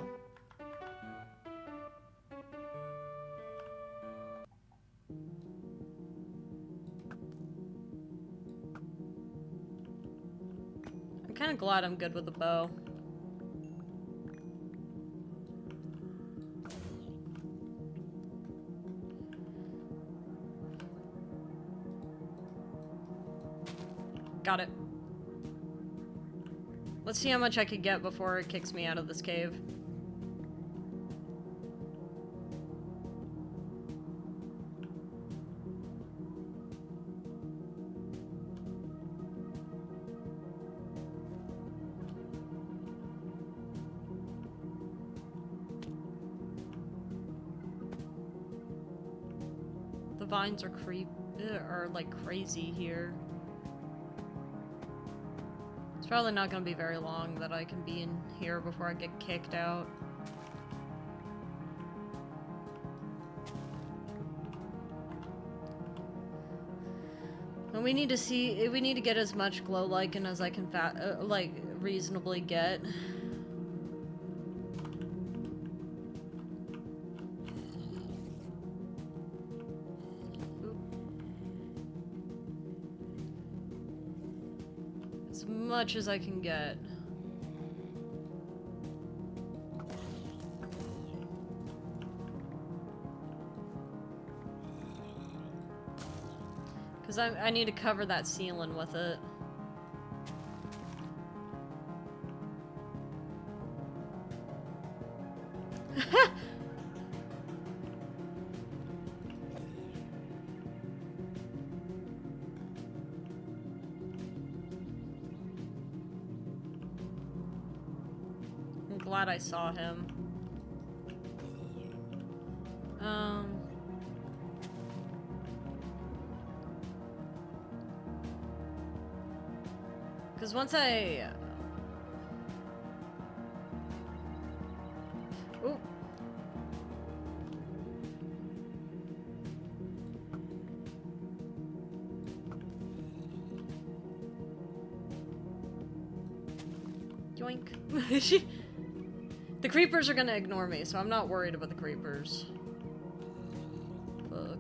I'm kind of glad I'm good with the bow. Got it. Let's see how much I could get before it kicks me out of this cave. The vines are like crazy here. It's probably not gonna be very long that I can be in here before I get kicked out. And we need to get as much glow lichen as I can like reasonably get. As much as I can get. Because I need to cover that ceiling with it. I'm glad I saw him. Because once I... Ooh. Yoink. The creepers are gonna ignore me, so I'm not worried about the creepers. Fuck.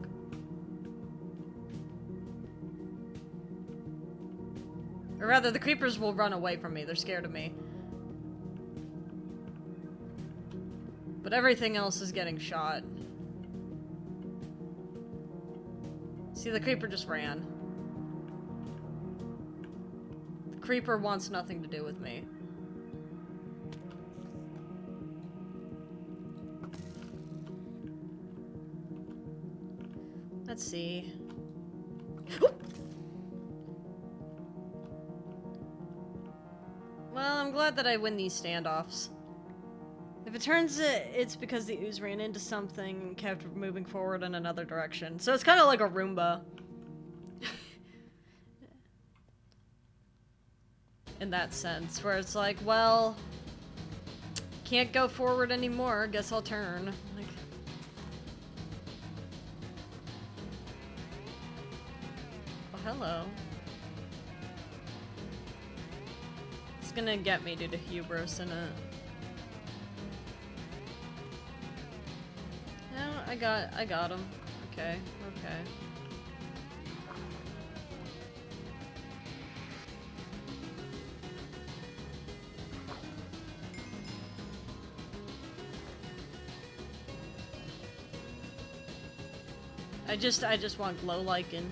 Or rather, the creepers will run away from me. They're scared of me. But everything else is getting shot. See, the creeper just ran. The creeper wants nothing to do with me. Let's see. Well, I'm glad that I win these standoffs. If it turns it's because the ooze ran into something and kept moving forward in another direction. So it's kind of like a Roomba. In that sense, where it's like, well, can't go forward anymore, guess I'll turn. Like, oh, hello. It's gonna get me due to hubris in it. No, I got him. Okay, okay. I just want glow lichen.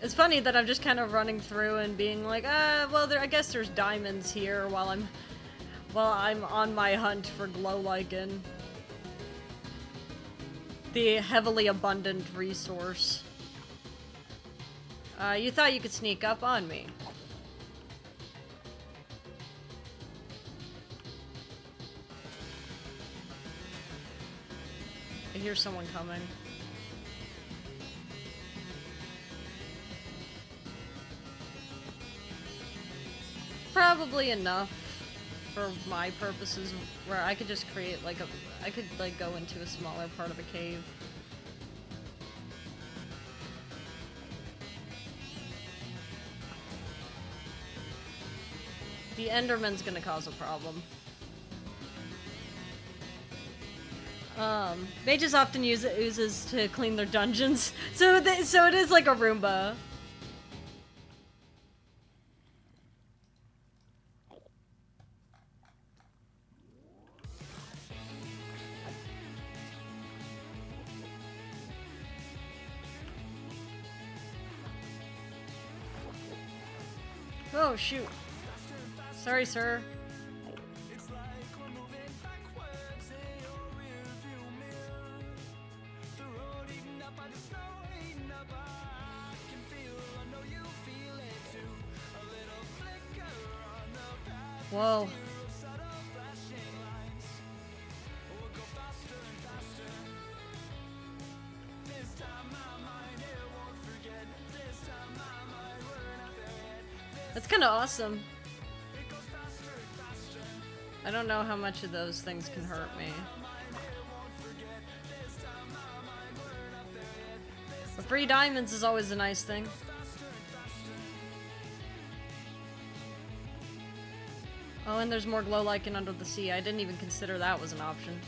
It's funny that I'm just kind of running through and being like, well, I guess there's diamonds here while I'm on my hunt for glow lichen. The heavily abundant resource. You thought you could sneak up on me. I hear someone coming. Probably enough for my purposes where I could just create like I could like go into a smaller part of the cave. The Enderman's gonna cause a problem. Mages often use oozes to clean their dungeons, so it is like a Roomba. Oh shoot. Sorry, sir. Whoa. That's kind of awesome. I don't know how much of those things can hurt me. But free diamonds is always a nice thing. Oh, and there's more glow lichen under the sea. I didn't even consider that was an option.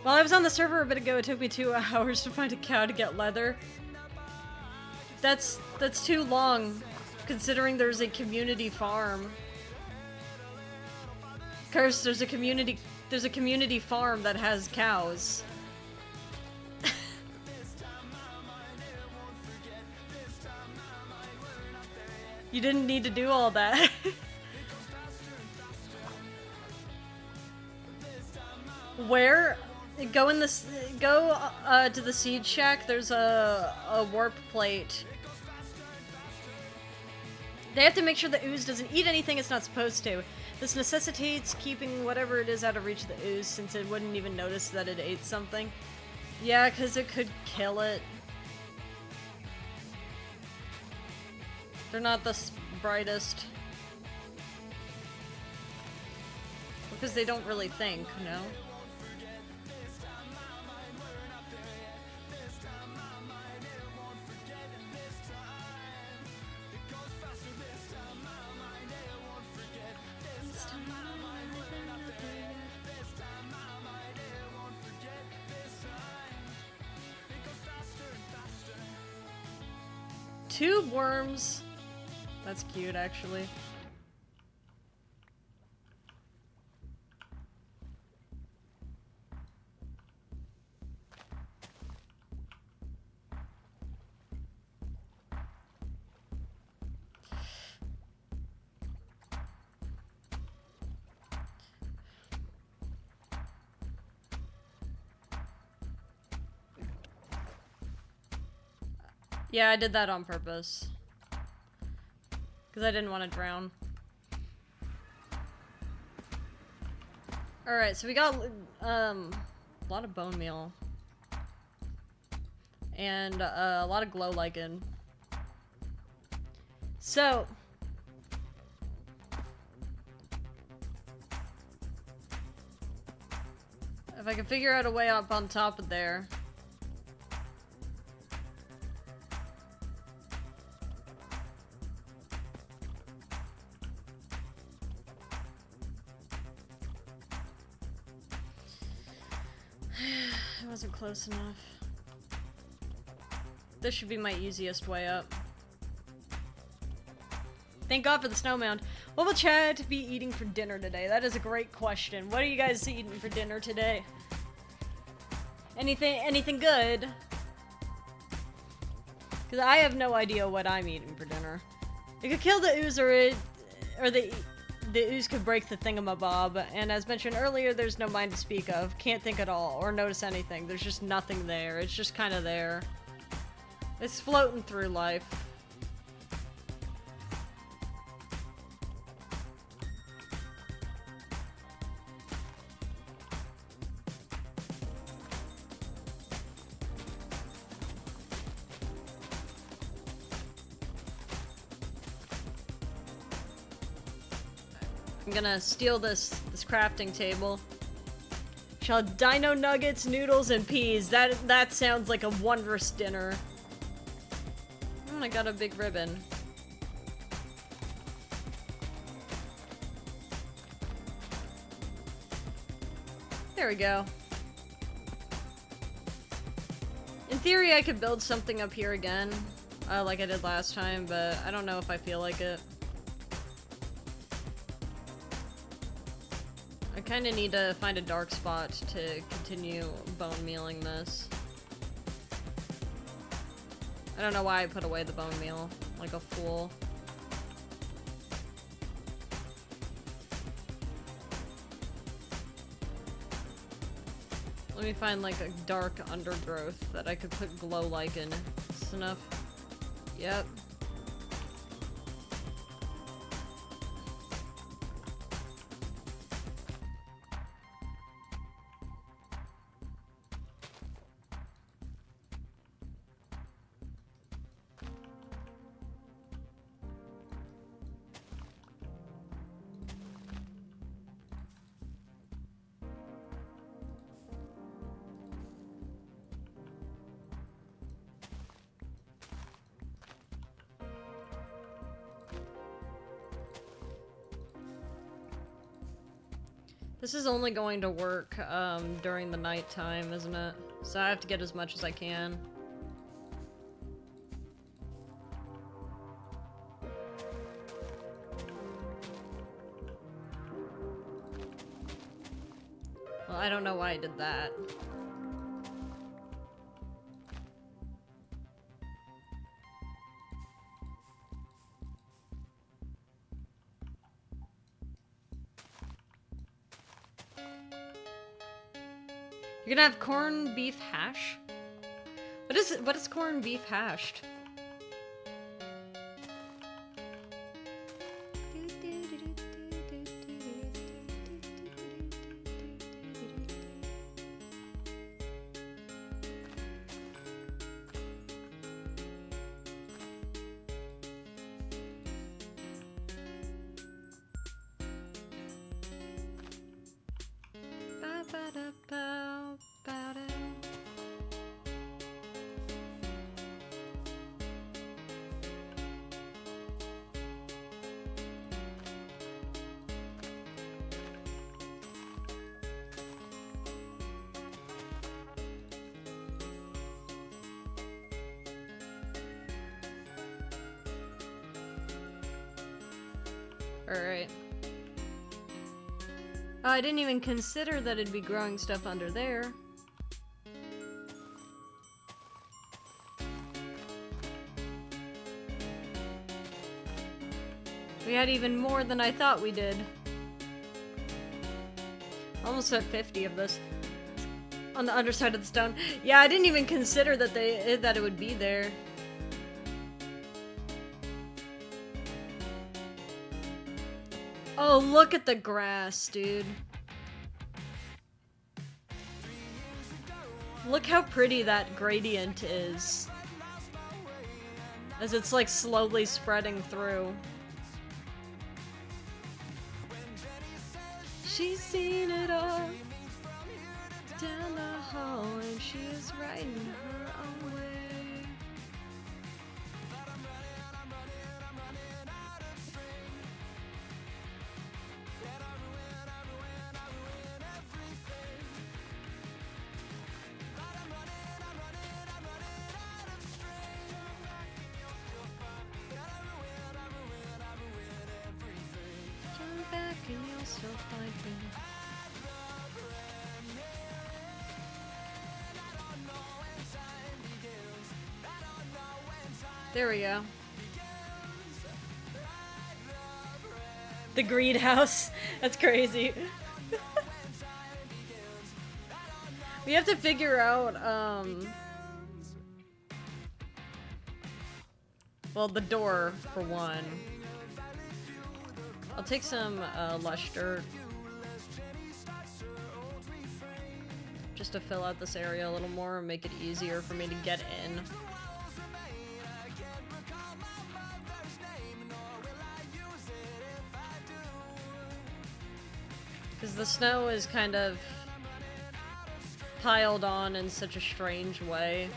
While I was on the server a bit ago, it took me 2 hours to find a cow to get leather. That's too long, considering there's a community farm. Curse, there's a community farm that has cows. You didn't need to do all that. Where? Go to the seed shack. There's a warp plate. They have to make sure the ooze doesn't eat anything it's not supposed to. This necessitates keeping whatever it is out of reach of the ooze, since it wouldn't even notice that it ate something. Yeah, because it could kill it. They're not the brightest. Because they don't really think, you know? Tube worms. That's cute, actually. Yeah, I did that on purpose. Because I didn't want to drown. Alright, so we got a lot of bone meal. And a lot of glow lichen. So... if I can figure out a way up on top of there... It wasn't close enough. This should be my easiest way up. Thank God for the snow mound. What will Chad be eating for dinner today? That is a great question. What are you guys eating for dinner today? Anything good? Because I have no idea what I'm eating for dinner. You could kill the ooze or the ooze could break the thingamabob. And as mentioned earlier, there's no mind to speak of. Can't think at all or notice anything. There's just nothing there. It's just kind of there. It's floating through life. I'm gonna steal this crafting table. Shall dino nuggets, noodles, and peas. That sounds like a wondrous dinner. Oh, I got a big ribbon. There we go. In theory, I could build something up here again, like I did last time, but I don't know if I feel like it. I kind of need to find a dark spot to continue bone mealing this. I don't know why I put away the bone meal, like a fool. Let me find like a dark undergrowth that I could put glow lichen. Snuff. Yep. This is only going to work during the nighttime, isn't it? So I have to get as much as I can. Well, I don't know why I did that. You're gonna have corned beef hash? What is it? What is corned beef hashed? Alright. Oh, I didn't even consider that it'd be growing stuff under there. We had even more than I thought we did. Almost at 50 of this. On the underside of the stone. Yeah, I didn't even consider that that it would be there. Oh, look at the grass, dude. Look how pretty that gradient is. As it's like slowly spreading through. She's seen it all down the hall and she is writing her own way. Don't find me. There we go. The greed house. That's crazy. We have to figure out, well, the door, for one. I'll take some, lush dirt. Just to fill out this area a little more and make it easier for me to get in. Because the snow is kind of piled on in such a strange way.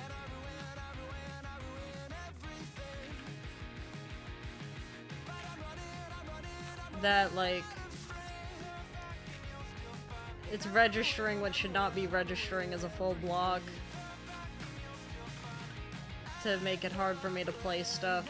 That, like, it's registering what should not be registering as a full block to make it hard for me to play stuff.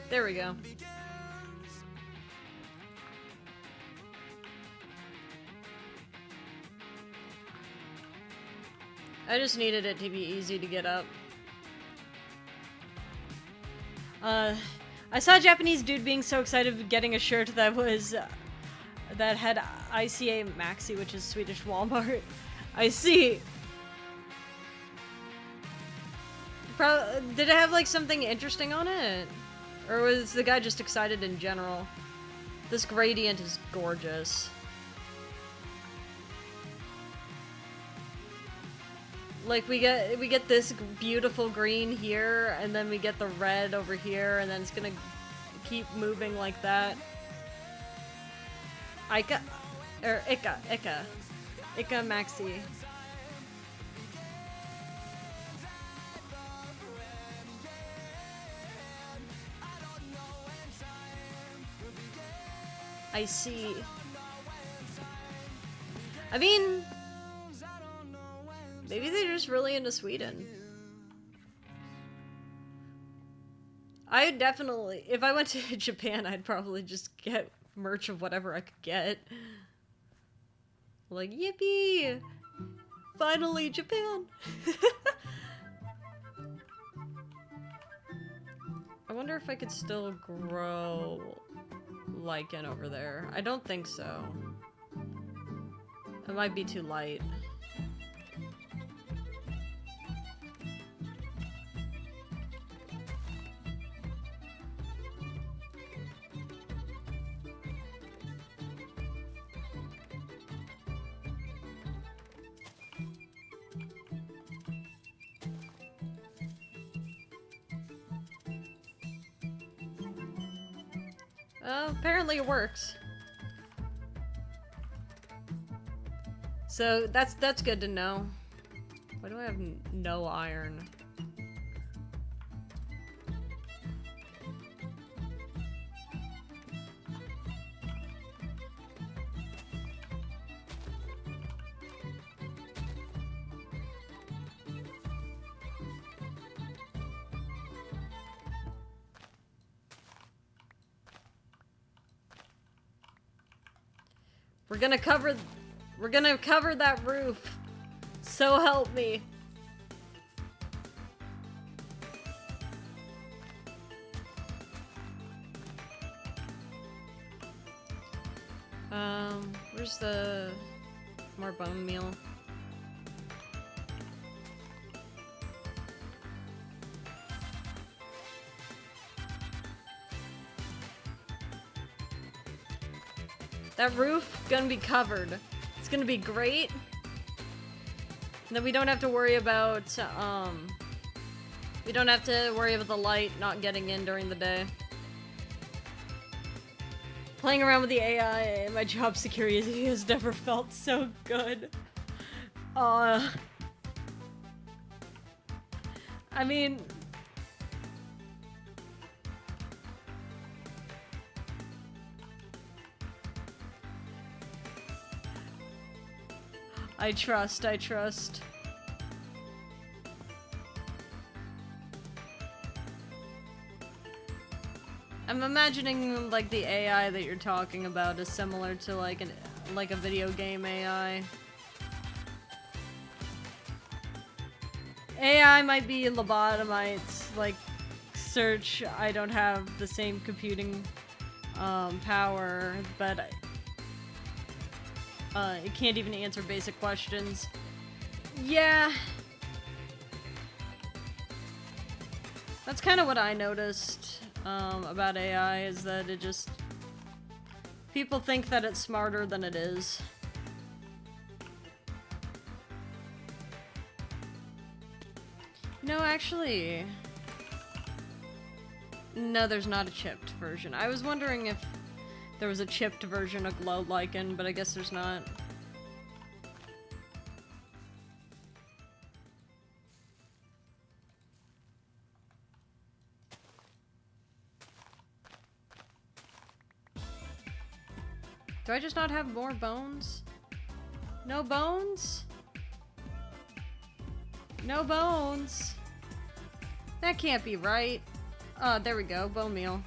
There we go. I just needed it to be easy to get up. I saw a Japanese dude being so excited getting a shirt that was that had ICA Maxi, which is Swedish Walmart. I see. Did it have like something interesting on it? Or was the guy just excited in general? This gradient is gorgeous. Like we get this beautiful green here, and then we get the red over here, and then it's gonna keep moving like that. Ika Maxi. I see. I mean, maybe they're just really into Sweden. I definitely, if I went to Japan, I'd probably just get merch of whatever I could get. Like, yippee! Finally, Japan! I wonder if I could still grow lichen over there. I don't think so. It might be too light. Apparently it works. So that's good to know. Why do I have no iron? We're gonna cover that roof. So help me. Where's the more bone meal? That roof gonna be covered. It's gonna be great. And then we don't have to worry about the light not getting in during the day. Playing around with the AI and my job security has never felt so good. I mean, I trust, I trust. I'm imagining like the AI that you're talking about is similar to like a video game AI. AI might be lobotomites, like search. I don't have the same computing power, but it can't even answer basic questions. Yeah. That's kind of what I noticed about AI, is that it just... people think that it's smarter than it is. No, actually... no, there's not a chipped version. I was wondering if there was a chipped version of ClovaleLive, but I guess there's not. Do I just not have more bones? No bones? No bones? That can't be right. Oh, there we go. Bone meal.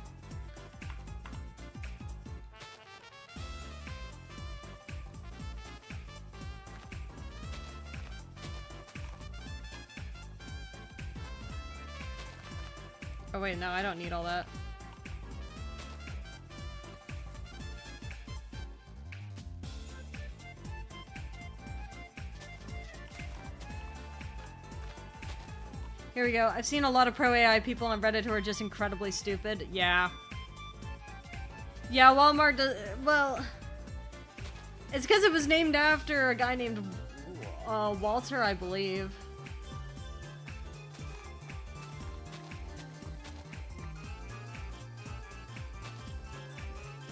Oh wait, no, I don't need all that. Here we go. I've seen a lot of pro AI people on Reddit who are just incredibly stupid. Yeah. Yeah, Walmart does... well... it's because it was named after a guy named Walter, I believe.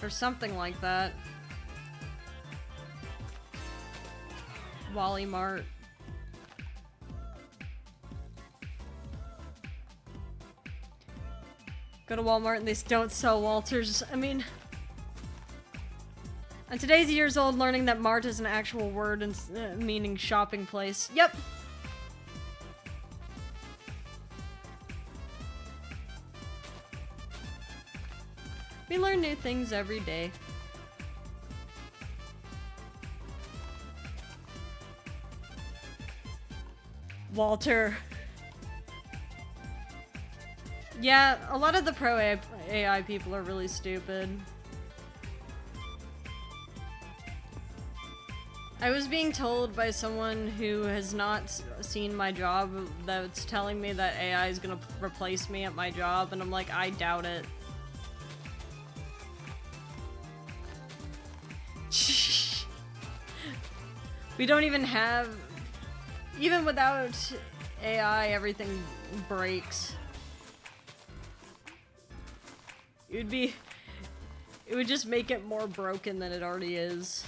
Or something like that. Wally Mart. Go to Walmart and they don't sell Walters. I mean... I'm today's years old learning that Mart is an actual word and meaning shopping place. Yep! We learn new things every day. Walter. Yeah, a lot of the pro AI people are really stupid. I was being told by someone who has not seen my job that's telling me that AI is gonna replace me at my job, and I'm like, I doubt it. We don't even have... even without AI, everything breaks. It would just make it more broken than it already is.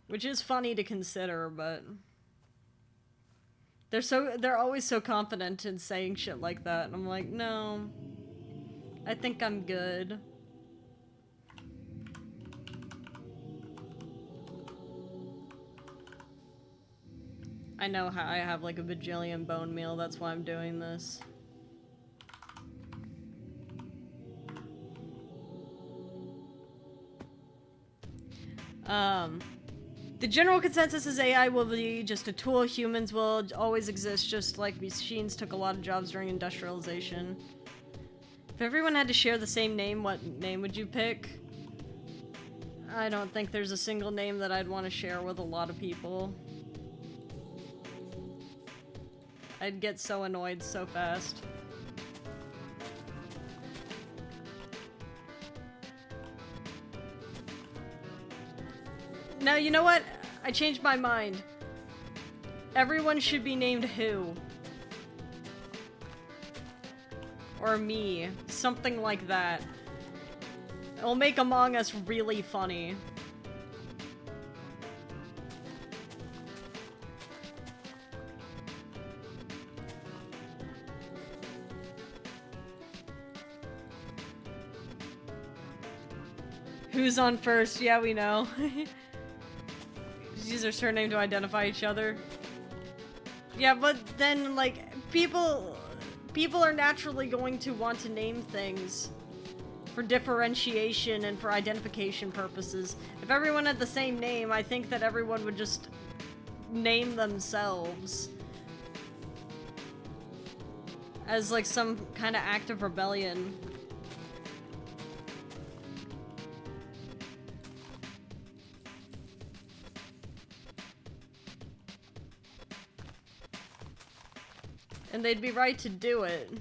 Which is funny to consider, but they're always so confident in saying shit like that, and I'm like, no. I think I'm good. I know how I have like a bajillion bone meal, that's why I'm doing this. The general consensus is AI will be just a tool. Humans will always exist, just like machines took a lot of jobs during industrialization. If everyone had to share the same name, what name would you pick? I don't think there's a single name that I'd want to share with a lot of people. I'd get so annoyed so fast. Now, you know what? I changed my mind. Everyone should be named Who. Or Me. Something like that. It'll make Among Us really funny. Who's on first? Yeah, we know. Just use their surname to identify each other. Yeah, but then, like, people are naturally going to want to name things for differentiation and for identification purposes. If everyone had the same name, I think that everyone would just name themselves as, like, some kind of act of rebellion. And they'd be right to do it.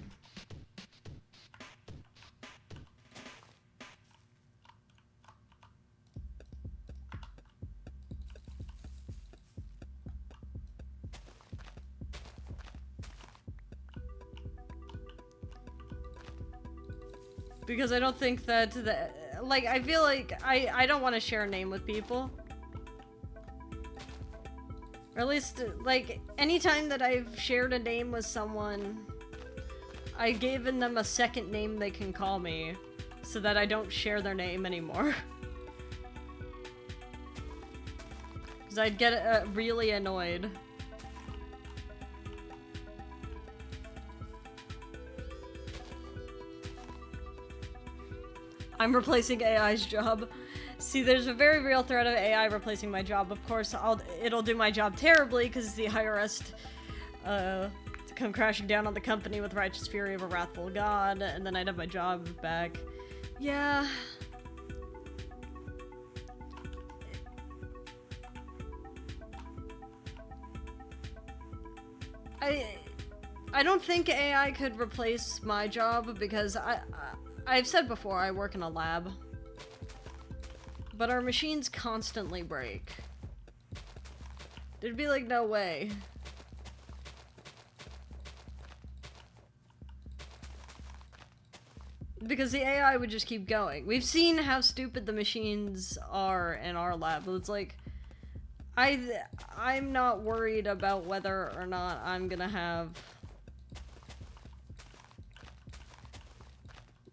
Because I don't think that like, I feel like I don't want to share a name with people. Or at least, like, anytime that I've shared a name with someone, I've given them a second name they can call me, so that I don't share their name anymore. Because I'd get really annoyed. I'm replacing AI's job. See, there's a very real threat of AI replacing my job. Of course, it'll do my job terribly because the IRS to come crashing down on the company with righteous fury of a wrathful god, and then I'd have my job back. Yeah. I don't think AI could replace my job because I've said before, I work in a lab. But our machines constantly break. There'd be like no way. Because the AI would just keep going. We've seen how stupid the machines are in our lab. It's like, I'm not worried about whether or not I'm gonna have,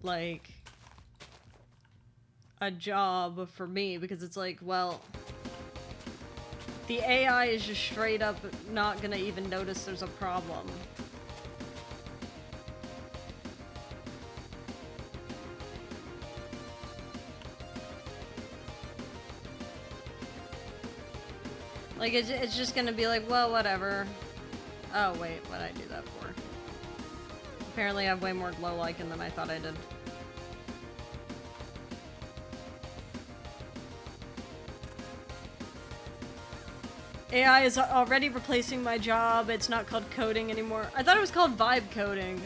like, a job for me, because it's like, well, the AI is just straight up not gonna even notice there's a problem. Like, it's just gonna be like, well, whatever. Oh, wait, what did I do that for? Apparently I have way more glow lichen than I thought I did. AI is already replacing my job. It's not called coding anymore. I thought it was called vibe coding.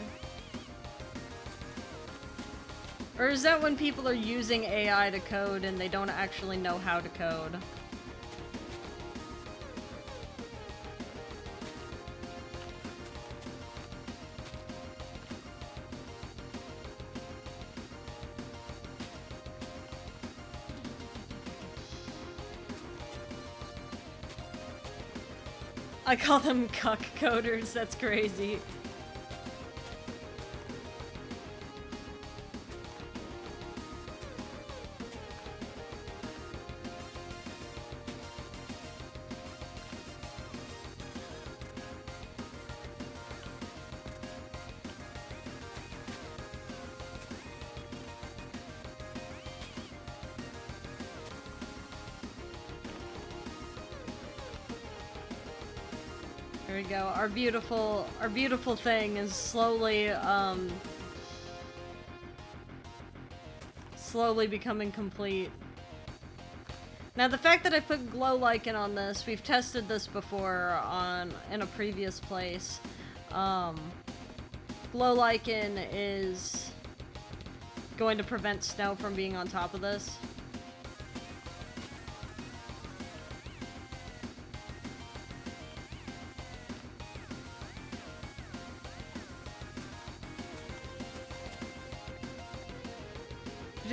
Or is that when people are using AI to code and they don't actually know how to code? I call them cuck coders, that's crazy. There we go. Our beautiful thing is slowly becoming complete. Now the fact that I put glow lichen on this, we've tested this before in a previous place. Glow lichen is going to prevent snow from being on top of this.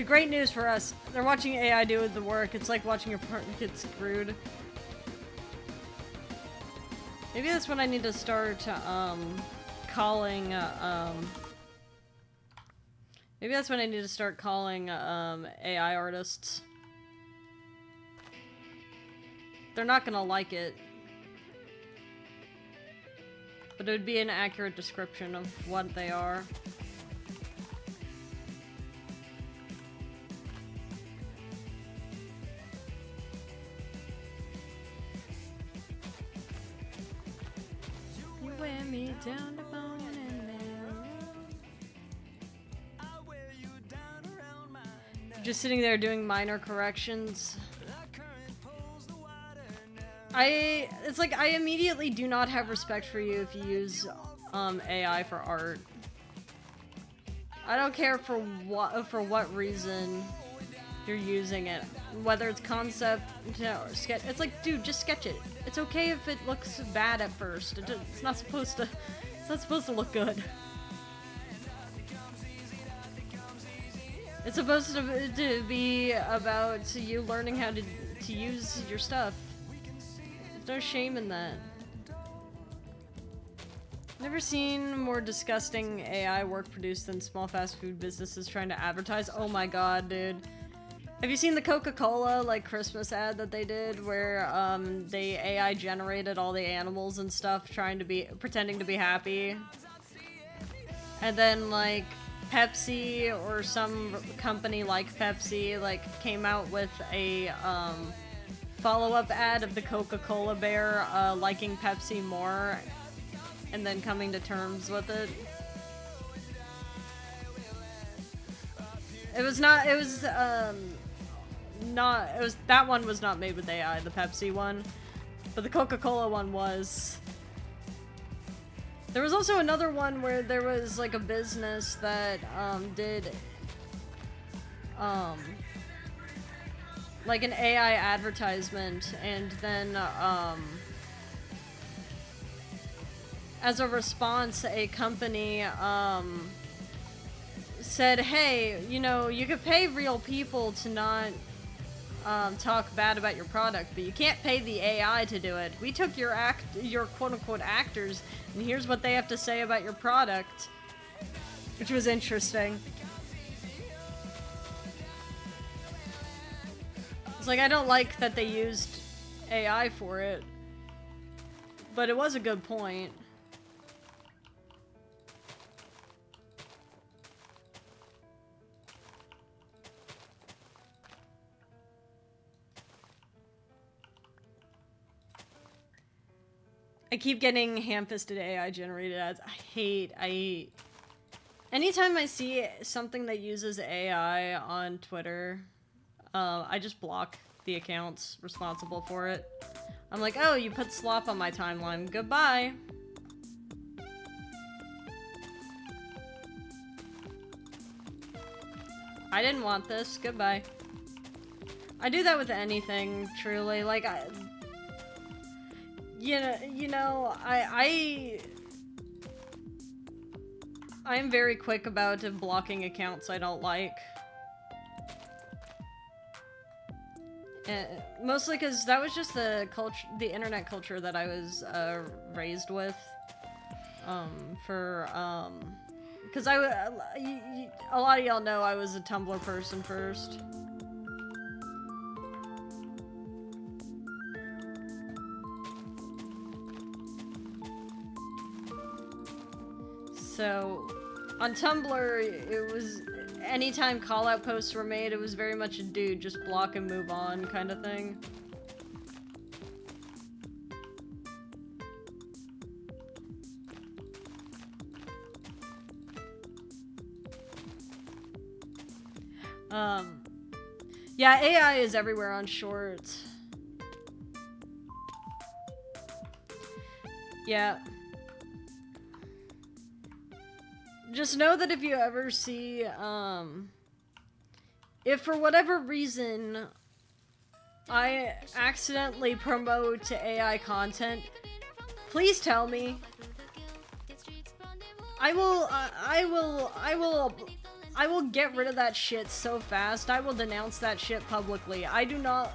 Great news for us. They're watching AI do the work. It's like watching your partner get screwed. Maybe that's when I need to start calling. Maybe Maybe that's what I need to start calling AI artists. They're not gonna like it. But it would be an accurate description of what they are. You wear me down to bone and marrow. Just sitting there doing minor corrections. It's like, I immediately do not have respect for you if you use, AI for art. I don't care for what reason you're using it. Whether it's concept, or sketch. It's like, dude, just sketch it. It's okay if it looks bad at first. It's not supposed to look good. It's supposed to be about you learning how to use your stuff. There's no shame in that. Never seen more disgusting AI work produced than small fast food businesses trying to advertise. Oh my god, dude. Have you seen the Coca-Cola, like, Christmas ad that they did where, they AI generated all the animals and stuff pretending to be happy? And then, like, Pepsi or some company like Pepsi, like, came out with a, follow-up ad of the Coca-Cola bear liking Pepsi more and then coming to terms with it. That one was not made with AI, the Pepsi one, but the Coca-Cola one was. There was also another one where there was like a business that did like an AI advertisement, and then, as a response, a company, said, hey, you know, you could pay real people to not, talk bad about your product, but you can't pay the AI to do it. We took your quote-unquote actors, and here's what they have to say about your product. Which was interesting. It's like, I don't like that they used AI for it, but it was a good point. I keep getting ham-fisted AI generated ads. I hate. Anytime I see something that uses AI on Twitter, I just block the accounts responsible for it. I'm like, oh, you put slop on my timeline. Goodbye. I didn't want this. Goodbye. I do that with anything, truly. Like, I'm very quick about blocking accounts I don't like. Mostly because that was just the internet culture that I was raised with. Because a lot of y'all know I was a Tumblr person first. So, on Tumblr, it was, anytime call-out posts were made, it was very much a dude, just block and move on kind of thing. Yeah, AI is everywhere on Shorts. Yeah. Just know that if you ever see, if for whatever reason I accidentally promote AI content, please tell me. I will get rid of that shit so fast. I will denounce that shit publicly. I do not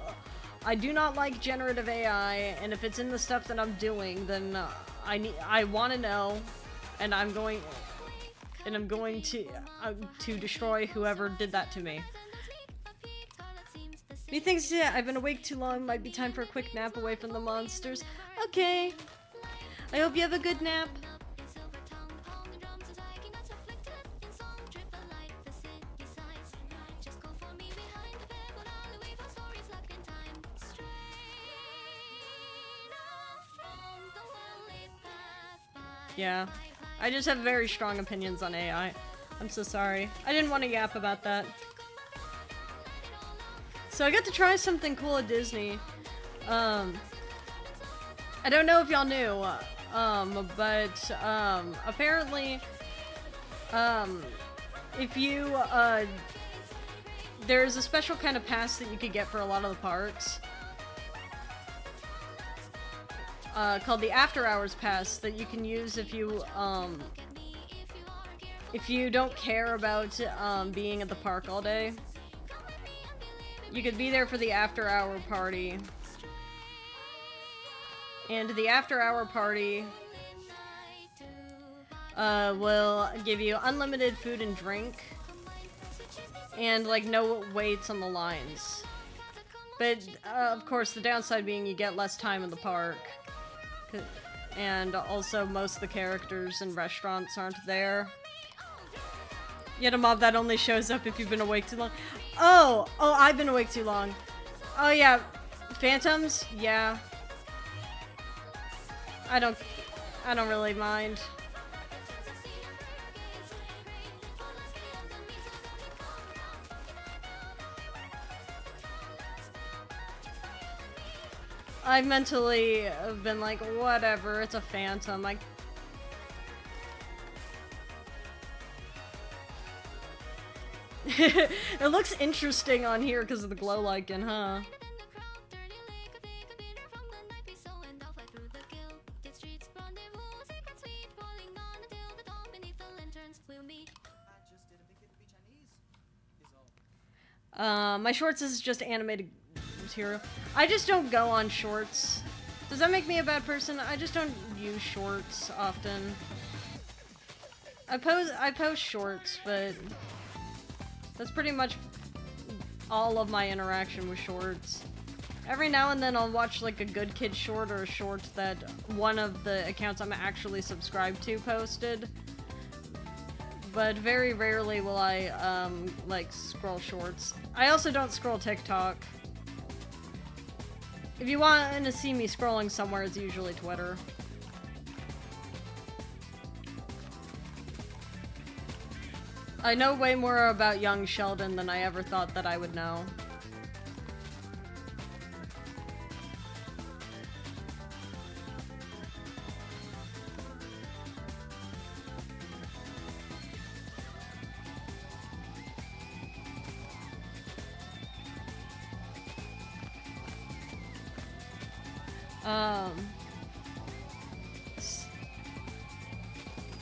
like generative AI, and if it's in the stuff that I'm doing, then I want to know, and I'm going. and I'm going to destroy whoever did that to me. Methinks I've been awake too long. Might be time for a quick nap away from the monsters. Okay. I hope you have a good nap. Yeah, I just have very strong opinions on AI. I'm so sorry. I didn't want to yap about that. So I got to try something cool at Disney. I don't know if y'all knew, but apparently, if you, there's a special kind of pass that you could get for a lot of the parks. Called the After Hours Pass that you can use if you don't care about being at the park all day. You could be there for the after hour party. And the after hour party will give you unlimited food and drink and like no waits on the lines. But of course the downside being you get less time in the park. And also most of the characters and restaurants aren't there. Yet a mob that only shows up if you've been awake too long. Oh, I've been awake too long. Oh yeah, phantoms? Yeah. I don't really mind. I mentally have been like, whatever, it's a phantom. It looks interesting on here because of the glow lichen, huh? My shorts is just animated material. I just don't go on shorts. Does that make me a bad person? I just don't use shorts often. I post shorts, but that's pretty much all of my interaction with shorts. Every now and then I'll watch like a Good Kid short or a short that one of the accounts I'm actually subscribed to posted. But very rarely will I like scroll shorts. I also don't scroll TikTok. If you want to see me scrolling somewhere, it's usually Twitter. I know way more about young Sheldon than I ever thought that I would know.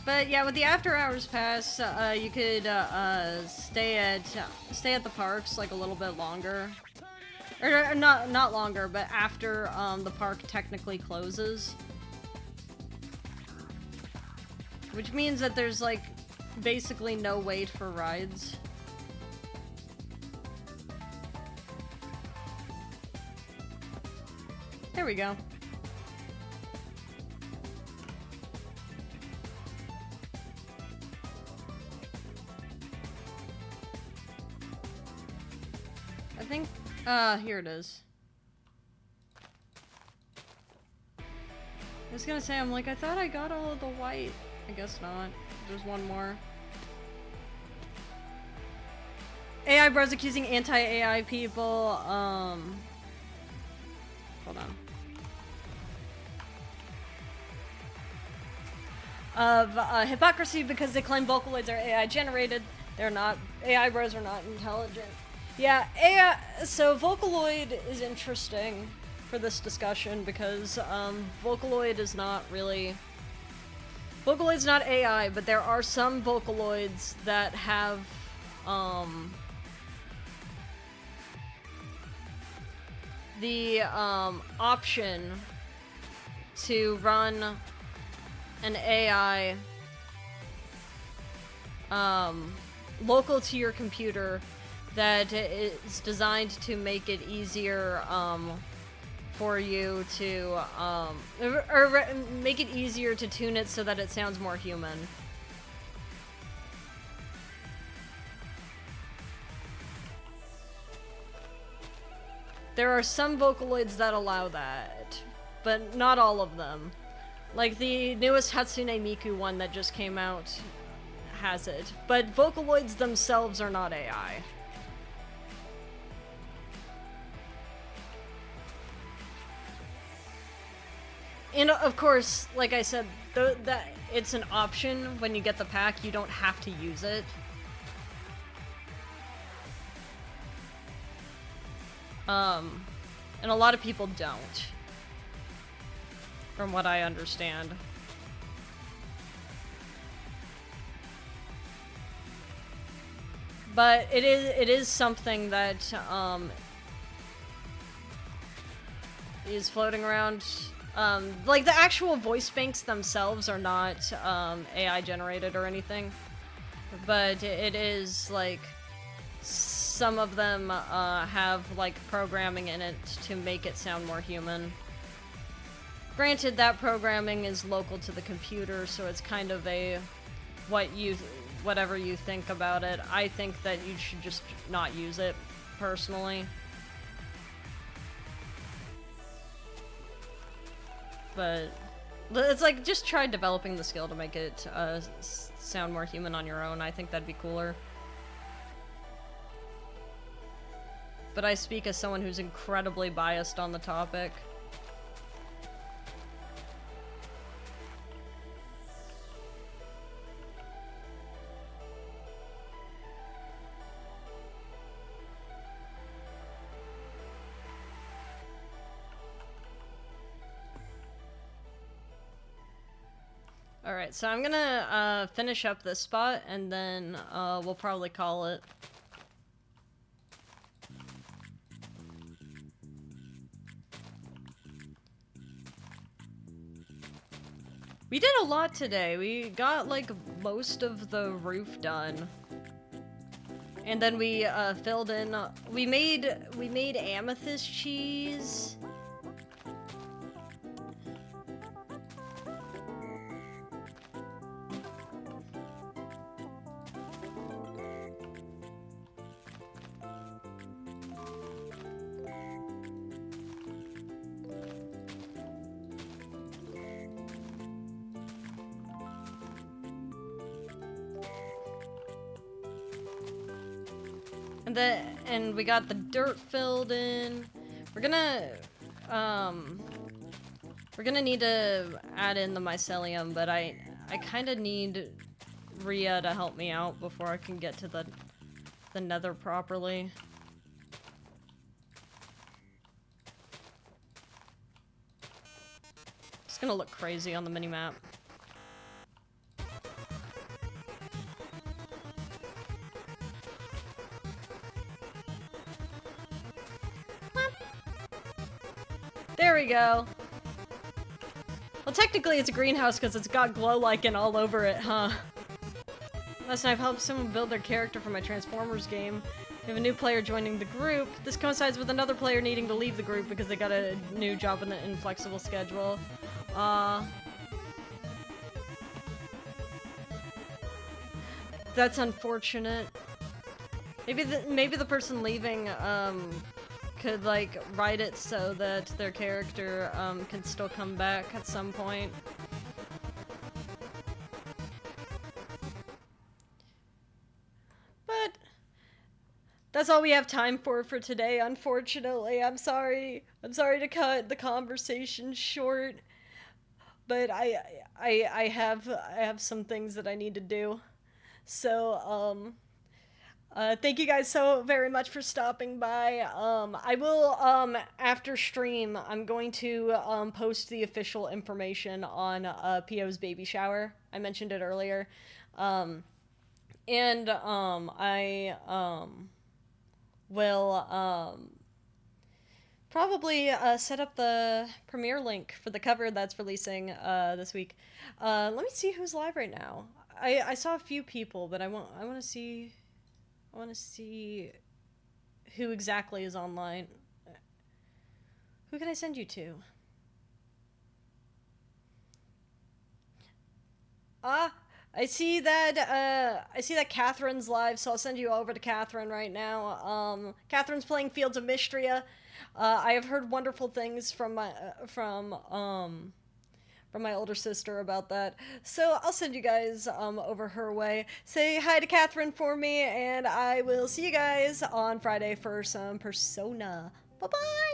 But yeah, with the after hours pass, you could stay at the parks like a little bit longer, or not longer, but after the park technically closes, which means that there's like basically no wait for rides. There we go. I think, here it is. I was gonna say, I'm like, I thought I got all of the white. I guess not. There's one more. AI bros accusing anti-AI people, hold on. Of hypocrisy because they claim Vocaloids are AI generated. They're not. AI bros are not intelligent. Yeah, AI. So Vocaloid is interesting for this discussion because Vocaloid is not really. Vocaloid's not AI, but there are some Vocaloids that have the option to run an AI local to your computer that is designed to make it easier for you to make it easier to tune it so that it sounds more human. There are some Vocaloids that allow that, but not all of them. Like the newest Hatsune Miku one that just came out has it, but Vocaloids themselves are not AI. And of course, like I said, that it's an option when you get the pack. You don't have to use it. And a lot of people don't, from what I understand. But it is something that is floating around. Like the actual voice banks themselves are not AI generated or anything, but it is like some of them have like programming in it to make it sound more human. Granted, that programming is local to the computer, so it's kind of a whatever you think about it. I think that you should just not use it, personally. But it's like, just try developing the skill to make it sound more human on your own. I think that'd be cooler. But I speak as someone who's incredibly biased on the topic. Alright, so I'm gonna finish up this spot, and then we'll probably call it. We did a lot today. We got, like, most of the roof done. And then we filled in... We made amethyst cheese. And we got the dirt filled in. We're gonna need to add in the mycelium, but I kind of need Rhea to help me out before I can get to the nether properly. It's gonna look crazy on the minimap. There we go. Well, technically it's a greenhouse because it's got glow lichen all over it, huh? Last night I've helped someone build their character for my Transformers game. We have a new player joining the group. This coincides with another player needing to leave the group because they got a new job in the inflexible schedule. That's unfortunate. Maybe the person leaving, could, like, write it so that their character, can still come back at some point. But that's all we have time for today, unfortunately. I'm sorry to cut the conversation short, but I have some things that I need to do. So, thank you guys so very much for stopping by. I will, after stream, I'm going to, post the official information on, PO's baby shower. I mentioned it earlier. I will, probably, set up the premiere link for the cover that's releasing, this week. Let me see who's live right now. I saw a few people, but I want to see who exactly is online. Who can I send you to? Ah, I see that Catherine's live, so I'll send you over to Catherine right now. Catherine's playing Fields of Mystria. I have heard wonderful things from my older sister about that. So I'll send you guys over her way. Say hi to Catherine for me, and I will see you guys on Friday for some Persona. Bye bye.